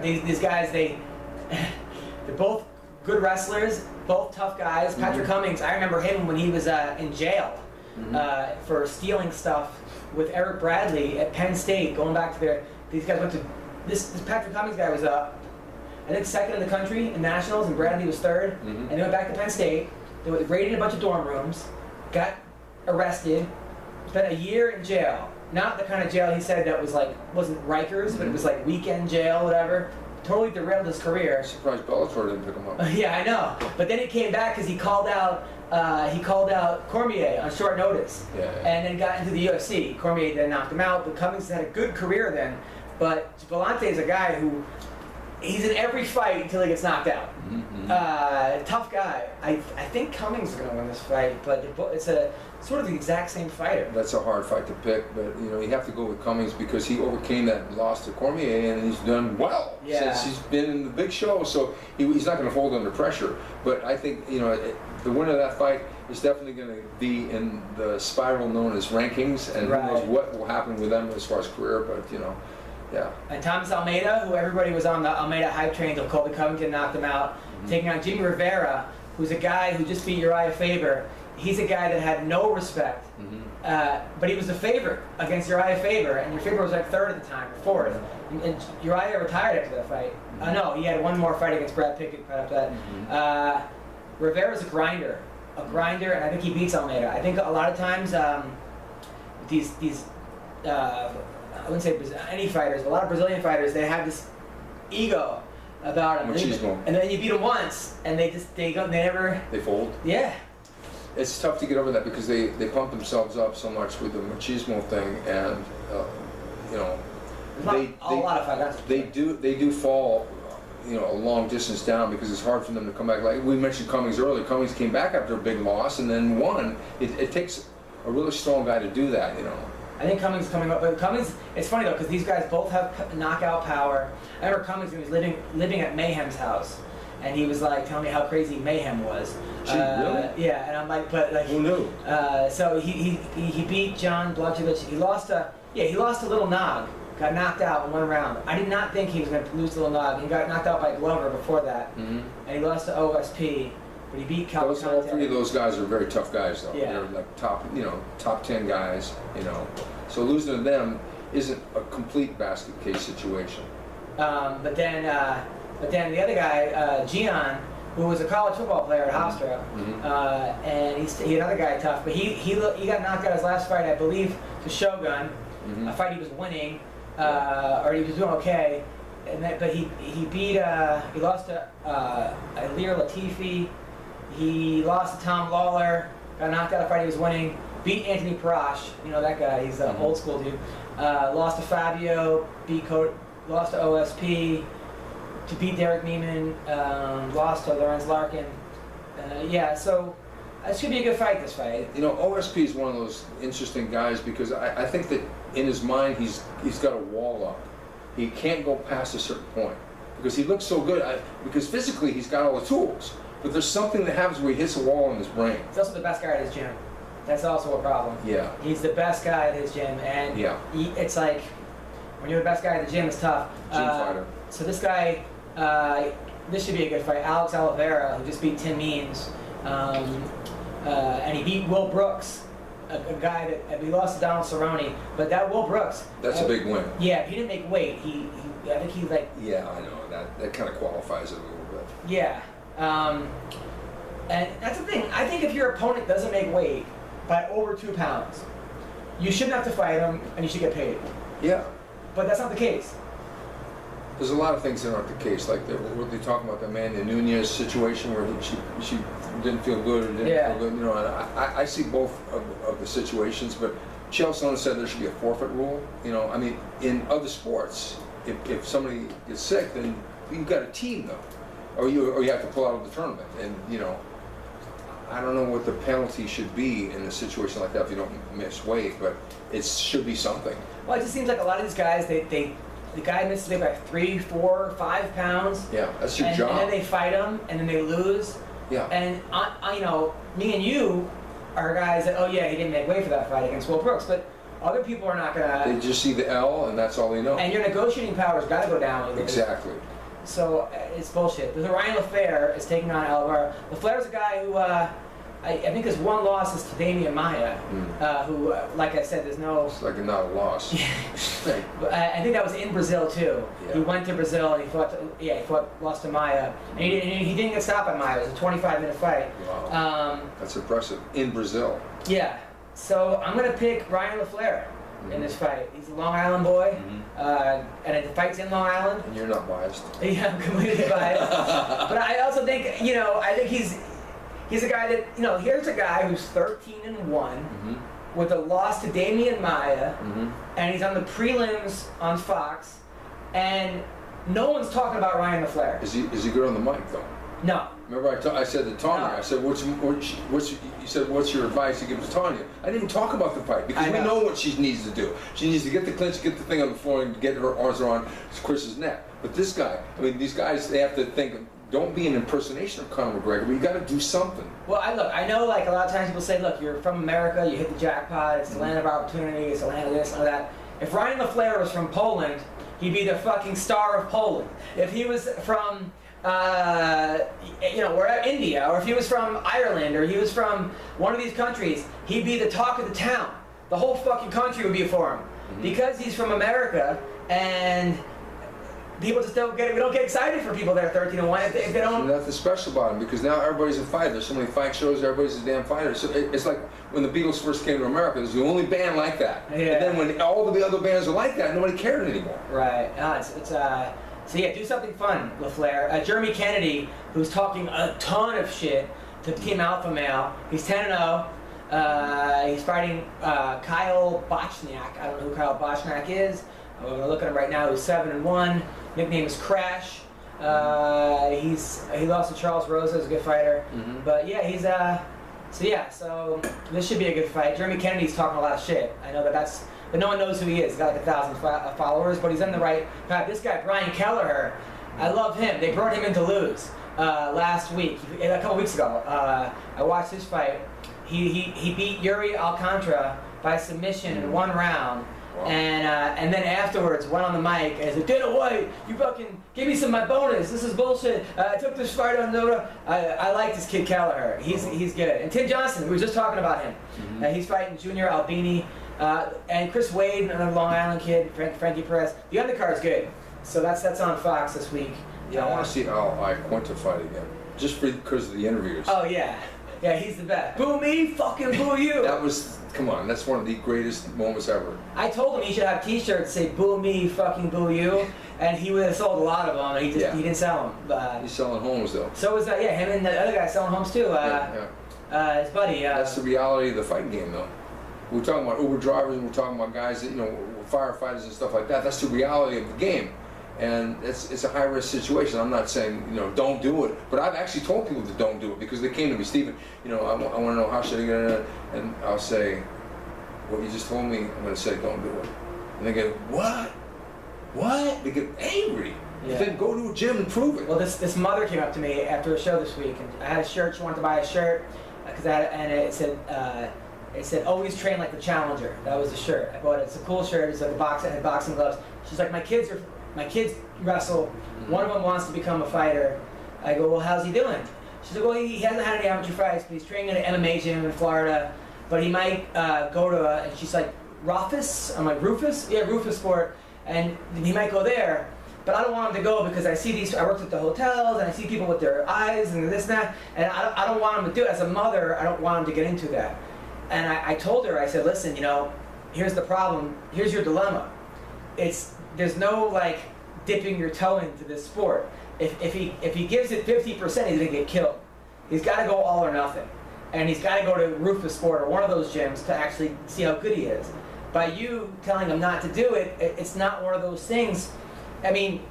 These guys, they're both good wrestlers, both tough guys. Patrick Cummings, I remember him when he was in jail for stealing stuff with Eric Bradley at Penn State, going back to these guys went to, this Patrick Cummings guy was I think second in the country in nationals, and Bradley was third, and they went back to Penn State, they raided a bunch of dorm rooms, got arrested, spent a year in jail. Not the kind of jail he said that was like, wasn't Rikers, but it was like weekend jail, whatever. Totally derailed his career. I'm surprised Bellator didn't pick him up. Yeah, I know. But then he came back because he called out Cormier on short notice, and then got into the UFC. Cormier then knocked him out, but Cummings had a good career then. But Vellante is a guy who, he's in every fight until he gets knocked out. Tough guy. I think Cummings is going to win this fight, but it's a sort of the exact same fighter. That's a hard fight to pick, but you know you have to go with Cummings because he overcame that loss to Cormier, and he's done well since he's been in the big show. So he's not going to fold under pressure. But I think the winner of that fight is definitely going to be in the spiral known as rankings, and who knows what will happen with them as far as career. But yeah. And Thomas Almeida, who everybody was on the Almeida hype train until Colby Covington knocked him out, taking on Jimmy Rivera, who's a guy who just beat Uriah Faber. He's a guy that had no respect, but he was the favorite against Uriah Faber, and Faber was like third at the time, or fourth. And Uriah retired after that fight. No, he had one more fight against Brad Pickett right after that. Rivera's a grinder, and I think he beats Almeida. I think a lot of times these I wouldn't say any fighters, but a lot of Brazilian fighters, they have this ego about them. Machismo. And then you beat them once, and they fold. Yeah. It's tough to get over that because they pump themselves up so much with the machismo thing, and they do fall a long distance down because it's hard for them to come back. Like we mentioned Cummings earlier. Cummings came back after a big loss and then won. It takes a really strong guy to do that. I think Cummings is coming up, but Cummings, it's funny though because these guys both have knockout power. I remember Cummings, he was living at Mayhem's house, and he was like telling me how crazy Mayhem was. Gee, really? Yeah, and I'm like, but like, who knew? So he beat John Blachowicz. He lost to Little Nog. Got knocked out in one round. I did not think he was going to lose to Little Nog. He got knocked out by Glover before that, and he lost to OSP. But he beat Cavalcante. All three of those guys are very tough guys, though. Yeah. They're like top 10 guys. So losing to them isn't a complete basket case situation. But then the other guy, Gian, who was a college football player at Hofstra, and he had another guy tough, but he got knocked out his last fight, I believe, to Shogun. a fight he was winning, or he was doing okay, but he lost to Alir Latifi, he lost to Tom Lawler, got knocked out of a fight he was winning, beat Anthony Parash, you know that guy, he's an old school dude, lost to Fabio, lost to OSP, to beat Derek Neiman, lost to Lorenz Larkin. Yeah, so it should be a good fight, this fight. You know, OSP is one of those interesting guys because I think that in his mind he's got a wall up. He can't go past a certain point because he looks so good. Because physically he's got all the tools, but there's something that happens where he hits a wall in his brain. He's also the best guy at his gym. That's also a problem. Yeah. He's the best guy at his gym, and it's like when you're the best guy at the gym, it's tough. Gym fighter. So this guy, this should be a good fight. Alex Oliveira, who just beat Tim Means, and he beat Will Brooks, a guy that he lost to Donald Cerrone. But that Will Brooks, that's a big win. Yeah, he didn't make weight. I think he's like. Yeah, I know that kind of qualifies it a little bit. Yeah, and that's the thing. I think if your opponent doesn't make weight by over 2 pounds, you shouldn't have to fight him, and you should get paid. Yeah. But that's not the case. There's a lot of things that aren't the case, like what they talking about, the Amanda Nunez situation where she didn't feel good or didn't feel good. You know, and I see both of the situations, but Chael said there should be a forfeit rule. You know, I mean, in other sports, if somebody gets sick, then you've got a team though, or you have to pull out of the tournament, and you know. I don't know what the penalty should be in a situation like that if you don't miss weight, but it should be something. Well, it just seems like a lot of these guys, the guy misses weight by 3, 4, 5 pounds. Yeah, that's your job. And then they fight him, and then they lose. Yeah. And you know, me and you are guys that, oh yeah, he didn't make weight for that fight against Will Brooks, but other people are not gonna. They just see the L, and that's all they know. And your negotiating power's got to go down. Exactly. So it's bullshit. There's Ryan LaFleur is taking on Alvar. LaFleur's a guy who. I think his one loss is to Damian Maia, who, like I said, there's no... It's like not a loss. I think that was in Brazil, too. Yeah. He went to Brazil, and he lost to Maia. And he didn't get stopped by Maia. It was a 25-minute fight. Wow. That's impressive. In Brazil. Yeah. So I'm going to pick Ryan LaFleur in this fight. He's a Long Island boy, and the fight's in Long Island. And you're not biased. Yeah, I'm completely biased. But I also think, you know, I think he's a guy that, you know, here's a guy who's 13-1 with a loss to Damian Maia, and he's on the prelims on Fox, and no one's talking about Ryan LaFleur. Is he good on the mic though? No. Remember I said to Tonya, I said, you said, what's your advice you give to Tonya? I didn't talk about the fight because we know what she needs to do. She needs to get the clinch, get the thing on the floor, and get her arms around Chris's neck. But this guy, I mean, these guys, they have to think. Don't be an impersonation of Conor McGregor, but you got to do something. Well, I know, like, a lot of times people say, look, you're from America, you hit the jackpot, it's the land of opportunity, it's the land of this and that. If Ryan LaFleur was from Poland, he'd be the fucking star of Poland. If he was from, you know, wherever, India, or if he was from Ireland, or he was from one of these countries, he'd be the talk of the town. The whole fucking country would be for him. Because he's from America, and... people just don't get it. We don't get excited for people that are 13-1 if they don't. There's nothing special about him because now everybody's a fighter. There's so many fight shows. Everybody's a damn fighter. So it's like when the Beatles first came to America. It was the only band like that. Yeah. And then when all of the other bands were like that, nobody cared anymore. Right. So yeah, do something fun, LaFleur. Jeremy Kennedy, who's talking a ton of shit to Team Alpha Male. He's 10-0. He's fighting Kyle Bochniak. I don't know who Kyle Bochniak is. I'm gonna look at him right now. He's 7-1. Nickname is Crash. He lost to Charles Rosa, who's a good fighter. But yeah, so this should be a good fight. Jeremy Kennedy's talking a lot of shit. I know but no one knows who he is. He's got like 1,000 followers, but he's in the right path. This guy, Brian Kelleher, I love him. They brought him in to lose last week, a couple weeks ago. I watched his fight. He beat Yuri Alcantara by submission in 1 round. Wow. And then afterwards went on the mic and said, Dana White, you fucking give me some of my bonus. This is bullshit. I took this fight on Nota. I like this kid Kelleher. He's good. And Tim Johnson, we were just talking about him. He's fighting Junior Albini. And Chris Wade, another Long Island kid, Frankie Perez. The undercard's good. So that's on Fox this week. Yeah, I want to see Al Quinta fight again. Just because of the interviews. Oh, yeah. Yeah, he's the best. Boo me, fucking boo you. That was, come on, that's one of the greatest moments ever. I told him he should have T-shirts say "Boo me, fucking boo you," and he would have sold a lot of them. And he didn't sell them. He's selling homes though. So was him and the other guy selling homes too. His buddy. That's the reality of the fighting game though. We're talking about Uber drivers and we're talking about guys that, firefighters and stuff like that. That's the reality of the game. And it's a high-risk situation. I'm not saying, don't do it. But I've actually told people to don't do it because they came to me, Stephen, I want to know how should I get in it? And I'll say, what you just told me, I'm going to say don't do it. And they go, what? What? They get angry. Yeah. Then go to a gym and prove it. Well, this mother came up to me after a show this week, and I had a shirt. She wanted to buy a shirt, and it said, always train like the challenger. That was the shirt. I bought it. It's a cool shirt. It's like it had boxing gloves. She's like, my kids wrestle. One of them wants to become a fighter. I go, well, how's he doing? She's like, well, he hasn't had any amateur fights, but he's training at an MMA gym in Florida. But he might go to and she's like, Rufus? I'm like, Rufus? Yeah, Rufus Sport. And he might go there. But I don't want him to go because I worked at the hotels and I see people with their eyes and this and that. And I don't want him to do it. As a mother, I don't want him to get into that. And I told her, I said, listen, here's the problem. Here's your dilemma. There's no dipping your toe into this sport. If he gives it 50%, he's gonna get killed. He's got to go all or nothing, and he's got to go to Rufus Sport or one of those gyms to actually see how good he is. By you telling him not to do it, it's not one of those things. I mean,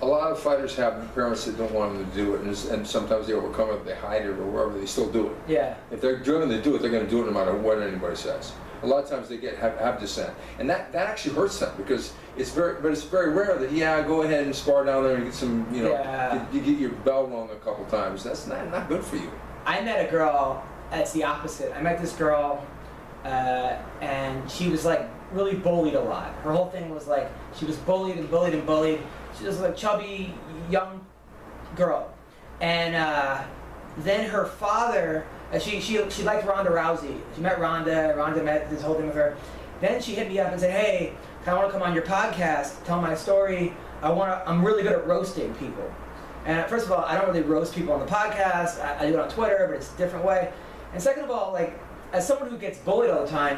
a lot of fighters have parents that don't want them to do it, and sometimes they overcome it, they hide it or wherever, they still do it. Yeah. If they're driven to do it, they're going to do it no matter what anybody says. A lot of times they have dissent, and that actually hurts them because it's very rare that go ahead and spar down there and get some you get your bell rung a couple times. That's not good for you. I met a girl. That's the opposite. I met this girl, and she was really bullied a lot. Her whole thing was she was bullied and bullied and bullied. She was a chubby young girl, and then her father. She liked Ronda Rousey. She met Ronda. Ronda met this whole thing with her. Then she hit me up and said, "Hey, I want to come on your podcast, tell my story. I'm really good at roasting people." And first of all, I don't really roast people on the podcast. I do it on Twitter, but it's a different way. And second of all, as someone who gets bullied all the time,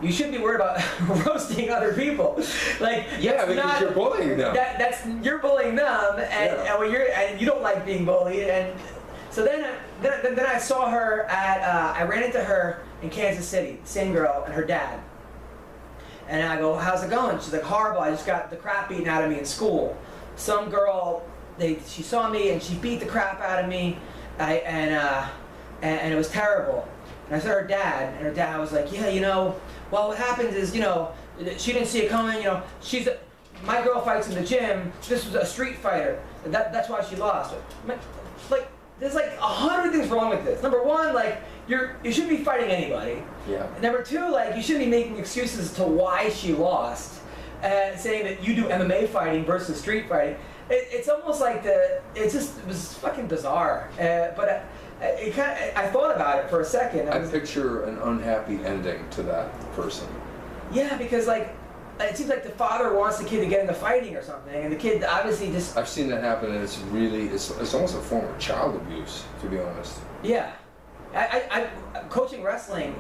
you shouldn't be worried about roasting other people. Because you're bullying them. You're bullying them, and you don't like being bullied. And so then I saw her I ran into her in Kansas City, same girl, and her dad. And I go, how's it going? She's like, horrible. I just got the crap beaten out of me in school. Some girl, she saw me and she beat the crap out of me, and it was terrible. And I saw her dad, and her dad was like, well, what happens is, she didn't see it coming. My girl fights in the gym. This was a street fighter. That's why she lost. There's 100 things wrong with this. Number one, you shouldn't be fighting anybody. Yeah. Number two, you shouldn't be making excuses to why she lost, saying that you do MMA fighting versus street fighting. It's almost it was fucking bizarre. But I thought about it for a second. I picture an unhappy ending to that person. Yeah, because it seems like the father wants the kid to get into fighting or something, and the kid obviously just... I've seen that happen, and it's almost a form of child abuse, to be honest. Yeah. I coaching wrestling,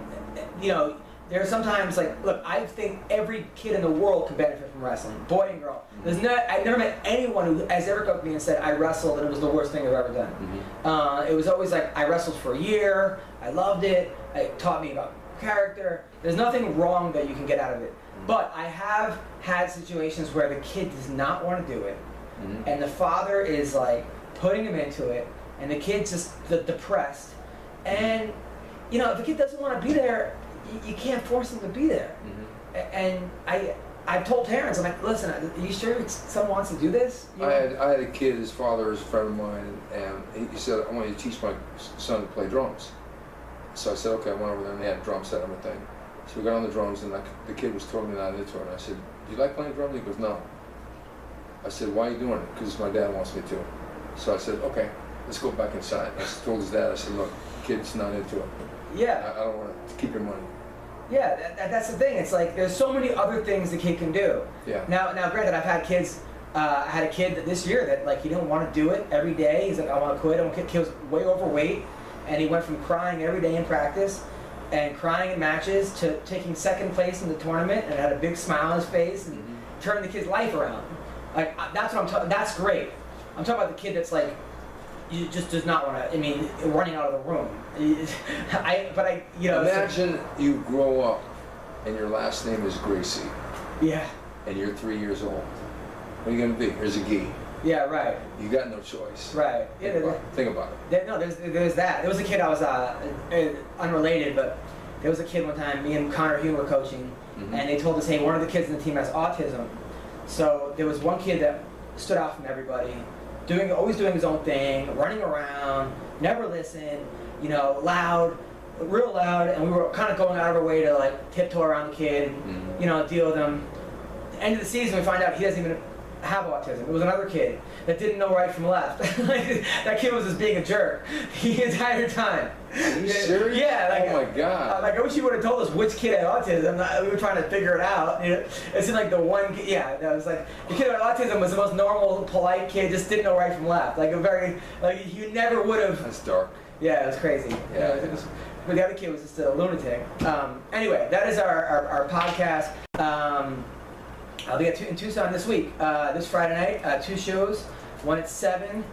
there are sometimes look, I think every kid in the world can benefit from wrestling, boy and girl. I've never met anyone who has ever come to me and said, I wrestled and it was the worst thing I've ever done. Mm-hmm. It was always I wrestled for a year, I loved it, it taught me about character. There's nothing wrong that you can get out of it. But I have had situations where the kid does not want to do it, and the father is putting him into it, and the kid's just depressed. And if the kid doesn't want to be there, you can't force him to be there. And I've told parents, I'm like, listen, are you sure someone wants to do this? I had a kid, his father is a friend of mine, and he said, I want you to teach my son to play drums. So I said, okay. I went over there and they had a drum set and everything. So we got on the drums, and the kid was totally not into it. And I said, do you like playing drums? He goes, no. I said, why are you doing it? Because my dad wants me to. So I said, okay, let's go back inside. And I told his dad, I said, look, the kid's not into it. Yeah. I don't want to keep your money. Yeah, that's the thing. It's there's so many other things the kid can do. Yeah. Now, granted, I've had kids. I had a kid this year that he didn't want to do it every day. He's like, I want to quit. He was way overweight, and he went from crying every day in practice and crying in matches to taking second place in the tournament and had a big smile on his face and turned the kid's life around. Like, that's what I'm talking. That's great. I'm talking about the kid that's like, you just does not want to. I mean, running out of the room. Imagine you grow up and your last name is Gracie. Yeah. And you're 3 years old. What are you gonna be? Here's a gi. Yeah, right. You got no choice. Right. Think about it. There's that. There was a kid I was unrelated, but there was a kid one time. Me and Connor Hume were coaching, and they told us, hey, one of the kids in the team has autism. So there was one kid that stood out from everybody, always doing his own thing, running around, never listened, loud, real loud, and we were kind of going out of our way to like tiptoe around the kid, deal with him. At the end of the season, we find out he doesn't even have autism. It was another kid that didn't know right from left. That kid was just being a jerk the entire time. Are you serious? Yeah. Oh my God. I wish you would have told us which kid had autism. We were trying to figure it out. It seemed like the one kid, that was like, the kid with autism was the most normal, polite kid, just didn't know right from left. Like you never would have. That's dark. Yeah, it was crazy. Yeah. But the other kid was just a lunatic. Anyway, that is our podcast. I'll be in Tucson this week, this Friday night, 2 shows, one at 7,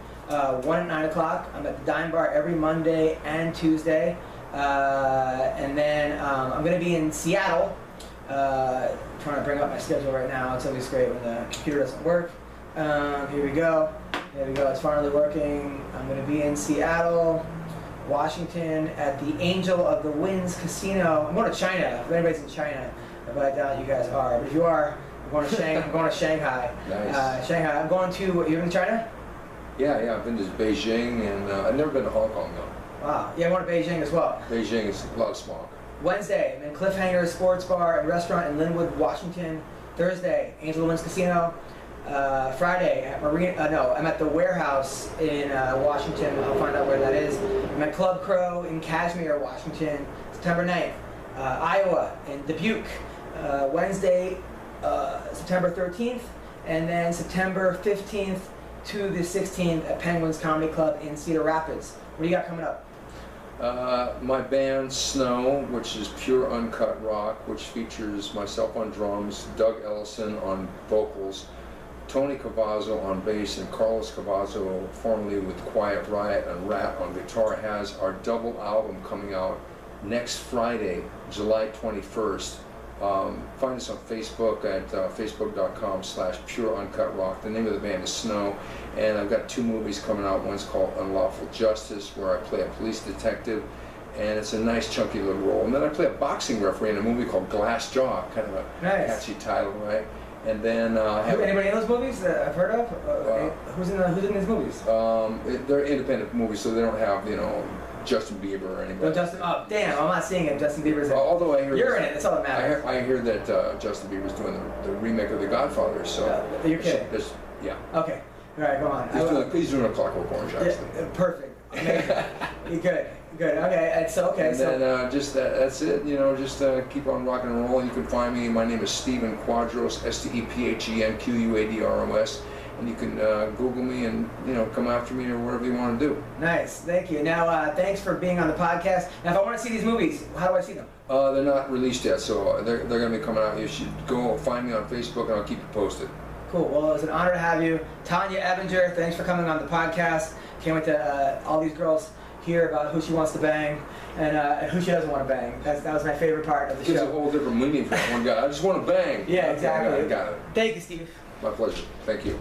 one at 9 o'clock. I'm at the Dime Bar every Monday and Tuesday. And then I'm going to be in Seattle, trying to bring up my schedule right now. It's always great when the computer doesn't work. Here we go. There we go. It's finally working. I'm going to be in Seattle, Washington at the Angel of the Winds Casino. I'm going to China, if anybody's in China, but I doubt you guys are. But if you are, I'm going to Shanghai. Nice. Shanghai. I'm going to, you're in China? Yeah, I've been to Beijing, and I've never been to Hong Kong, though. Wow. Yeah, I'm going to Beijing as well. Beijing is a lot of smog. Wednesday, I'm in Cliffhanger Sports Bar and Restaurant in Linwood, Washington. Thursday, Angel of the Winds Casino. Friday, at I'm at the Warehouse in Washington. I'll find out where that is. I'm at Club Crow in Kashmere, Washington. September 9th. Iowa in Dubuque. Wednesday, September 13th. And then September 15th to the 16th at Penguins Comedy Club in Cedar Rapids. What do you got coming up? My band Snow, which is pure uncut rock, which features myself on drums, Doug Ellison on vocals, Tony Cavazzo on bass, and Carlos Cavazzo, formerly with Quiet Riot and Rat on guitar, has our double album coming out next Friday, July 21st. Find us on Facebook at facebook.com/pureuncutrock. The name of the band is Snow, and I've got 2 movies coming out. One's called Unlawful Justice, where I play a police detective, and it's a nice chunky little role. And then I play a boxing referee in a movie called Glass Jaw, kind of a catchy title, right? And then anybody in those movies that I've heard of? Who's in these movies? They're independent movies, so they don't have Justin Bieber or anybody. No, Justin. Oh, damn! I'm not seeing it. Justin Bieber's in it. Although I hear you're in it. That's all that matters. I hear that Justin Bieber's doing the remake of The Godfather. So you're kidding. Yeah. Okay. All right. Go on. He's doing a Clockwork Orange, actually. Yeah, perfect. Amazing. Good. Okay. And then that's it. Just keep on rocking and rolling. You can find me. My name is Stephen Quadros, STEPHENQUADROS. And you can Google me and come after me or whatever you want to do. Nice, thank you. Now, thanks for being on the podcast. Now, if I want to see these movies, how do I see them? They're not released yet, so they're going to be coming out. You should go find me on Facebook, and I'll keep you posted. Cool. Well, it was an honor to have you, Tonya Evinger. Thanks for coming on the podcast. Can't wait to all these girls hear about who she wants to bang and who she doesn't want to bang. That was my favorite part of the show. Gives a whole different meaning for that one guy. I just want to bang. Yeah, exactly. I got it. Thank you, Steve. My pleasure. Thank you.